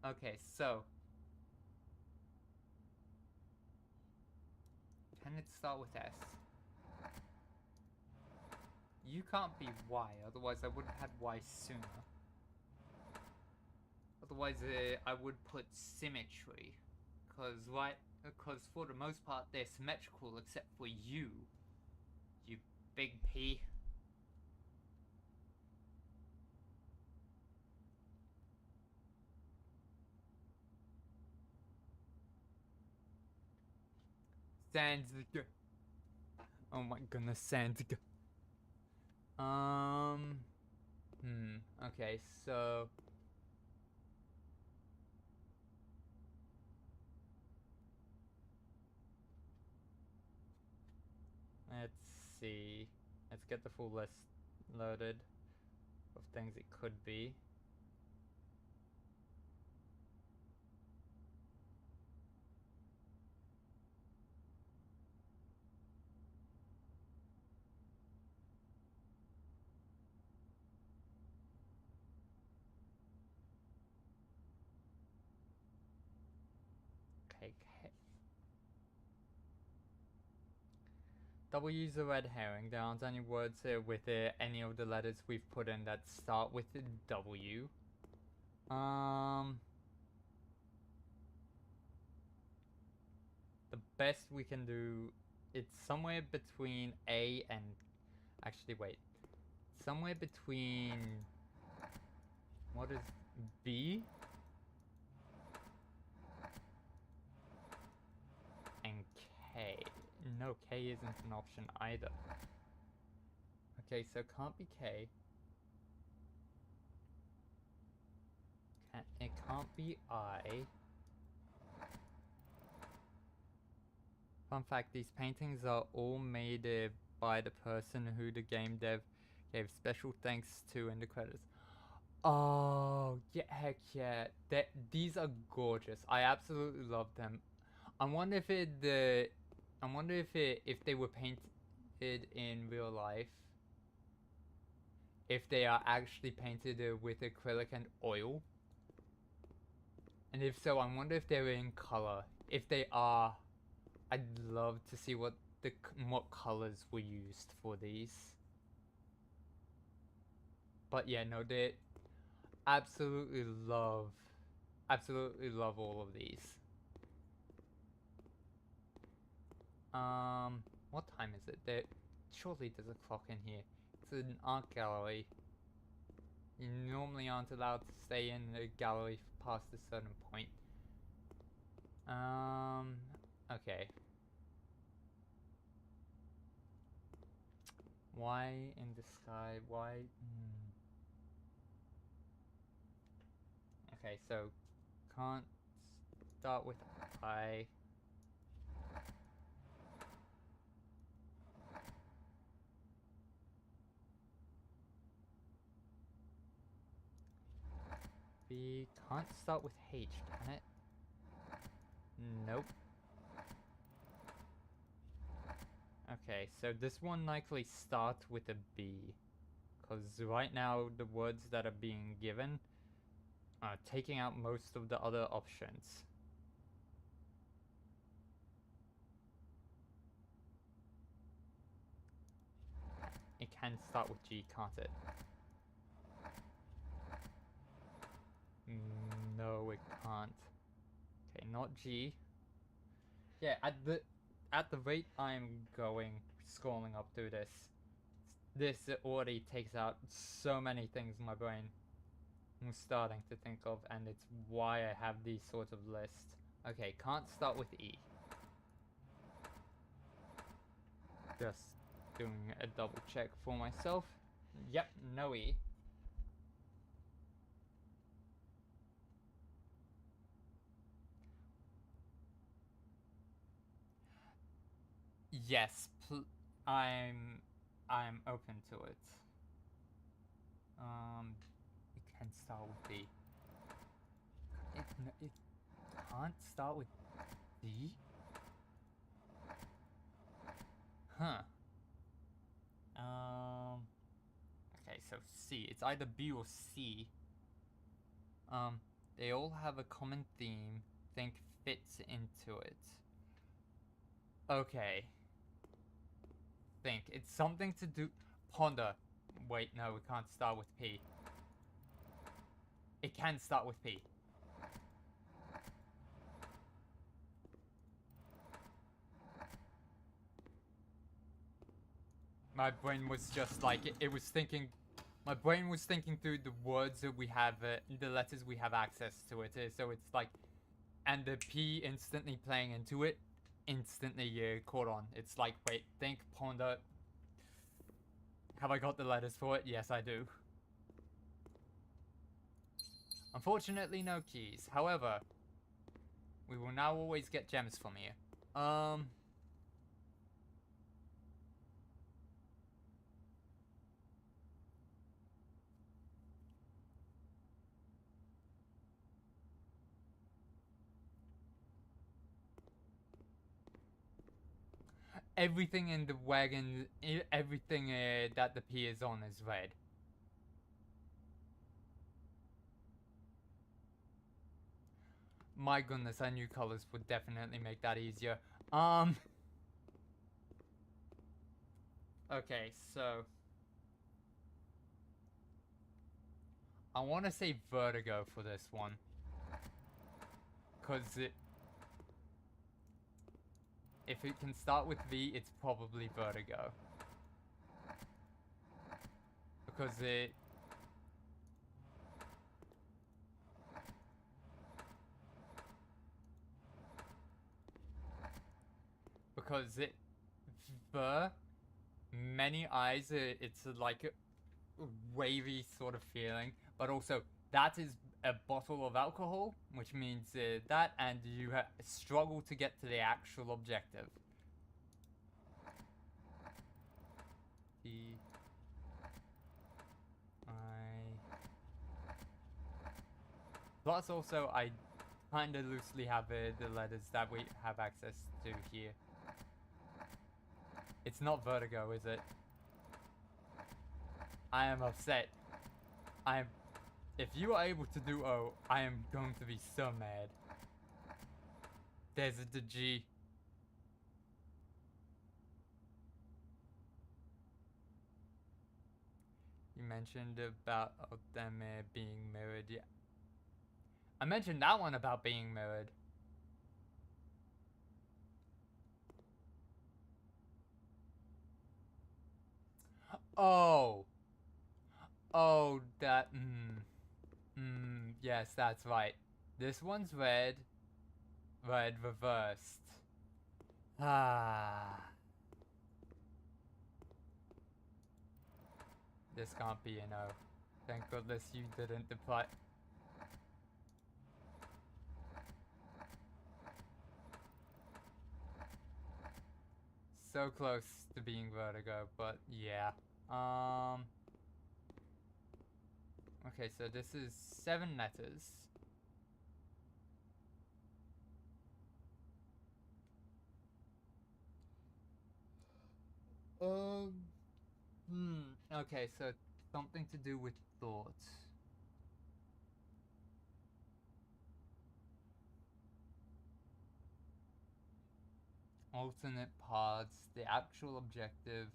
Okay, so. Can it start with S? You can't be Y, otherwise I would have had Y sooner. Otherwise I would put symmetry. Because for the most part they're symmetrical except for you. You big P. Sandga. Oh my goodness, Sandga. Okay, so... Let's see. Let's get the full list loaded of things it could be. Okay, W is a red herring. There aren't any words here with any of the letters we've put in that start with the W. The best we can do, it's somewhere between A and... Actually, wait. Somewhere between... What is B? And K. No, K isn't an option either. Okay, so it can't be K. It can't be I. Fun fact, these paintings are all made by the person who the game dev gave special thanks to in the credits. Oh, yeah, heck yeah. These are gorgeous. I absolutely love them. I wonder if if they were painted in real life, if they are actually painted with acrylic and oil. And if so, I wonder if they're in color. If they are, I'd love to see what colors were used for these. But yeah, no, they absolutely love all of these. What time is it? Surely there's a clock in here. It's an art gallery. You normally aren't allowed to stay in the gallery past a certain point. Okay. Why in the sky? Why? Okay, so can't start with I. B can't start with H, can it? Nope. Okay, so this one likely starts with a B. Because right now, the words that are being given are taking out most of the other options. It can start with G, can't it? No, it can't. Okay, not G. Yeah, at the rate I'm going scrolling up through this already takes out so many things my brain was starting to think of, and it's why I have these sorts of lists. Okay, can't start with E. Just doing a double check for myself. Yep, no E. Yes, I'm open to it. It can start with D. It can't start with D? Huh. Okay, so C. It's either B or C. They all have a common theme. Think fits into it. Okay. Think. It's something to do. Ponder. Wait, no, it can't start with P. It can start with P. My brain was just like, it was thinking. My brain was thinking through the words that we have, the letters we have access to it. So it's like, and the P instantly playing into it, instantly caught on. It's like, wait, think, ponder. Have I got the letters for it? Yes, I do. Unfortunately, no keys. However, we will now always get gems from here. Everything in the wagon, everything that the P is on is red. My goodness, I knew colors would definitely make that easier. Okay, so I want to say vertigo for this one. Because if it can start with V, it's probably vertigo. Because many eyes, it's like a wavy sort of feeling, but also that is a bottle of alcohol, which means that, and you struggle to get to the actual objective. T I. Plus, also, I kind of loosely have the letters that we have access to here. It's not vertigo, is it? I am upset. If you are able to do O, I am going to be so mad. There's the G. You mentioned about them being mirrored. Yeah. I mentioned that one about being mirrored. Oh. Oh, that. Yes, that's right. This one's red. Red reversed. Ah. This can't be an O. Thank goodness you didn't apply. So close to being vertigo, but yeah. Okay, so this is 7 letters. Okay, so something to do with thoughts. Alternate paths, the actual objective.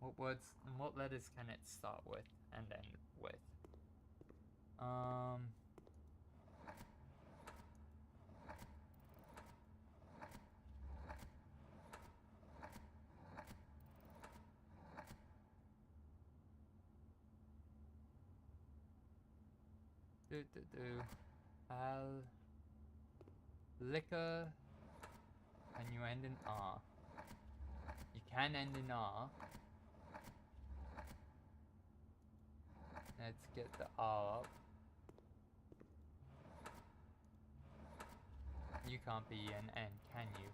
What words and what letters can it start with and end with? Al liquor, and you end in R. You can end in R. Let's get the R up. You can't be an N, can you?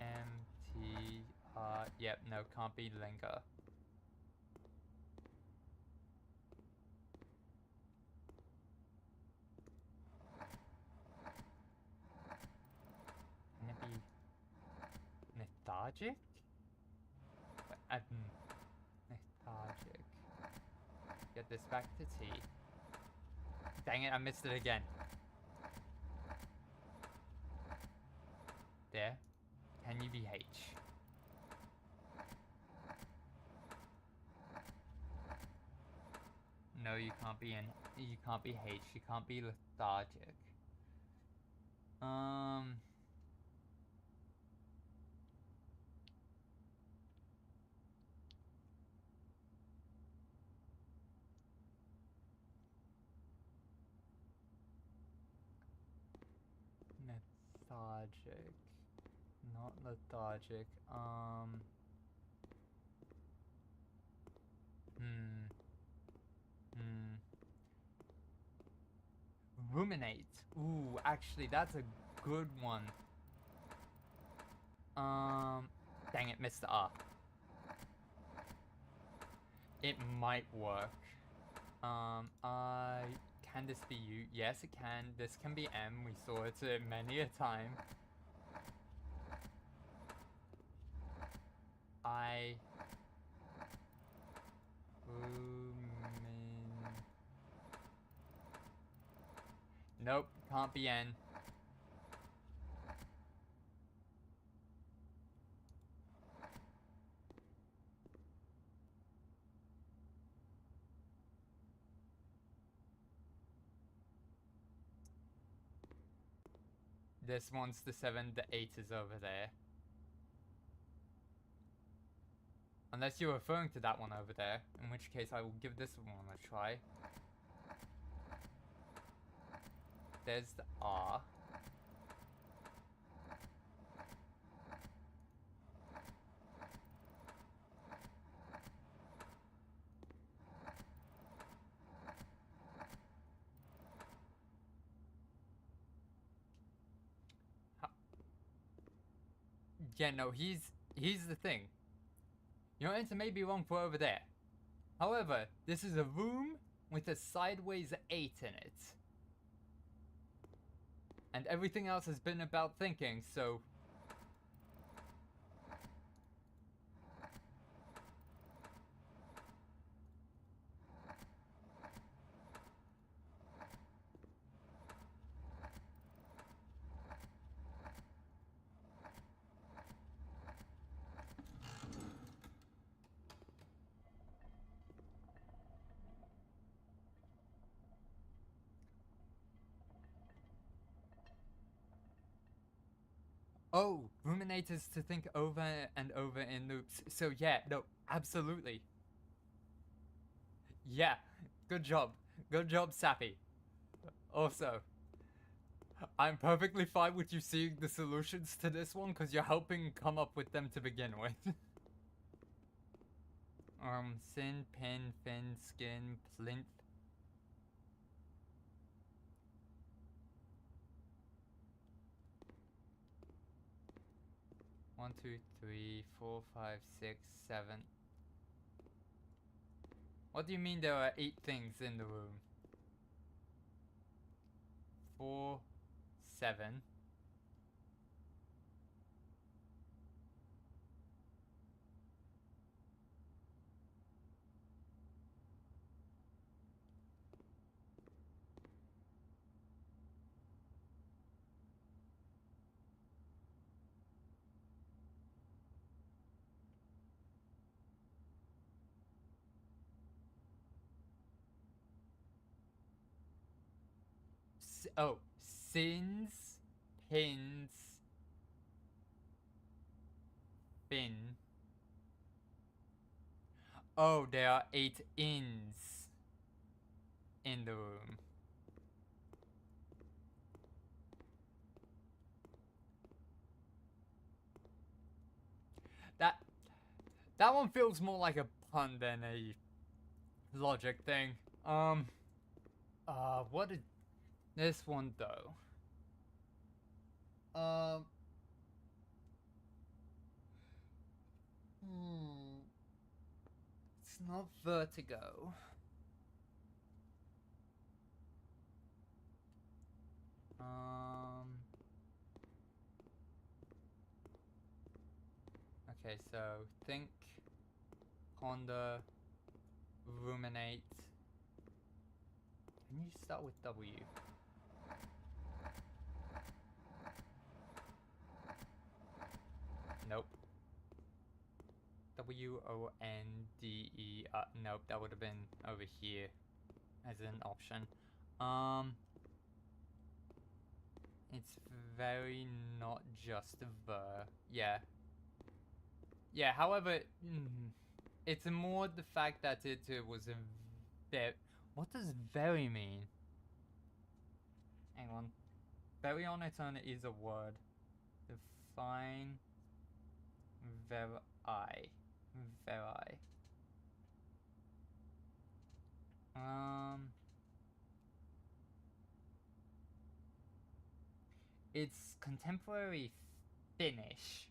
M-T-R, yep, no, can't be linger. Can it be lethargic? Lethargic. Get this back to T. Dang it, I missed it again. There. Can you be H? No, you can't be you can't be H. You can't be lethargic. Lethargic. Not lethargic. Ruminate. Ooh, actually, that's a good one. Dang it, missed the R. It might work. Can this be U? Yes, it can. This can be M. We saw it many a time. Nope, can't be N. This one's the 7, the 8 is over there. Unless you're referring to that one over there, in which case I will give this one a try. There's the R. Yeah, no, he's the thing. Your answer may be wrong for over there. However, this is a room with a sideways 8 in it. And everything else has been about thinking, so... Oh, ruminate is to think over and over in loops. So yeah, no, absolutely. Yeah, good job. Good job, Sappy. Also, I'm perfectly fine with you seeing the solutions to this one because you're helping come up with them to begin with. Sin, pin, fin, skin, plinth. 1, 2, 3, 4, 5, 6, 7. What do you mean there are 8 things in the room? 4, 7. Oh, sins, pins, bin. Oh, there are 8 inns in the room. That one feels more like a pun than a logic thing. What is this one though? It's not vertigo. Okay, so think, ponder, ruminate. Can you start with W? Nope. W-O-N-D-E. Nope, that would have been over here as an option. It's very not just ver. Yeah. Yeah, however, it's more the fact that it was a very... What does very mean? Hang on. Very on its own is a word. Define veri. Veri. It's contemporary Finnish.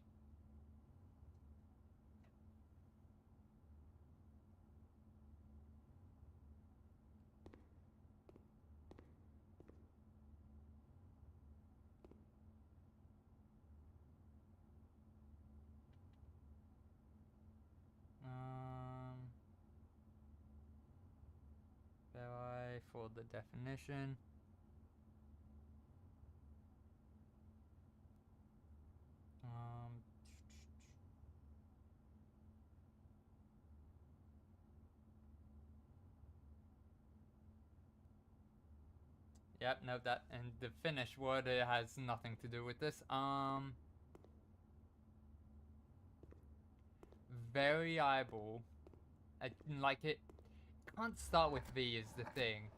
Veri for the definition. Yep, no, that, and the Finnish word, it has nothing to do with this. Variable. Like it can't start with V is the thing.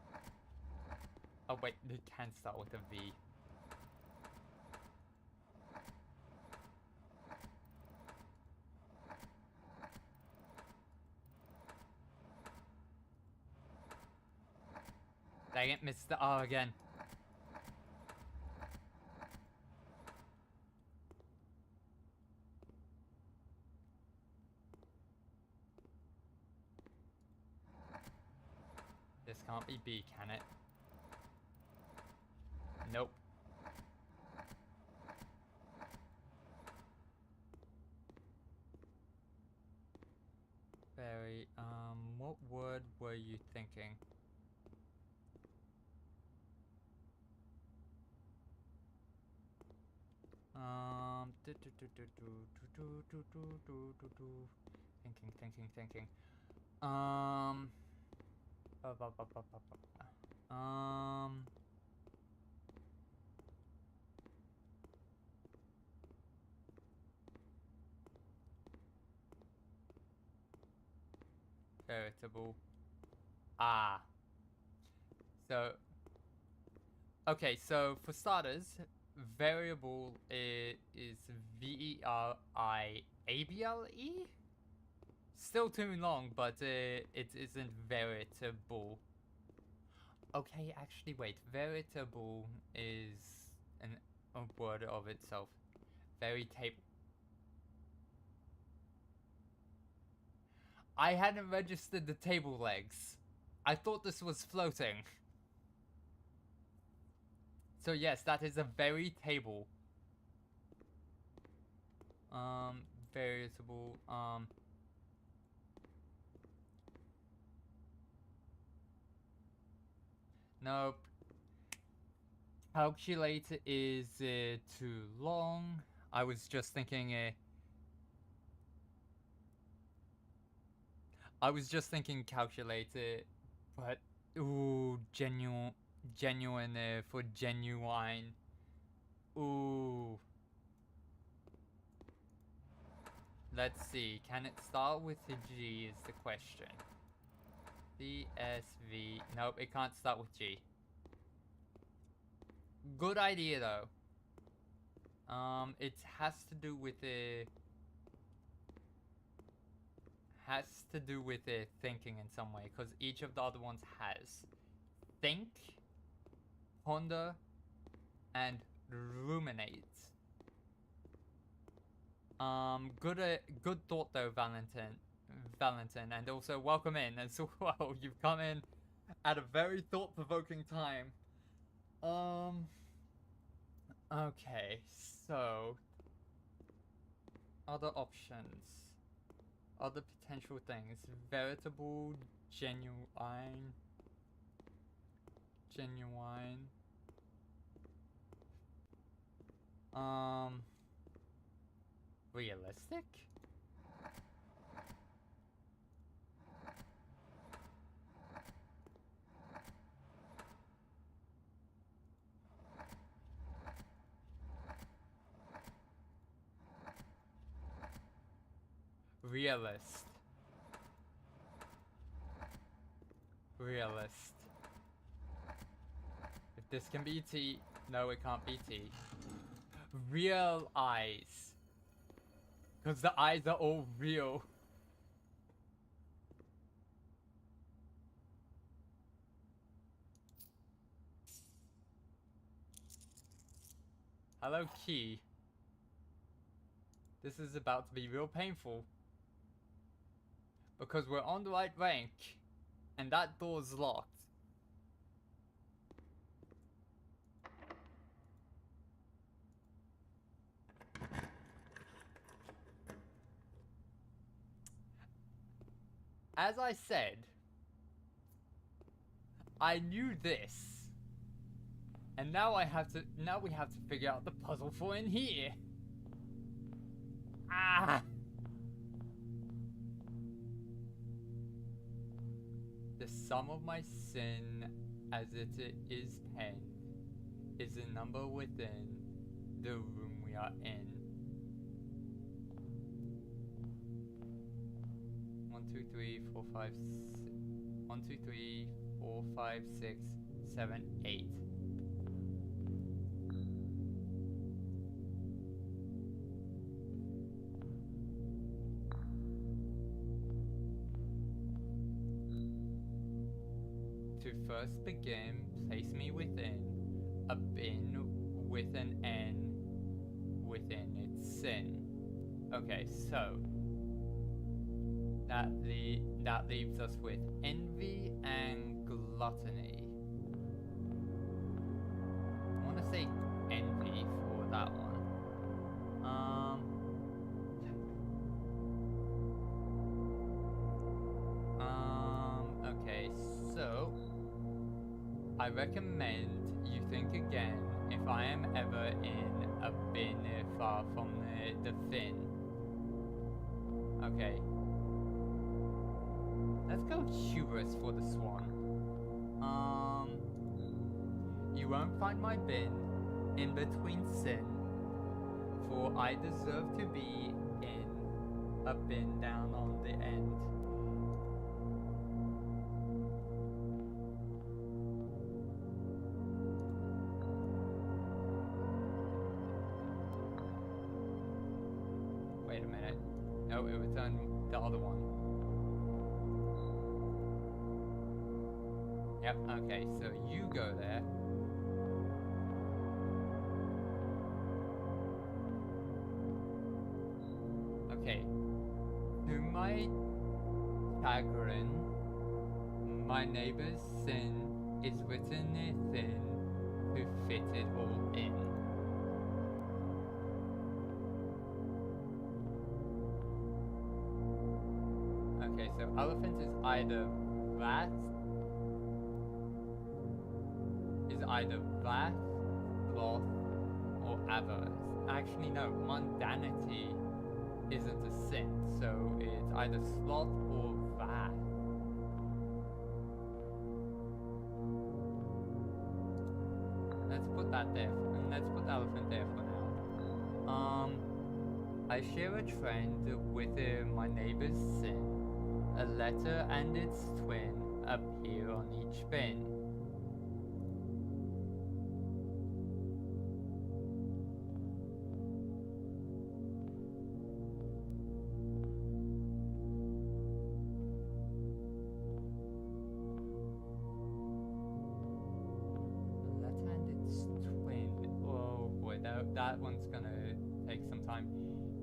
Oh wait, it can start with a V. Dang it, missed the R again. This can't be B, can it? Nope. Very, what word were you thinking? Thinking. Veritable. Ah. So, okay, so for starters, variable is V-E-R-I-A-B-L-E? Still too long, but it isn't veritable. Okay, actually, wait. Veritable is a word of itself. Veritable. I hadn't registered the table legs. I thought this was floating. So yes, that is a very table. Veritable, nope. Calculator is too long. I was just thinking calculator, but ooh, genuine for genuine. Ooh. Let's see. Can it start with a G is the question. CSV. Nope, it can't start with G. Good idea though. It has to do with thinking in some way, because each of the other ones has think, ponder, and ruminate. Good thought though, Valentin, and also welcome in as well. You've come in at a very thought-provoking time. Okay, so other options, other potential things: veritable, genuine, realistic. Realist. If this can be T, no, it can't be T. Real eyes. Because the eyes are all real. Hello, key. This is about to be real painful. Because we're on the right rank. And that door's locked. As I said, I knew this. And now we have to figure out the puzzle for in here. Ah! The sum of my sin, as it is penned, is the number within the room we are in. 1, 2, 3, 4, 5, 1, 2, 3, 4, 5, 6, 7, 8. To first begin, place me within a bin with an N within its sin. Okay, so that leaves us with envy and gluttony. I want to say envy for that one. Okay, so I recommend you think again if I am ever in a bin far from the fin. Okay. Let's go hubris for the swan. You won't find my bin in between sin, for I deserve to be in a bin down on the end. Wait a minute. No, it returned the other one. Yep, okay, so you go there. Okay. To my chagrin, my neighbor's sin is written thin to fit it all in. Okay, so elephant is either wrath, sloth, or avarice. Actually, no, mundanity isn't a sin, so it's either sloth or wrath. Let's put that there, and let's put the elephant there for now. I share a trend with my neighbor's sin. A letter and its twin appear on each bin. Letter and its twin. Oh boy, that one's gonna take some time.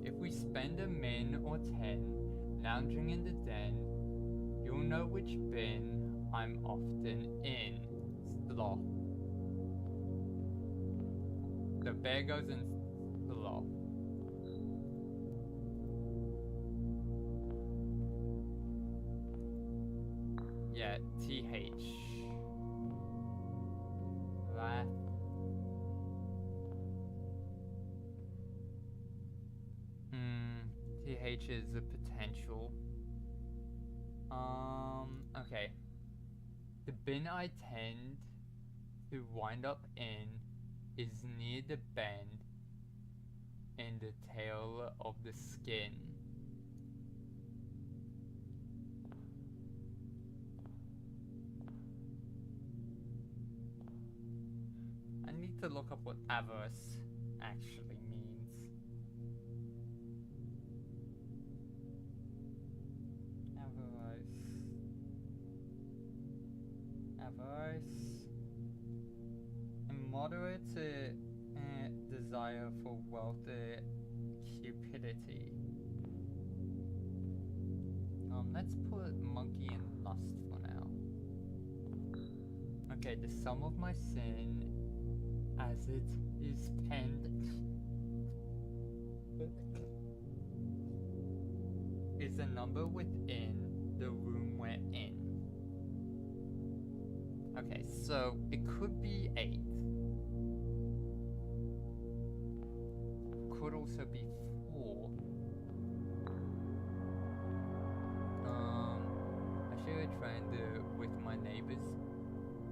If we spend a min or 10 lounging in the den, you'll know which bin I'm often in. Sloth. The bear goes in sloth. Yeah, TH. Wrath. TH is a potential. Okay. The bin I tend to wind up in is near the bend in the tail of the skin. I need to look up what avarice actually means. Avarice. Immoderate desire for wealth, cupidity. Let's put monkey and lust for now. Okay, the sum of my sin as it is penned is a number within the room we're in. Okay, so it could be 8. Could also be 4. I share a trend with my neighbor's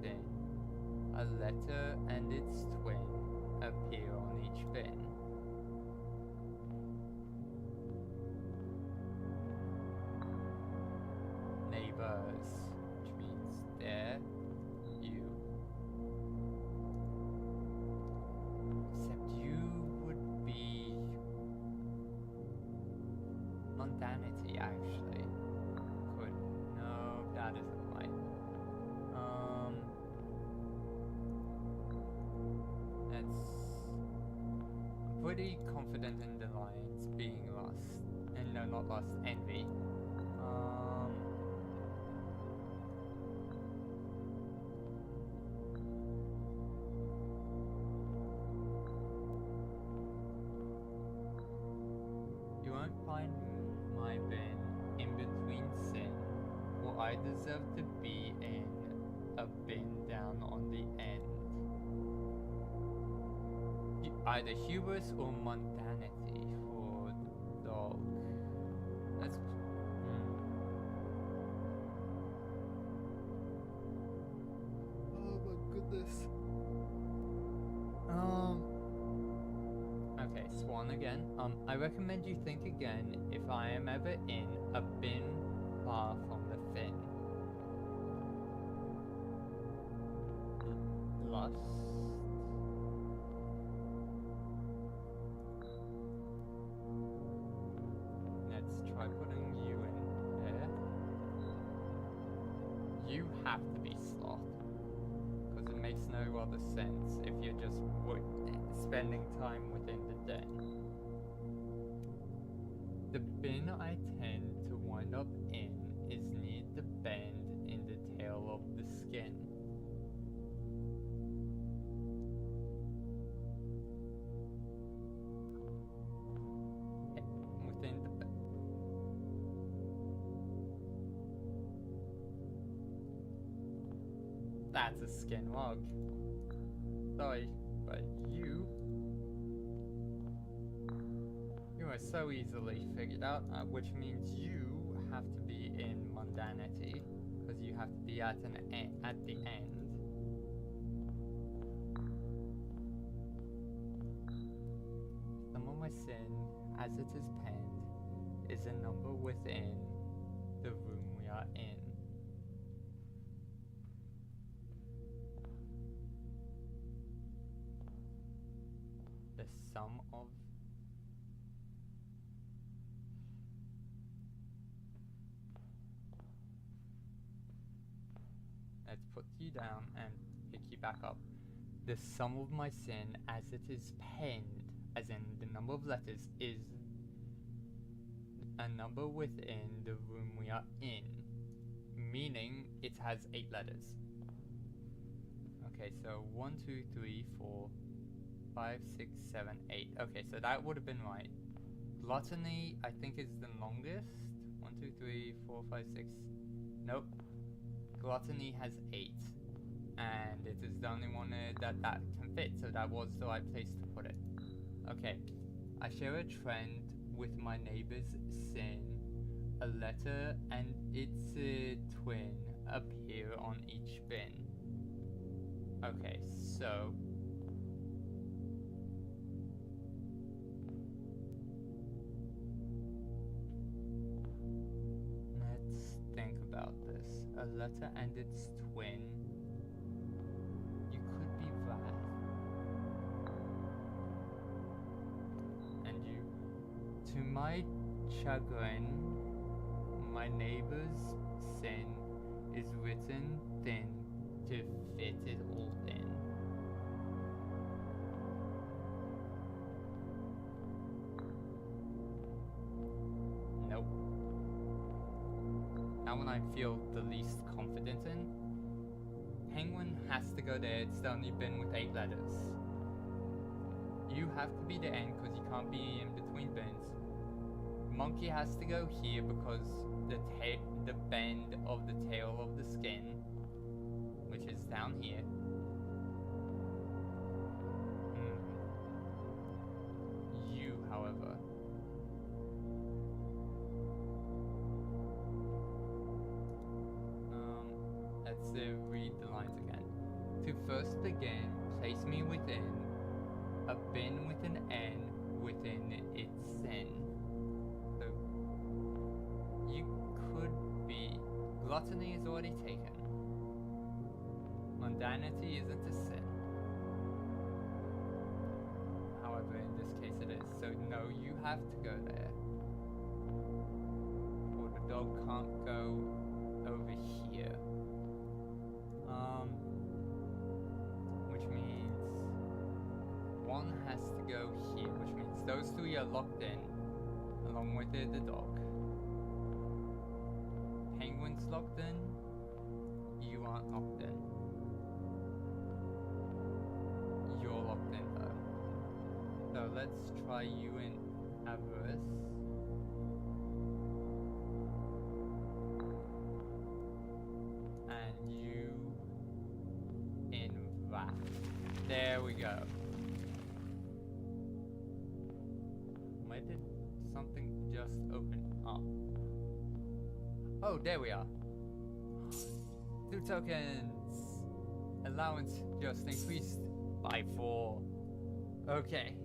bin. A letter and its twin appear on each bin. Neighbors, which means there. Except you would be mundanity, actually. Could no, that isn't right. I'm pretty confident in the lines being lust, and no, not lust, envy. You won't find my bin in between sin, or I deserve to be in a bin down on the end. Either hubris or mundanity for the dog. That's oh my goodness. Okay, swan again. I recommend you think again if I am ever in a bin far from the fin. Lust. Let's try putting you in there. You have to be sloth, because it makes no other sense if you're just spending time within the den. The bin I tend to wind up in is bend in the tail of the skin. Within the that's a skin log. Sorry, but you are so easily figured out, which means you have to be in mundanity, because you have to be at the end. Some of my sin, as it is penned, is a number within the room we are in. The sum of let's put you down and pick you back up. The sum of my sin as it is penned, as in the number of letters, is a number within the room we are in, meaning it has 8 letters. Okay, so 1, 2, 3, 4, 5, 6, 7, 8. Okay, so that would have been right. Gluttony, I think, is the longest. 1, 2, 3, 4, 5, 6. Nope. Gluttony has 8, and it is the only one that can fit, so that was the right place to put it. Okay, I share a trend with my neighbor's sin. A letter and its twin appear on each bin. Okay, so let's think about this. A letter and its twin. You could be that. And you, to my chagrin, my neighbor's sin is written thin to fit it all in. Nope. That one I feel the least confident in. Penguin has to go there, it's the only bin with 8 letters. You have to be the end because you can't be in between bins. Monkey has to go here because the bend of the tail of the skin, which is down here. You, however, let's read the lines again. To first begin, place me within a bin with an N within its sin. So you could be. Gluttony is already taken. Mundanity isn't a sin. However, in this case it is. So no, you have to go there. Or the dog can't go over here. Which means one has to go here, which means those 3 are locked in, along with the dog. Penguin's locked in, you aren't locked in. You're locked in though. So let's try you in avarice. And you in wrath. There we go. Where did something just open up? Oh, there we are. 2 tokens. Allowance just increased by 4. Okay.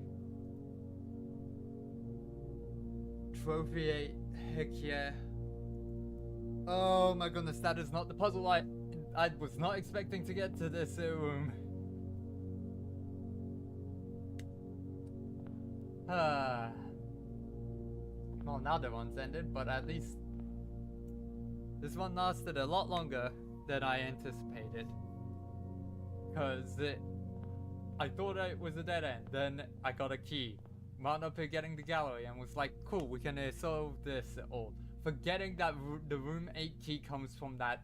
Trophy 8. Heck yeah. Oh my goodness, that is not the puzzle I was not expecting to get to this room. Well, now the one's ended, but at least this one lasted a lot longer than I anticipated. Because I thought it was a dead end, then I got a key. Wound up getting the gallery and was like, cool, we can solve this all. forgetting that the room 8 key comes from that.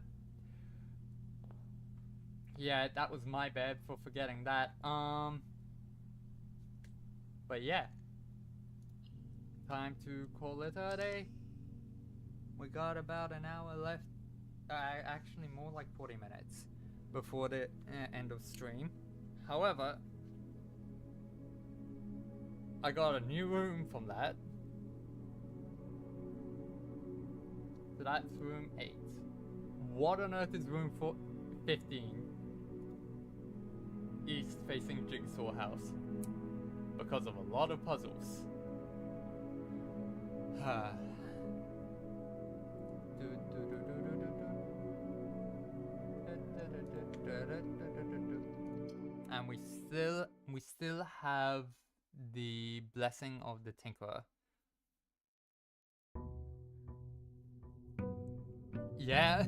Yeah, that was my bad for forgetting that. But yeah. Time to call it a day. We got about an hour left. Actually more like 40 minutes before the end of stream. However, I got a new room from that. So that's room 8. What on earth is room 15? East facing Jigsaw House. Because of a lot of puzzles. And we still have the blessing of the Tinkerer. Yeah.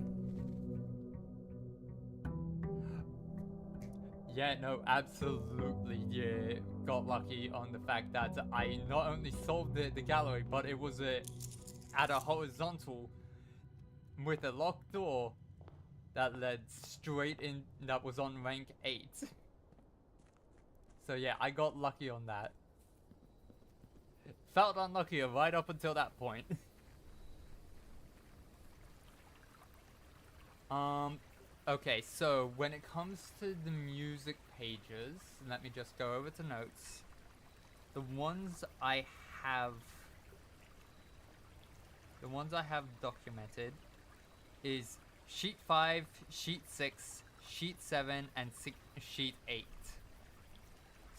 Yeah, no, absolutely. Yeah, got lucky on the fact that I not only solved the gallery, but it was at a horizontal with a locked door that led straight in, that was on rank 8. So yeah, I got lucky on that. Felt unlucky right up until that point. Okay, so when it comes to the music pages, let me just go over to notes. The ones I have documented is sheet 5, sheet 6, sheet 7, and sheet 8.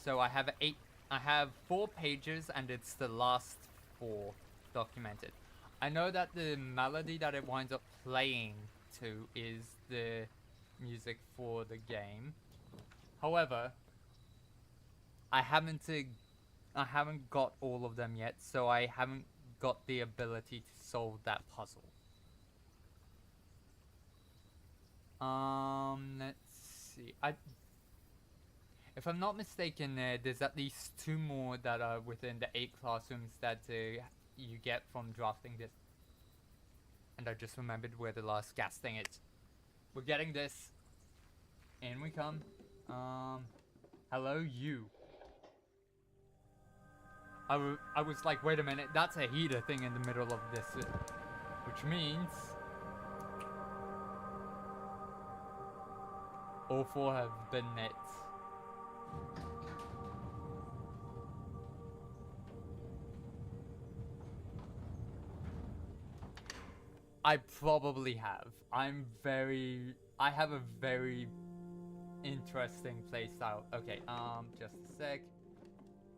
So I have 4 pages, and it's the last 4 documented. I know that the melody that it winds up playing to is the music for the game. However, I haven't got all of them yet, so I haven't got the ability to solve that puzzle. Let's see. If I'm not mistaken, there's at least 2 more that are within the 8 classrooms that you get from drafting this. And I just remembered where the last gas thing is. We're getting this. In we come. Hello, you. I was like, wait a minute, that's a heater thing in the middle of this. Which means all 4 have been lit. I probably have. I have a very interesting playstyle. Okay, just a sec.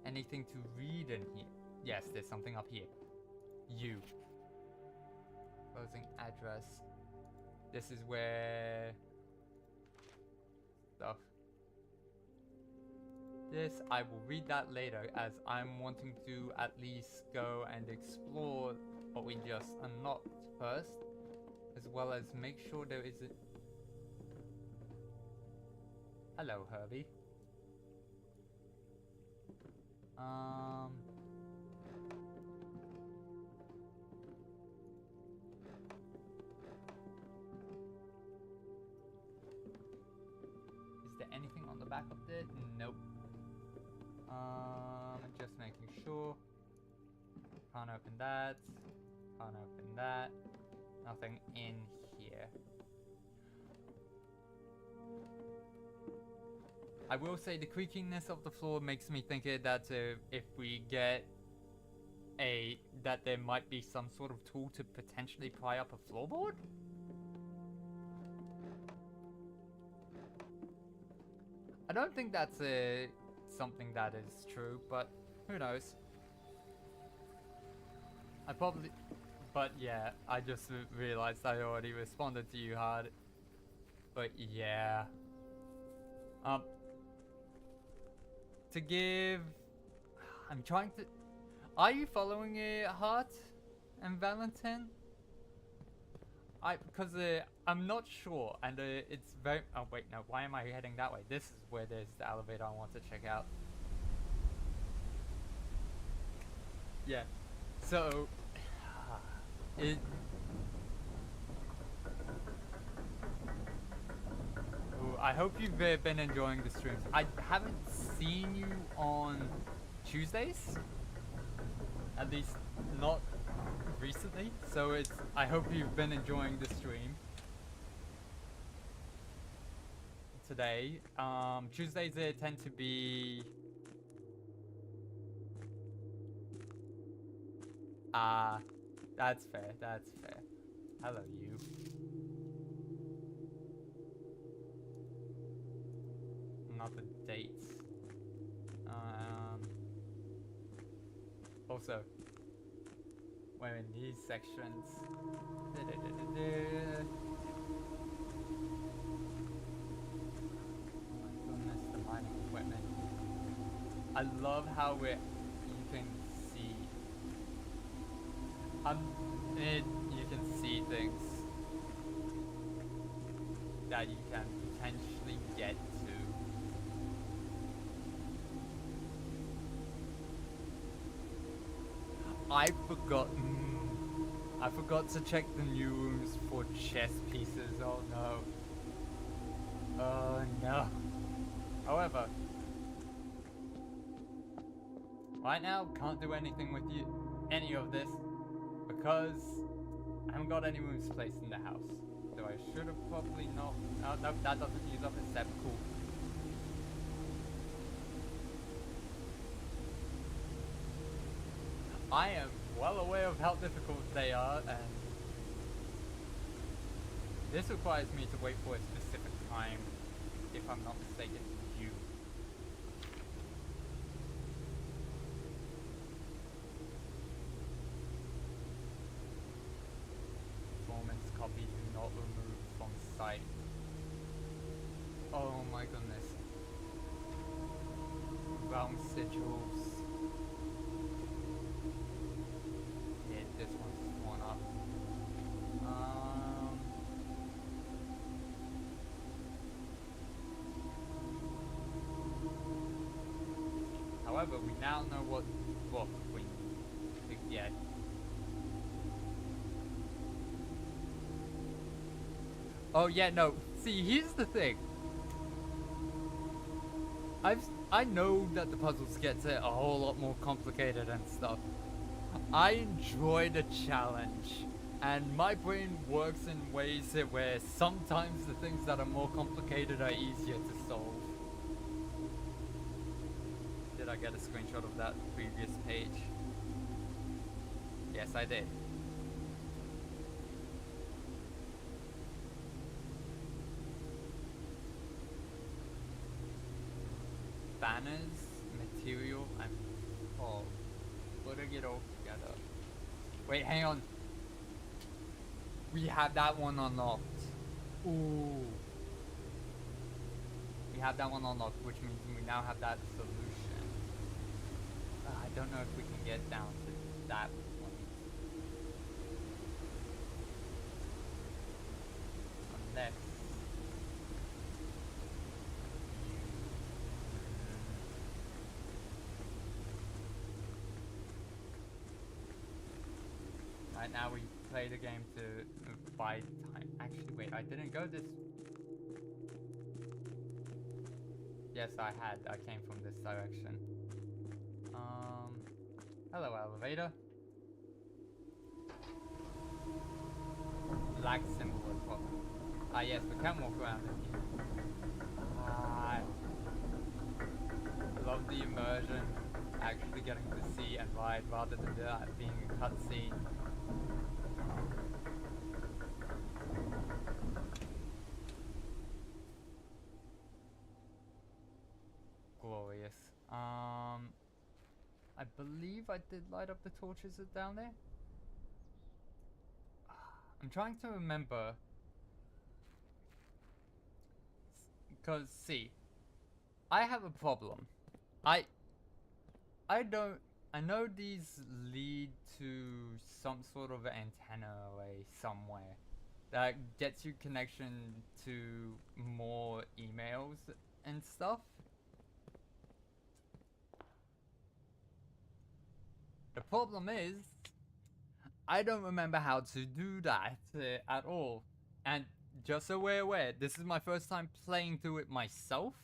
Anything to read in here? Yes, there's something up here. You. Closing address. This is where stuff. This, I will read that later, as I'm wanting to at least go and explore what we just unlocked first, as well as make sure there isn't. Hello, Herbie. Is there anything on the back of this? Nope. Just making sure. Can't open that. Can't open that. Nothing in here. I will say the creakiness of the floor makes me think that if we get that there might be some sort of tool to potentially pry up a floorboard? I don't think that's something that is true, but who knows? But yeah, I just realized I already responded to you hard. But yeah. To give... I'm trying to... Are you following Heart and Valentine? Because I'm not sure, and it's very... Oh wait, no, why am I heading that way? This is where there's the elevator I want to check out. Yeah, so... I hope you've been enjoying the streams. I haven't seen you on Tuesdays, at least not recently. So I hope you've been enjoying the stream today. Tuesdays they tend to be that's fair. That's fair. Hello, you. Not the dates. Also, we're in these sections. Oh my goodness, the mining equipment. I love how you can see. You can see things that you can potentially get to. I forgot to check the new rooms for chess pieces. Oh no. Oh no. However, right now can't do anything with any of this because I haven't got any rooms placed in the house. So I should have probably not. Oh no, that doesn't use up a step. Cool. I am well aware of how difficult they are, and this requires me to wait for a specific time, if I'm not mistaken. Performance copy do not remove from site. Oh my goodness. Realm sigils. This one's torn up. However, we now know what book we need to get. Oh yeah, no. See, here's the thing. I know that the puzzles get a whole lot more complicated and stuff. I enjoy the challenge, and my brain works in ways where sometimes the things that are more complicated are easier to solve. Did I get a screenshot of that previous page? Yes, I did. Banners, material, and fog. Putting it all together. Wait, hang on. We have that one unlocked. Ooh. We have that one unlocked, which means we now have that solution. I don't know if we can get down to that point. Unless... Right now we play the game to buy time. Actually, wait, I didn't go this... Yes, I had. I came from this direction. Hello, elevator. Lag symbol as well. Ah, yes, we can walk around in here. Love the immersion. Actually getting to see and ride rather than that being a cutscene. Glorious. I believe I did light up the torches down there. I'm trying to remember. Because, see, I have a problem. I know these lead to some sort of antenna array somewhere that gets you connection to more emails and stuff. The problem is, I don't remember how to do that at all. And just so we're aware, this is my first time playing through it myself.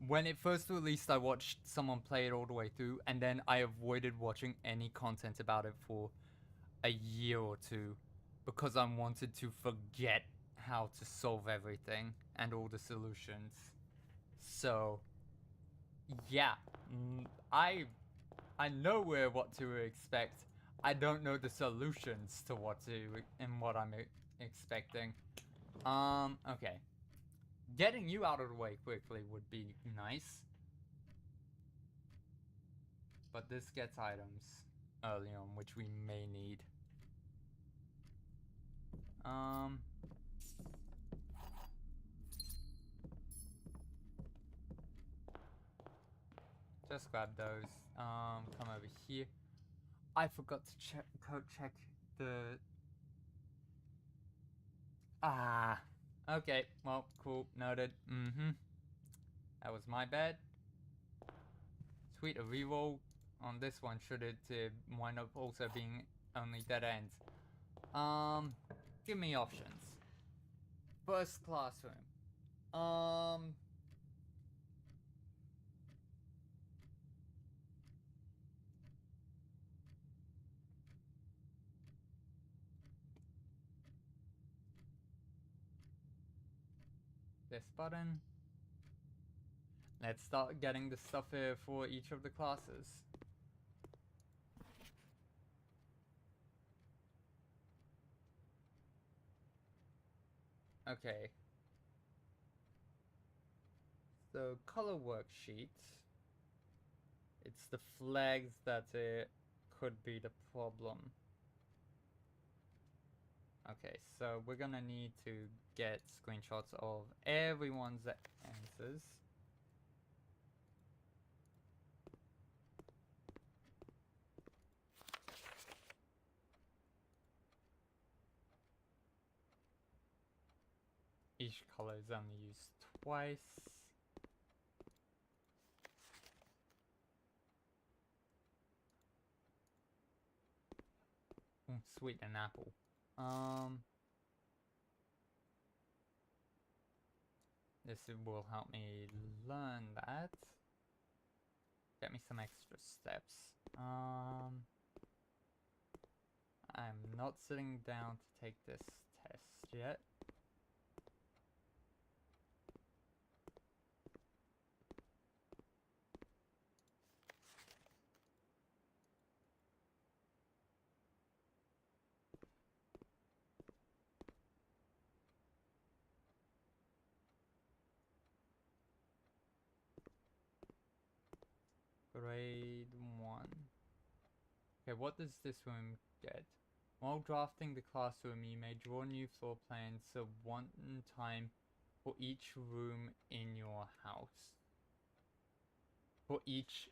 When it first released, I watched someone play it all the way through, and then I avoided watching any content about it for a year or two because I wanted to forget how to solve everything and all the solutions. So, yeah, I know what to expect. I don't know the solutions to what I'm expecting. Okay. Getting you out of the way quickly would be nice. But this gets items early on, which we may need. Just grab those. Come over here. I forgot to check the... Okay, well, cool, noted. That was my bad. Sweet, a reroll on this one should it wind up also being only dead ends. Give me options. First classroom. This button. Let's start getting the stuff here for each of the classes. Okay. So, color worksheet. It's the flags that could be the problem. Okay, so we're gonna need to get screenshots of everyone's answers. Each color is only used twice. Sweet, an apple. This will help me learn that. Get me some extra steps. I'm not sitting down to take this test yet. Grade 1. Okay, what does this room get? While drafting the classroom, you may draw new floor plans so one time for each room in your house. For each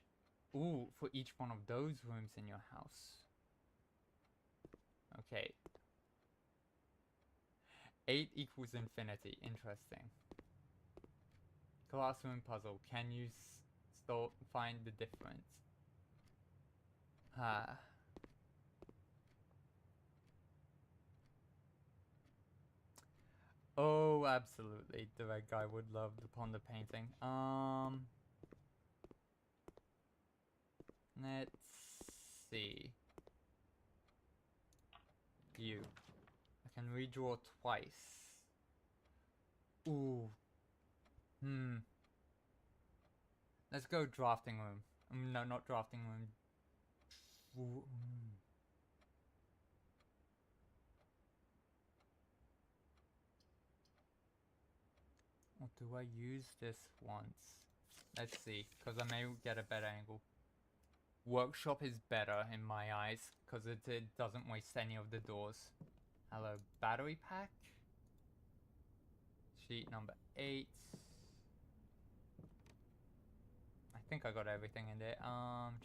one of those rooms in your house. Okay. 8 equals infinity. Interesting. Classroom puzzle. Can you still find the difference? Oh, absolutely. The red guy would love the ponder painting. Let's see. You. I can redraw twice. Ooh. Let's go drafting room. No, not drafting room. Ooh. Or do I use this once? Let's see, because I may get a better angle. Workshop is better in my eyes, because it doesn't waste any of the doors. Hello, battery pack. Sheet number 8. I think I got everything in there.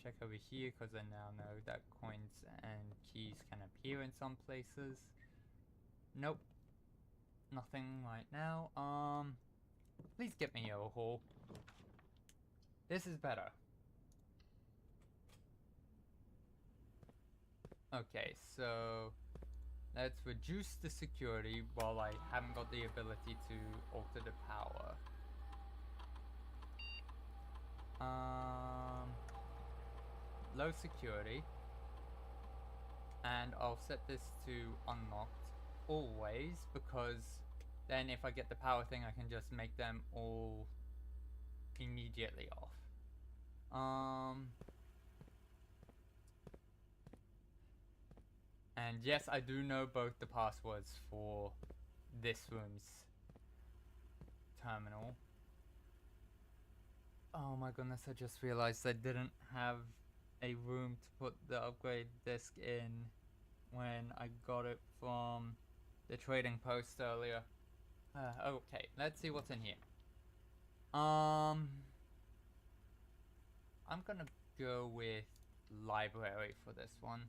Check over here, because I now know that coins and keys can appear in some places. Nope. Nothing right now. Please get me a hole. This is better. Okay, so Let's reduce the security while I haven't got the ability to alter the power. Low security. And I'll set this to unlocked always, because then if I get the power thing I can just make them all immediately off. And yes, I do know both the passwords for this room's terminal. Oh my goodness, I just realized I didn't have a room to put the upgrade disc in when I got it from the trading post earlier. Okay, let's see what's in here. I'm gonna go with library for this one.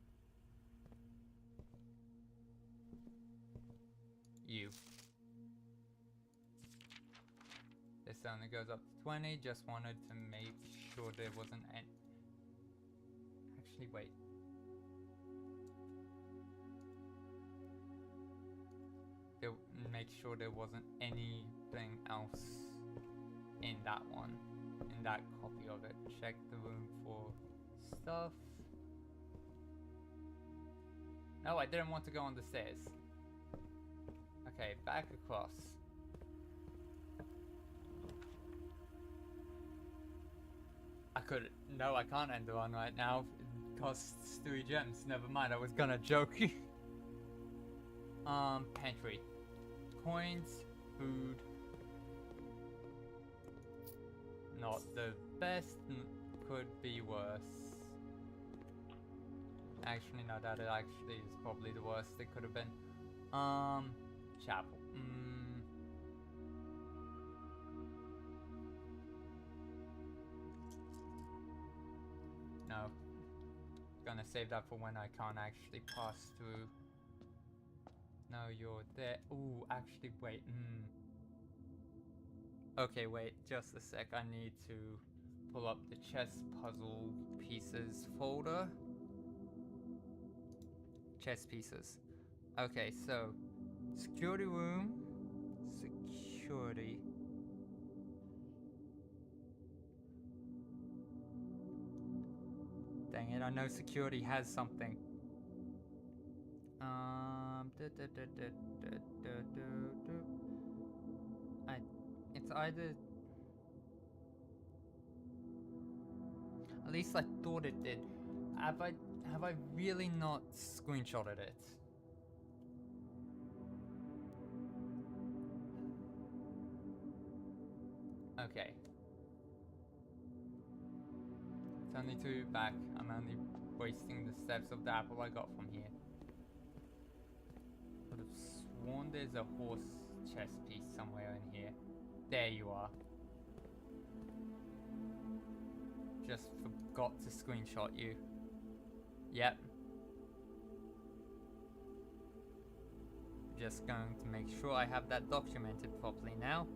You. This only goes up to 20, just wanted to make sure there wasn't any... Actually, wait. Make sure there wasn't anything else in that one, in that copy of it. Check the room for stuff. No, I didn't want to go on the stairs. Okay, back across. No, I can't end the run right now. It costs 3 gems. Never mind, I was gonna joke. Pantry. Coins, food. Not the best, could be worse. Actually, no, that actually is probably the worst it could have been. Chapel. No. Gonna save that for when I can't actually pass through. No, you're there. Ooh, actually, wait. Okay, wait, just a sec. I need to pull up the chess puzzle pieces folder. Chess pieces. Okay, so security room. Security. Dang it, I know security has something. It's either... At least I thought it did. Have I really not screenshotted it? Okay. It's only 2 back. I'm only wasting the steps of the apple I got from here. Would have sworn there's a horse chess piece somewhere in here. There you are. Just forgot to screenshot you. Yep. Just going to make sure I have that documented properly now.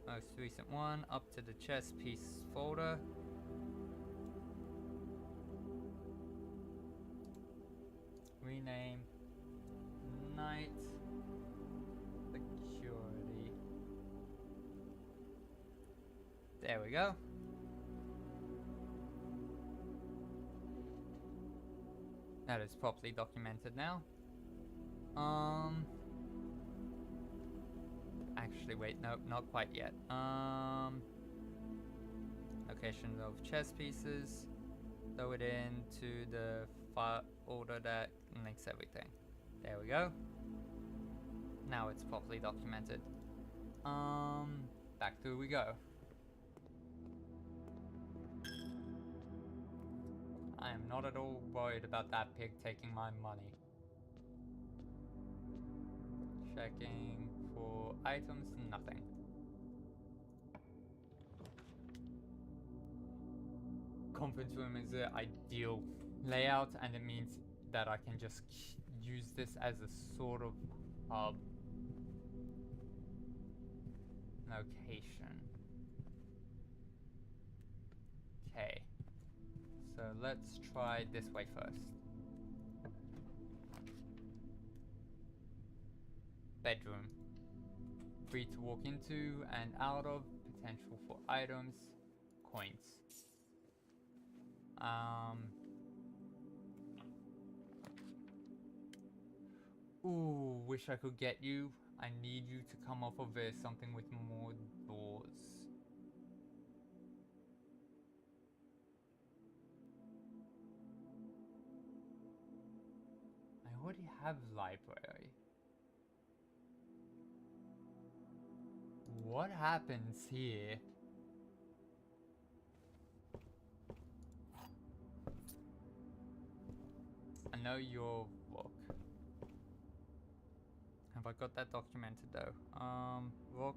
Most recent one, up to the chess piece folder. Rename. Night. Security. There we go. That is properly documented now. Actually, wait, no, not quite yet. Location of chess pieces. Throw it into the file folder that links everything. There we go. Now it's properly documented. Back through we go. I am not at all worried about that pig taking my money. Checking for items, nothing. Conference room is the ideal layout, and it means that I can just use this as a sort of hub location. Okay. So let's try this way first. bedroom. Free to walk into and out of. Potential for items. Coins. Ooh, wish I could get you. I need you to come off of something with more doors. I already have library. What happens here? I know your book. Have I got that documented though? Book.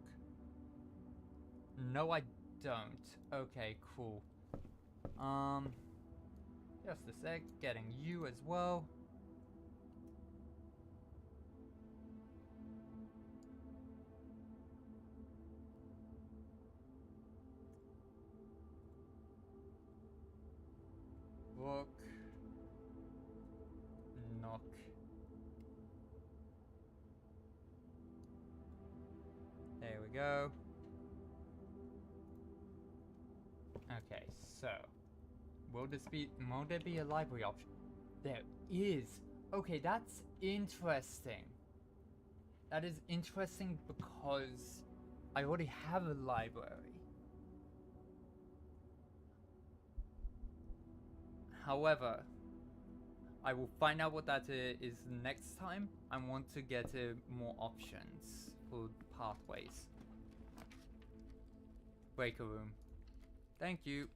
No, I don't. Okay, cool. Just a sec. Getting you as well. Book. Knock. There we go. Okay, so will there be a library option? There is. Okay, that's interesting. That is interesting because I already have a library. However, I will find out what that is next time. I want to get more options for pathways. Breaker room. Thank you.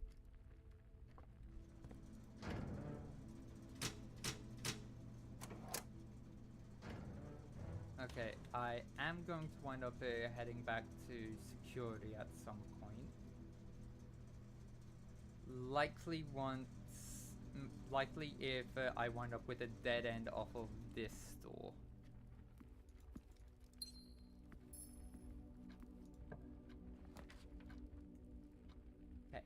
Okay, I am going to wind up heading back to security at some point. Likely if I wind up with a dead end off of this door. Okay.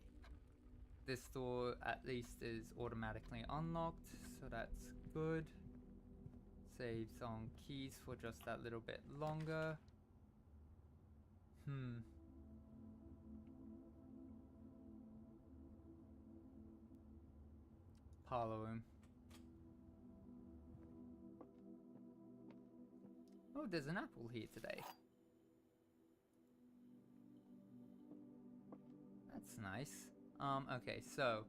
This door at least is automatically unlocked, so that's good. Saves on keys for just that little bit longer. Parlor room. Oh, there's an apple here today. That's nice. Okay, so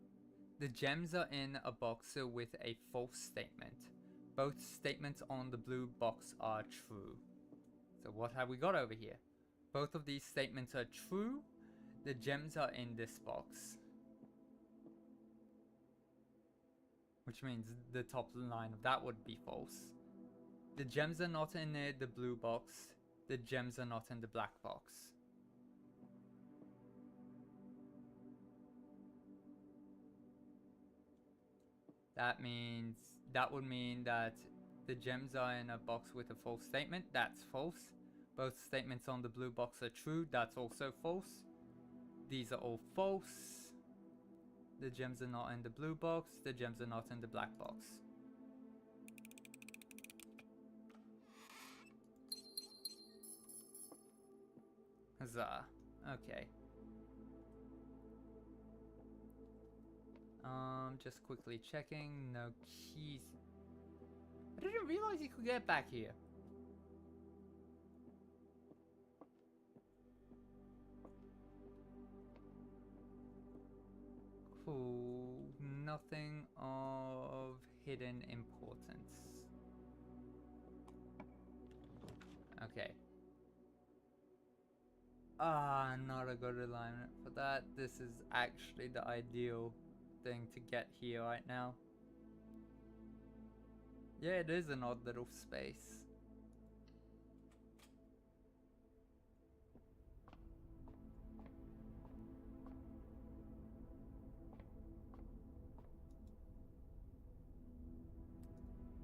the gems are in a box with a false statement. Both statements on the blue box are true. So what have we got over here? Both of these statements are true. The gems are in this box. Which means the top line of that would be false. The gems are not in the blue box. The gems are not in the black box. That would mean that the gems are in a box with a false statement. That's false. Both statements on the blue box are true. That's also false. These are all false. The gems are not in the blue box. The gems are not in the black box. Huzzah. Okay. Just quickly checking. No keys. I didn't realize you could get back here. Cool. Nothing of hidden importance. Okay. Not a good alignment for that. This is actually the ideal thing to get here right now. Yeah, it is an odd little space.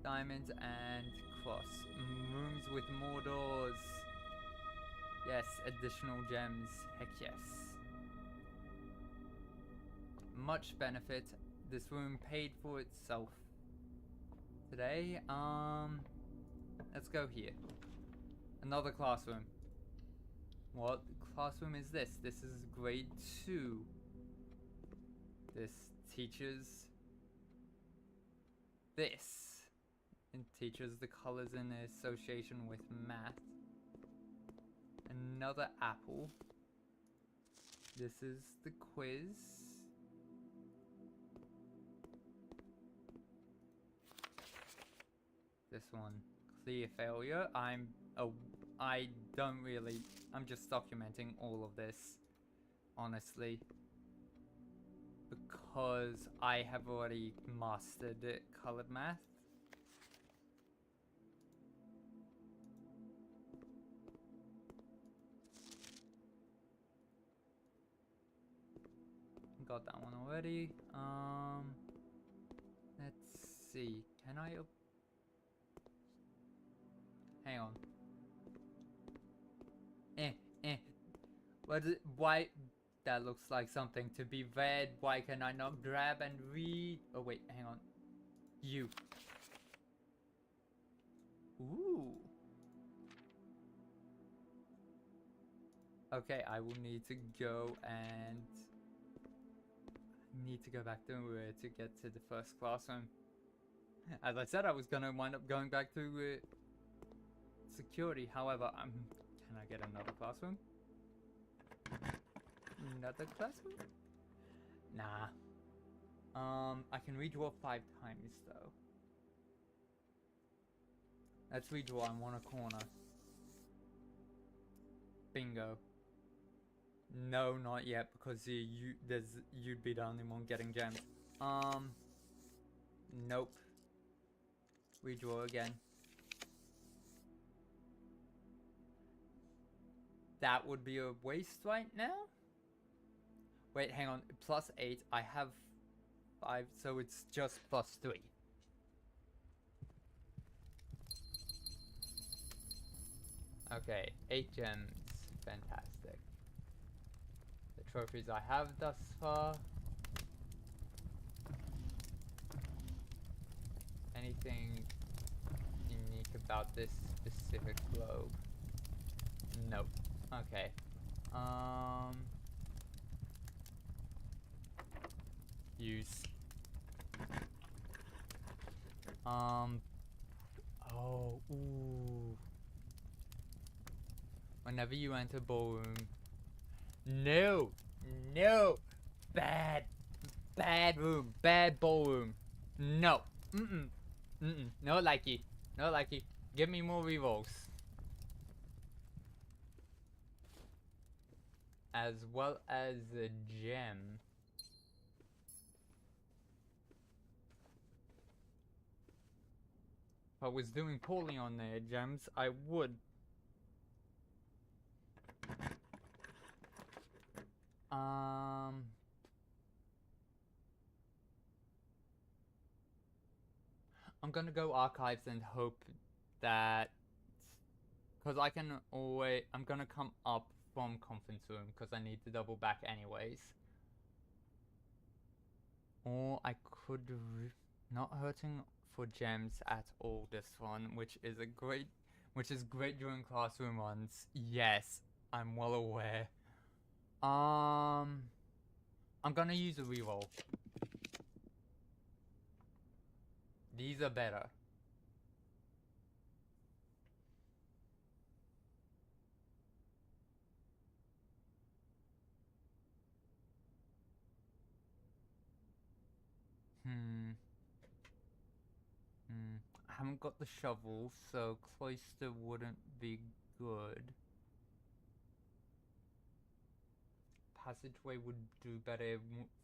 Diamonds and cross. Rooms with more doors. Yes, additional gems. Heck yes. Much benefit. This room paid for itself today. Let's go here. Another classroom. What classroom is this? This is grade 2. This teaches this. It teaches the colors in association with math. Another apple. This is the quiz. This one, clear failure. I'm just documenting all of this, honestly, because I have already mastered colored math. Got that one already. Let's see. Can I hang on. What is it? Why? That looks like something to be read. Why can I not grab and read? Oh wait, hang on. You. Ooh. Okay, I will need to go and back to get to the first classroom. As I said, I was gonna wind up going back to security. However, can I get another classroom? Another classroom? Nah. I can redraw 5 times though. Let's redraw in one corner. Bingo. No, not yet, because you'd be the only one getting gems. Nope. Redraw again. That would be a waste right now? Wait, hang on. +8. I have 5, so it's just +3. Okay, 8 gems. Fantastic. The trophies I have thus far. Anything unique about this specific globe? Nope. Okay. Use. Oh, ooh. Whenever you enter ballroom. No! No! Bad room. Bad ballroom. No. No likey. No likey. Give me more rerolls. As well as a gem. If I was doing poorly on their gems, I would. I'm gonna go archives and hope that, because I can always, I'm gonna come up from conference room because I need to double back anyways. Or I could, not hurting for gems at all this one, which is great during classroom runs. Yes, I'm well aware. I'm gonna use a reroll. These are better. I haven't got the shovel, so cloister wouldn't be good. Passageway would do better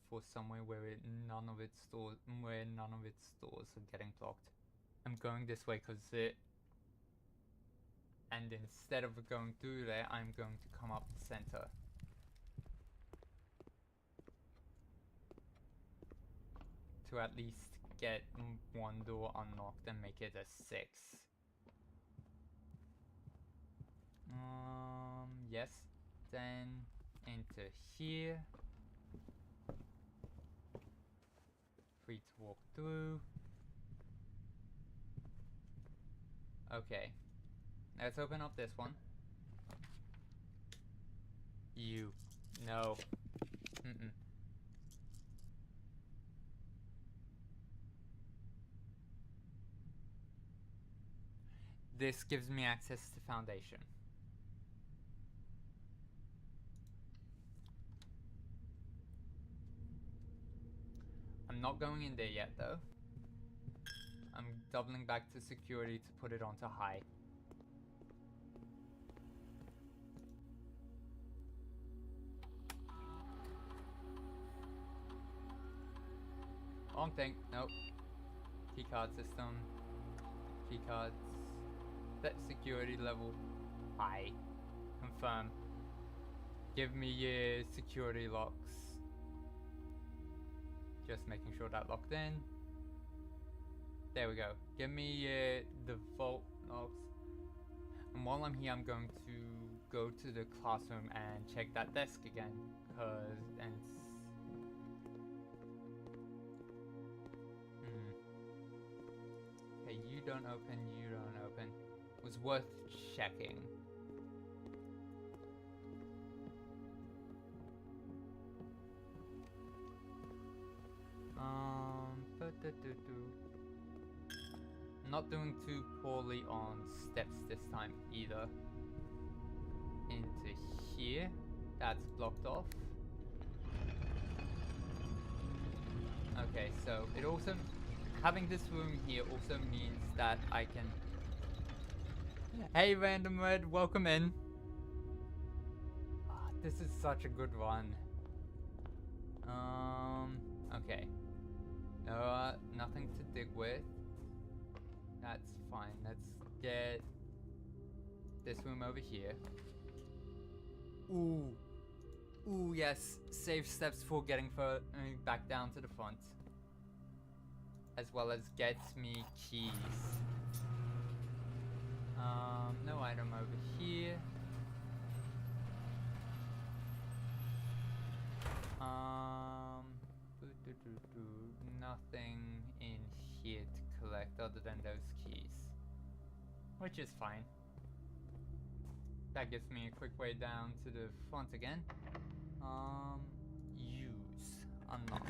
for somewhere where none of its stores are getting blocked. I'm going this way because and instead of going through there, I'm going to come up the center. To at least get one door unlocked and make it a 6. Yes. Then enter here. Free to walk through. Okay. Let's open up this one. You. No. Mm-mm. This gives me access to Foundation. I'm not going in there yet though. I'm doubling back to security to put it onto high. Wrong thing. Nope. Keycard system. Keycards. Set security level high. Confirm. Give me your security locks. Just making sure that locked in. There we go. Give me the vault locks. And while I'm here, I'm going to go to the classroom and check that desk again. Okay, you don't open, you don't open. It was worth checking. Not doing too poorly on steps this time either. Into here. That's blocked off. Okay, so it also... having this room here also means that I can... Hey Random Red, welcome in. Oh, this is such a good one. Okay. Nothing to dig with. That's fine. Let's get this room over here. Ooh. Ooh, yes. Save steps for getting back down to the front. As well as gets me keys. No item over here. Nothing in here to collect other than those keys. Which is fine. That gives me a quick way down to the front again. Use. Unlock.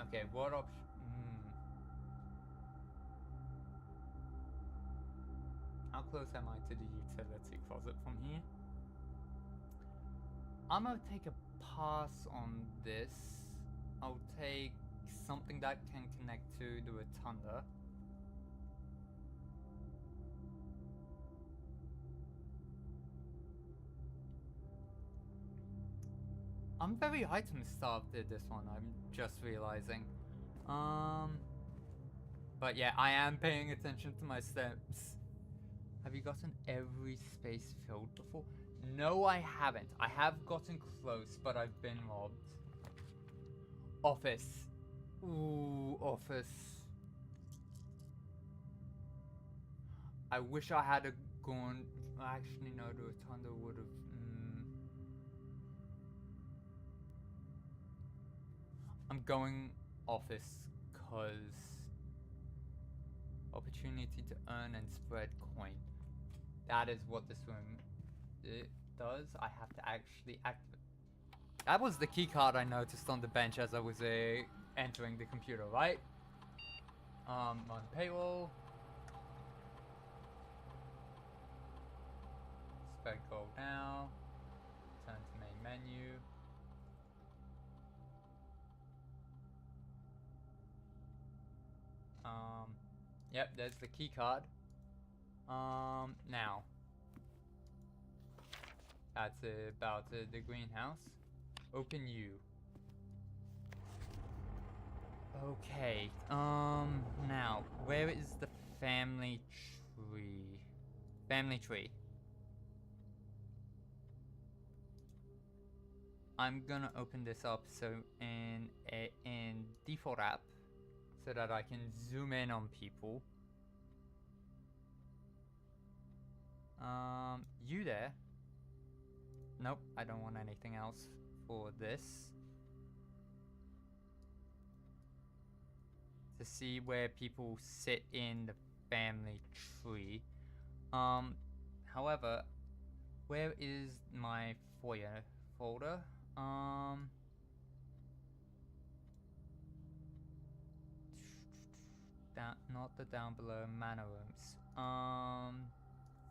Okay, what option? How close am I to the utility closet from here? I'm gonna take a pass on this. I'll take something that can connect to the rotunda. I'm very item starved at this one, I'm just realizing. But yeah, I am paying attention to my steps. Have you gotten every space filled before? No, I haven't. I have gotten close, but I've been robbed. Office. Ooh, office. I wish I had gone... Actually, no, the rotunda would have... I'm going office, cause... opportunity to earn and spread coin. That is what this room does. I have to actually activate. That was the key card I noticed on the bench as I was entering the computer, right? On payroll. Spread gold now. Turn to main menu. Yep, there's the key card. Now. That's about the greenhouse. Open you. Okay, now, where is the family tree? Family tree. I'm gonna open this up so in default app so that I can zoom in on people. You there? Nope, I don't want anything else for this. To see where people sit in the family tree, However, where is my foyer folder? Down, not the down below manor rooms.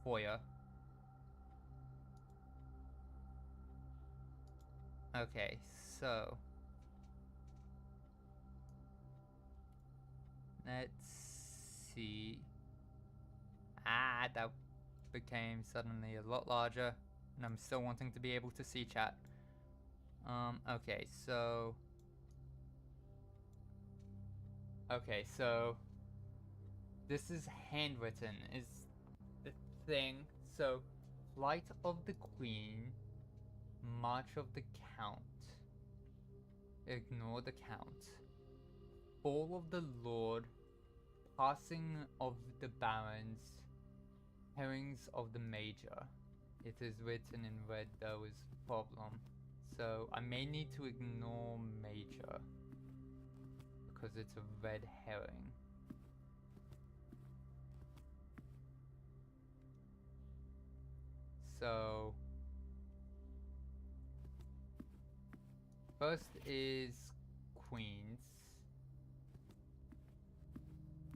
Foyer. Okay, so let's see. That became suddenly a lot larger, and I'm still wanting to be able to see chat. Okay, so this is handwritten is the thing. So, Flight of the Queen, March of the Count, Ignore the Count, Fall of the Lord, Passing of the Barons, Herrings of the Major. It is written in red though is a problem. So I may need to ignore Major because it's a red herring. So first is Queens.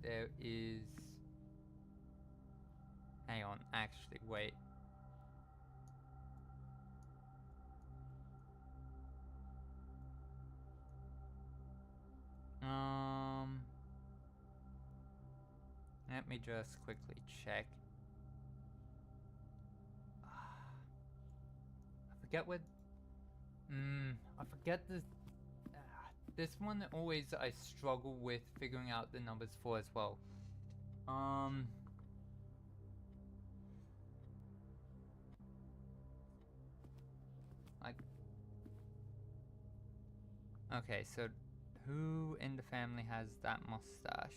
There is... Hang on, actually, wait. Let me just quickly check. I forget what... I forget this... this one always I struggle with figuring out the numbers for as well. Okay, so who in the family has that mustache?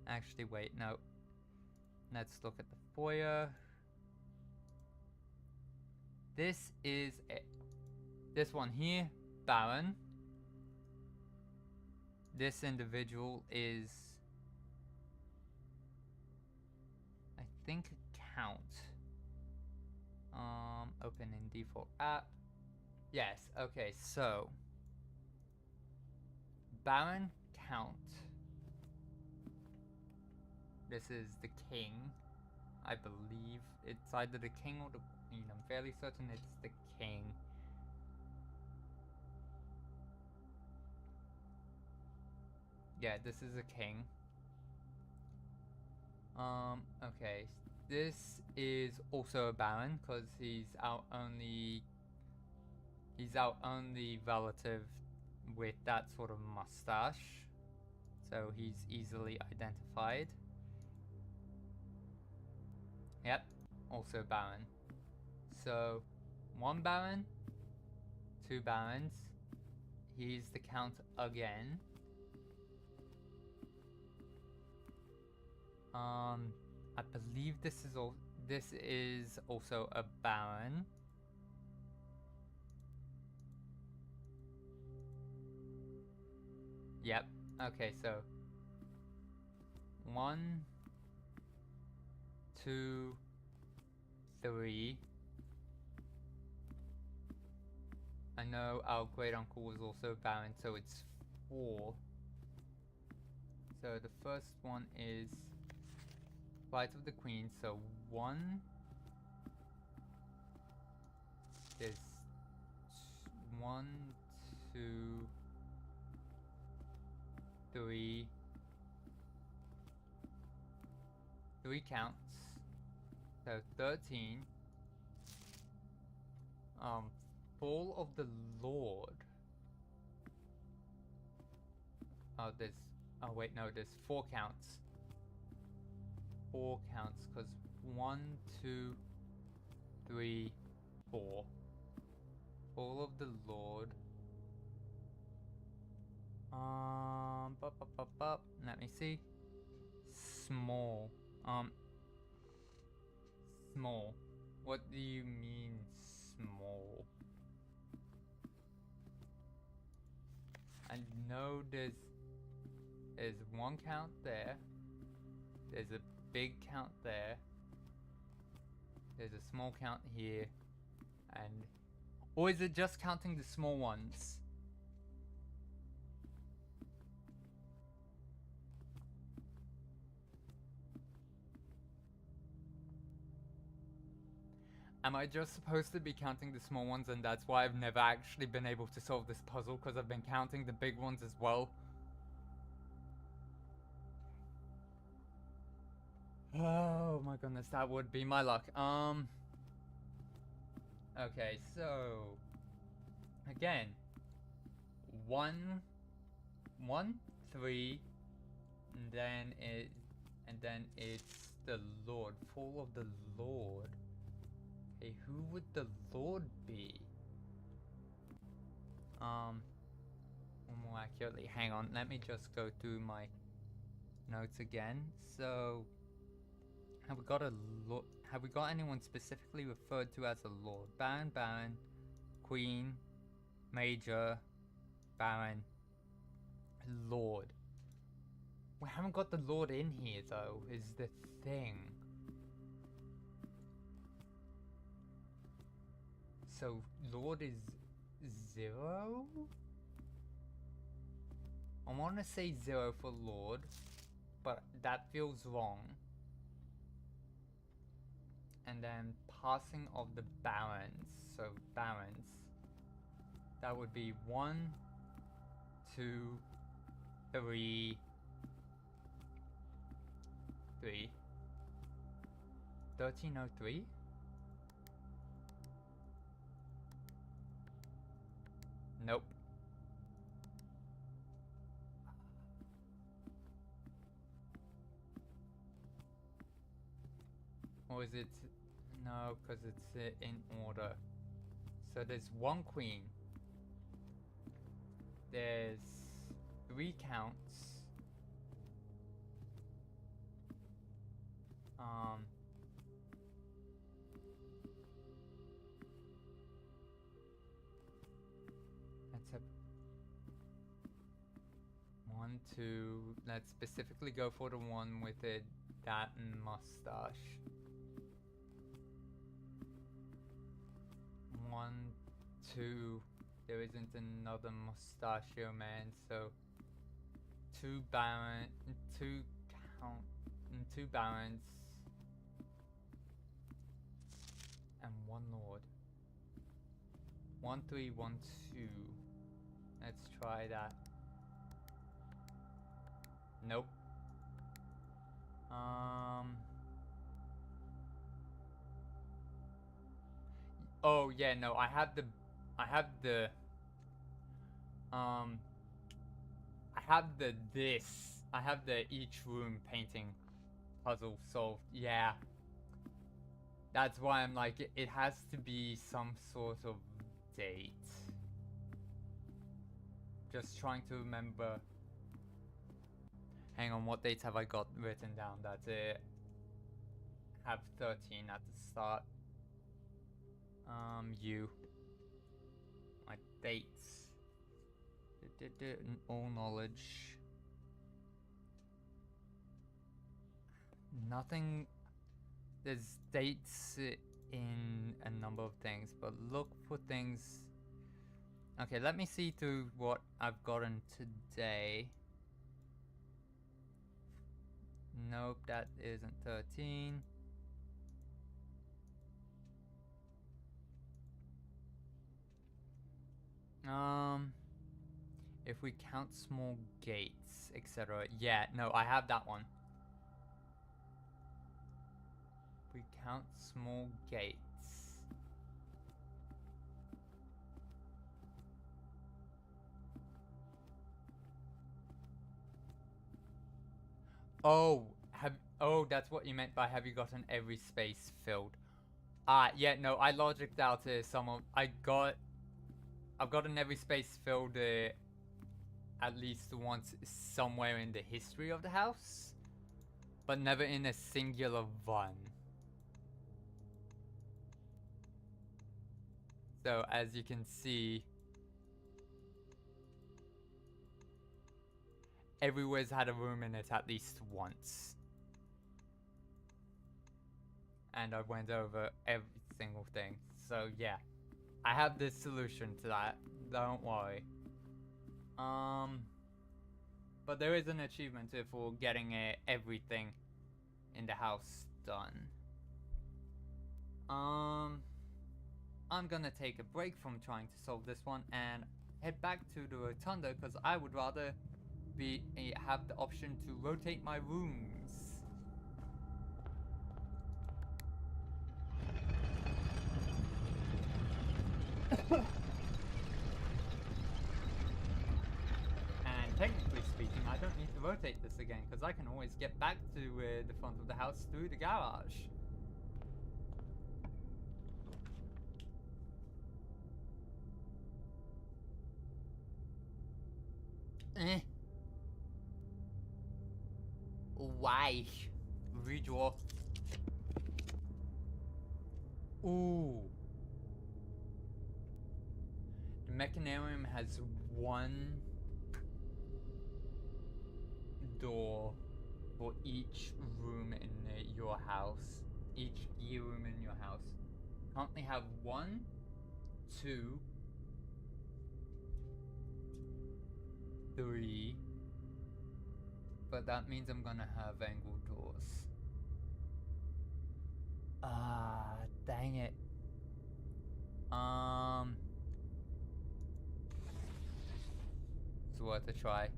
Actually, wait, no. Let's look at the foyer. This is it. This one here, Baron. This individual is, I think, Count. Open in default app. Yes, okay, so Baron, Count. This is the king, I believe. It's either the king or the queen. I'm fairly certain it's the king. Yeah, this is a king. Okay. This is also a baron because he's our only relative with that sort of mustache. So he's easily identified. Yep, also baron. So, one baron, two barons. He's the count again. I believe this is also a baron. Yep. Okay, so 1, 2, 3. I know our great uncle was also a baron, so it's 4. So the first one is Flight of the Queen, so 1. There's 1, 2, 3. 3 counts. So 13. Fall of the Lord. Oh, wait, no, there's 4 counts. 4 counts, because 1, 2, 3, 4. Fall of the Lord. Let me see. Small. Small. What do you mean small? I know there's There's one count there. There's a big count there. There's a small count here. And... Or is it just counting the small ones? Am I just supposed to be counting the small ones and that's why I've never actually been able to solve this puzzle, because I've been counting the big ones as well? Oh my goodness, that would be my luck. Okay, so again, 1, 1, 3, and then it's the Lord, fall of the Lord. Hey, who would the Lord be? Or more accurately, hang on, let me just go through my notes again. So, have we got anyone specifically referred to as a Lord? Baron, Baron, Queen, Major, Baron, Lord. We haven't got the Lord in here though, is the thing. So, Lord is 0? I want to say 0 for Lord, but that feels wrong. And then passing of the Barons, so Barons. That would be 1, 2, 3, 3. 1303? Nope. Or is it... No, because it's in order. So there's 1 queen. There's 3 counts. Let's have 1, 2. Let's specifically go for the one with that mustache. 1, 2. There isn't another mustachio man, so 2 barons, 2 barons, and 1 lord. 1, 3, 1, 2. Let's try that. Nope. Oh yeah, no, I have the each room painting puzzle solved. Yeah. That's why I'm like, it has to be some sort of date. Just trying to remember. Hang on, what dates have I got written down? That's it. Have 13 at the start. My dates. All knowledge. Nothing. There's dates in a number of things, but look for things. Okay, let me see through what I've gotten today. Nope, that isn't 13. If we count small gates, etc. Yeah, no, I have that one. We count small gates. Oh, that's what you meant by have you gotten every space filled? Yeah, no, I logicked out some of, I've gotten every space filled at least once somewhere in the history of the house, but never in a singular run. So as you can see, everywhere's had a room in it at least once. And I went over every single thing. So yeah, I have this solution to that. Don't worry. But there is an achievement for getting everything in the house done. I'm gonna take a break from trying to solve this one and head back to the rotunda because I would rather have the option to rotate my rooms. And technically speaking, I don't need to rotate this again because I can always get back to the front of the house through the garage. Why? Redraw. Ooh. The mechanarium has one door for each room in your house. Each gear room in your house. Currently have 1, 2, 3. But that means I'm gonna have angled doors. Ah, dang it. It's worth a try.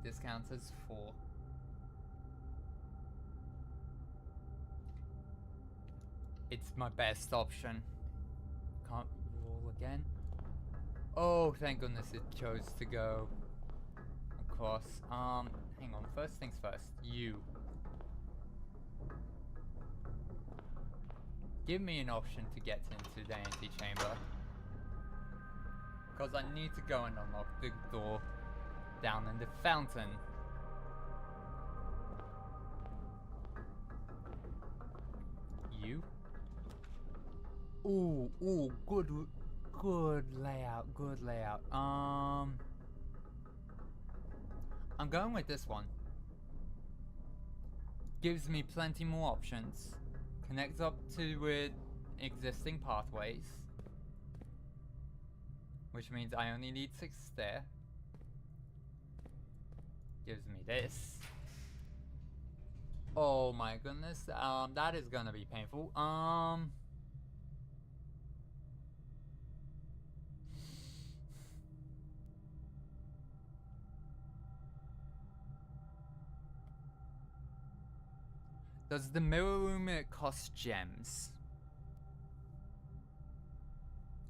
This counts as 4. It's my best option. Can't roll again. Oh, thank goodness it chose to go across. Hang on. First things first. You. Give me an option to get into the antechamber. Because I need to go and unlock the door down in the fountain. You. Ooh, good layout, good layout. I'm going with this one. Gives me plenty more options. Connects up to existing pathways. Which means I only need 6 there. Gives me this. Oh my goodness, that is gonna be painful. Does the mirror room cost gems?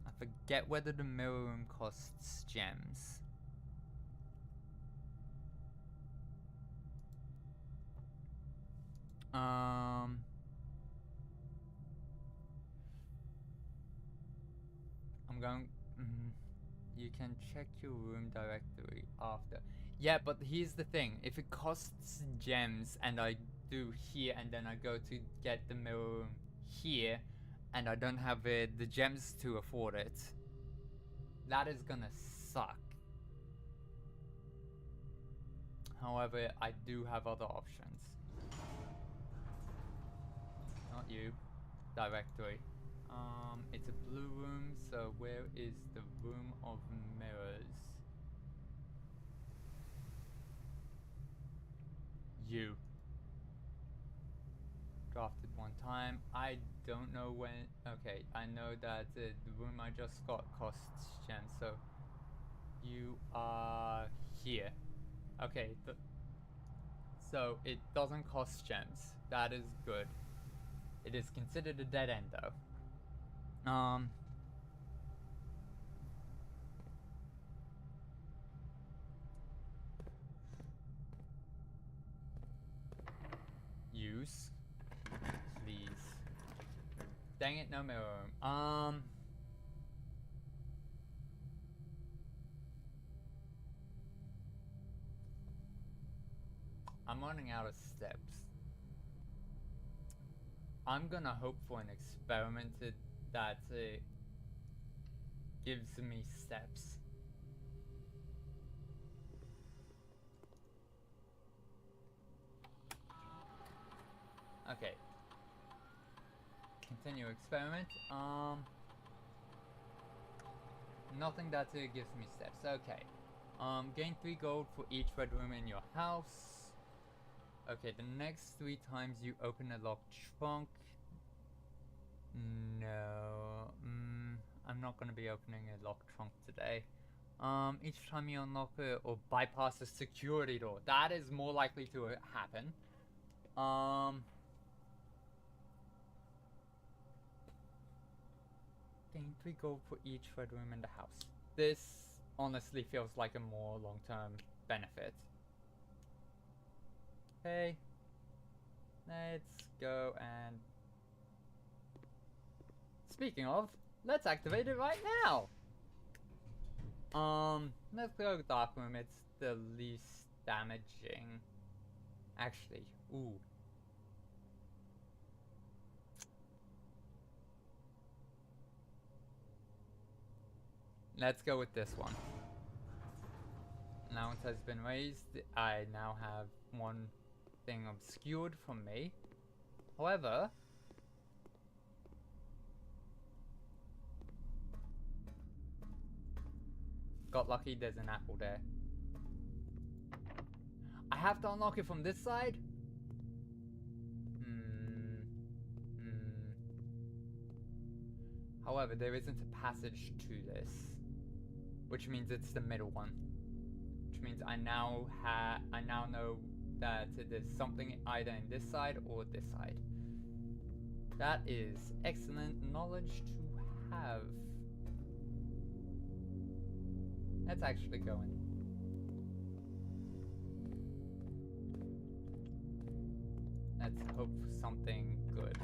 I forget whether the mirror room costs gems. I'm going. You can check your room directory after. Yeah, but here's the thing. If it costs gems and I do here and then I go to get the mirror room here and I don't have the gems to afford it, that is gonna suck. However, I do have other options. Not you. Directory. It's a blue room, so where is the room of mirrors? You. Drafted 1 time. I don't know when. Okay, I know that the room I just got costs gems, so you are here. Okay, so it doesn't cost gems. That is good. It is considered a dead end though. Use. Please. Dang it, no mirror room. I'm running out of steps. I'm gonna hope for an experiment that gives me steps. Okay. Continue experiment. Nothing that gives me steps. Okay. Gain 3 gold for each red room in your house. Okay, the next 3 times you open a locked trunk. No. I'm not gonna be opening a locked trunk today. Each time you unlock or bypass a security door. That is more likely to happen. Gain 3 gold for each red room in the house. This honestly feels like a more long-term benefit. Okay. Let's go and... Speaking of, let's activate it right now! Let's go dark room, it's the least damaging. Actually, ooh. Let's go with this one. Allowance has been raised. I now have one thing obscured from me. However, got lucky, there's an apple there. I have to unlock it from this side? However, there isn't a passage to this, which means it's the middle one. Which means I now know that there's something either in this side or this side. That is excellent knowledge to have. Let's actually go in. Let's hope for something good.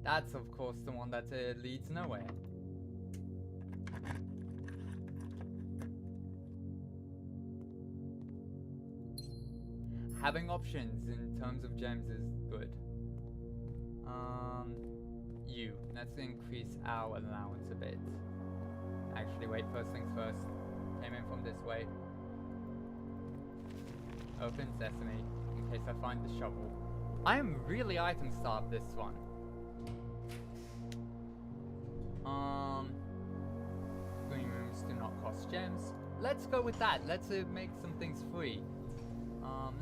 That's of course the one that leads nowhere. Having options in terms of gems is good. Let's increase our allowance a bit. Actually, wait, first things first. Came in from this way. Open sesame, in case I find the shovel. I am really item starved this one. Green rooms do not cost gems. Let's go with that. Let's make some things free.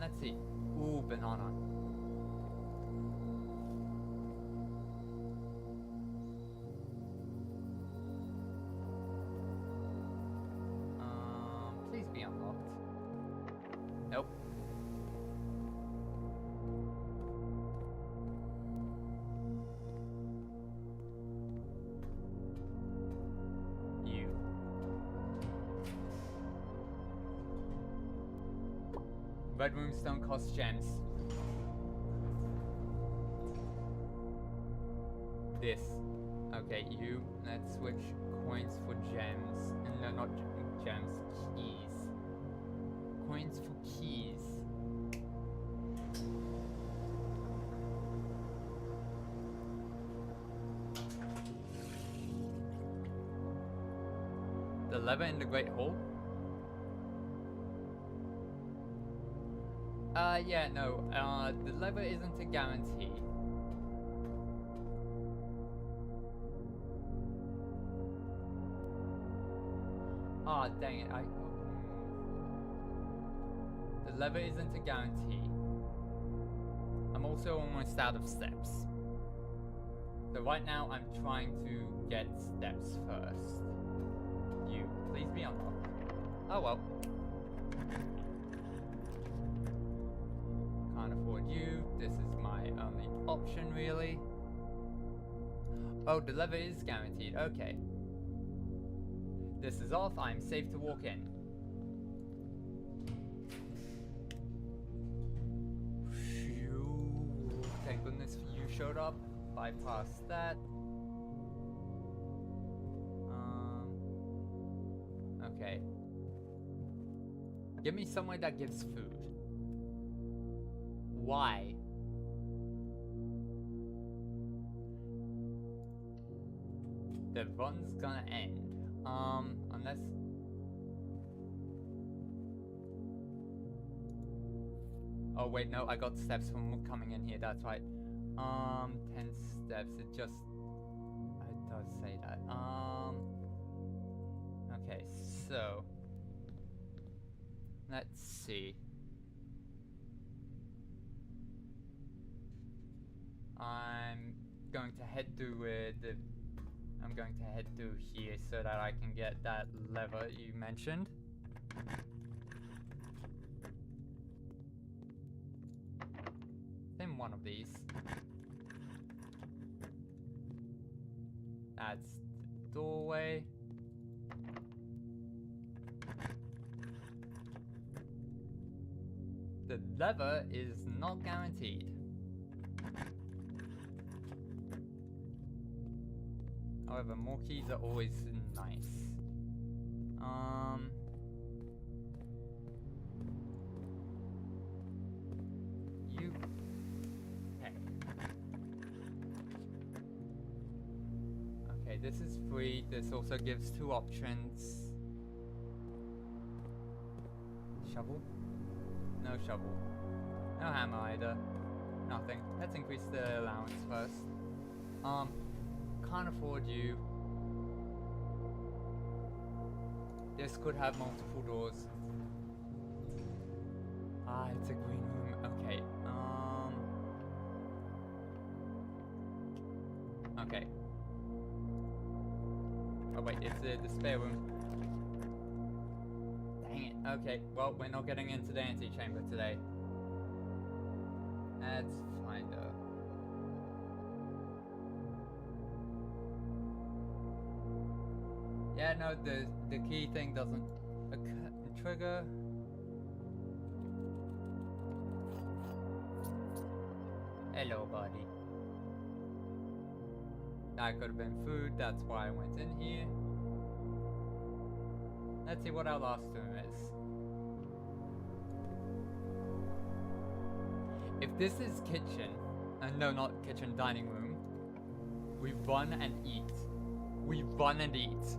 Let's see. Ooh, banana. Please be unlocked. Nope. Red rooms don't cost gems. This. Okay, you. Let's switch coins for gems. No, not gems. Keys. Coins for keys. The lever in the Great Hall? Yeah, no, the lever isn't a guarantee. Ah, dang it, the lever isn't a guarantee. I'm also almost out of steps. So right now, I'm trying to get steps first. You, please be unlocked. Oh well. Can't afford you. This is my only option, really. Oh, the lever is guaranteed. Okay. This is off. I'm safe to walk in. Phew. Thank goodness you showed up. Bypass that. Okay. Give me somewhere that gives food. Why? the run's gonna end. Unless... Oh wait, no, I got steps from coming in here, that's right. 10 steps, it does say that. Okay, so... Let's see. I'm going to head through I'm going to head through here so that I can get that lever you mentioned. Then one of these. That's the doorway. The lever is not guaranteed. However, more keys are always nice. Okay, this is free. This also gives 2 options. Shovel? No shovel. No hammer either. Nothing. Let's increase the allowance first. Can't afford you. This could have multiple doors. Ah, it's a green room. Okay. Okay. Oh wait, it's the spare room. Dang it. Okay, well, we're not getting into the antechamber today. That's fine though. Yeah, no, the key thing doesn't trigger. Hello, buddy. That could have been food, that's why I went in here. Let's see what our last room is. If this is kitchen, no, not kitchen, dining room, we run and eat. We run and eat.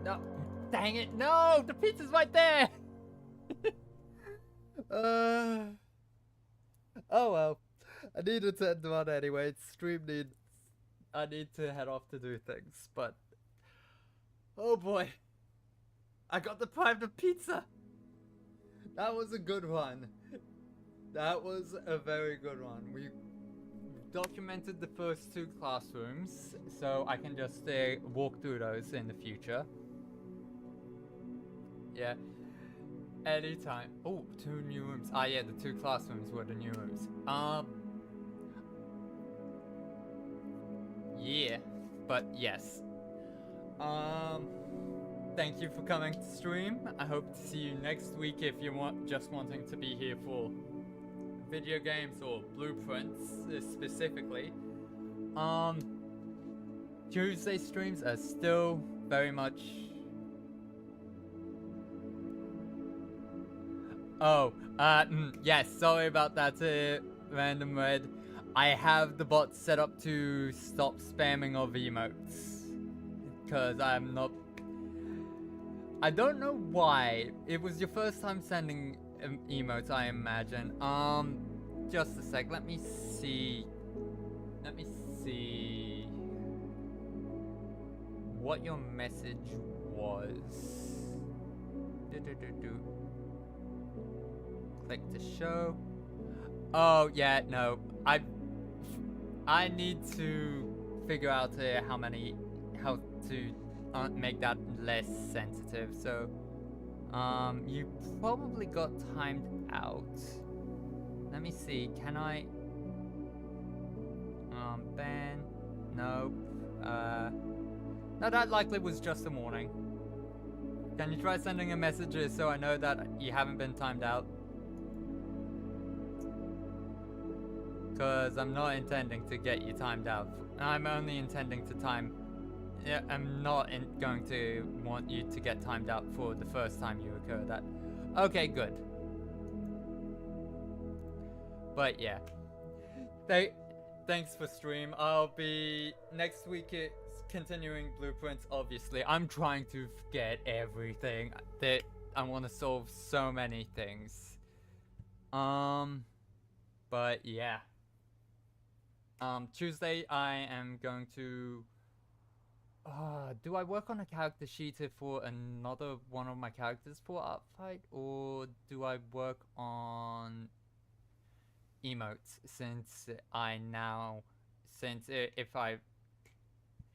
No, dang it, no, the pizza's right there. Oh well, I need to attend to one anyway. I need to head off to do things, but oh boy, I got deprived of pizza. That was a good one. That was a very good one. We documented the first 2 classrooms, so I can just walk through those in the future. Yeah. Anytime. Oh, 2 new rooms. Ah, yeah, the 2 classrooms were the new rooms. Yeah, but yes. Thank you for coming to stream. I hope to see you next week if you're just wanting to be here for video games or blueprints specifically. Tuesday streams are still very much... Oh, yes, sorry about that, Random Red. I have the bot set up to stop spamming of emotes. Because I'm not... I don't know why. It was your first time sending emotes, I imagine. Just a sec, let me see. Let me see... what your message was. Click to show. Oh yeah, no. I need to figure out how to make that less sensitive. So, you probably got timed out. Let me see. Can I? Ban. Nope. No, that likely was just a warning. Can you try sending a message so I know that you haven't been timed out? Because I'm not intending to get you timed out. I'm only intending to time... Yeah, I'm not going to want you to get timed out for the first time you occur that. Okay, good. But yeah, thanks for stream. I'll be next week. It's continuing blueprints. Obviously, I'm trying to get everything that I want to solve. So many things. But yeah. Tuesday I am going to. Do I work on a character sheet for another one of my characters for art fight, or do I work on emotes since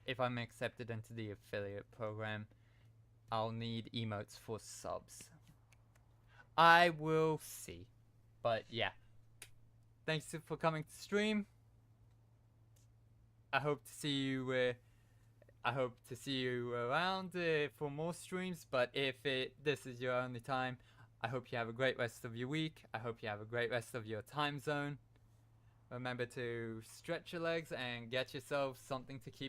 if I'm accepted into the affiliate program, I'll need emotes for subs. I will see. But yeah. Thanks for coming to stream. I hope to see you around for more streams, but if this is your only time, I hope you have a great rest of your week. I hope you have a great rest of your time zone. Remember to stretch your legs and get yourself something to keep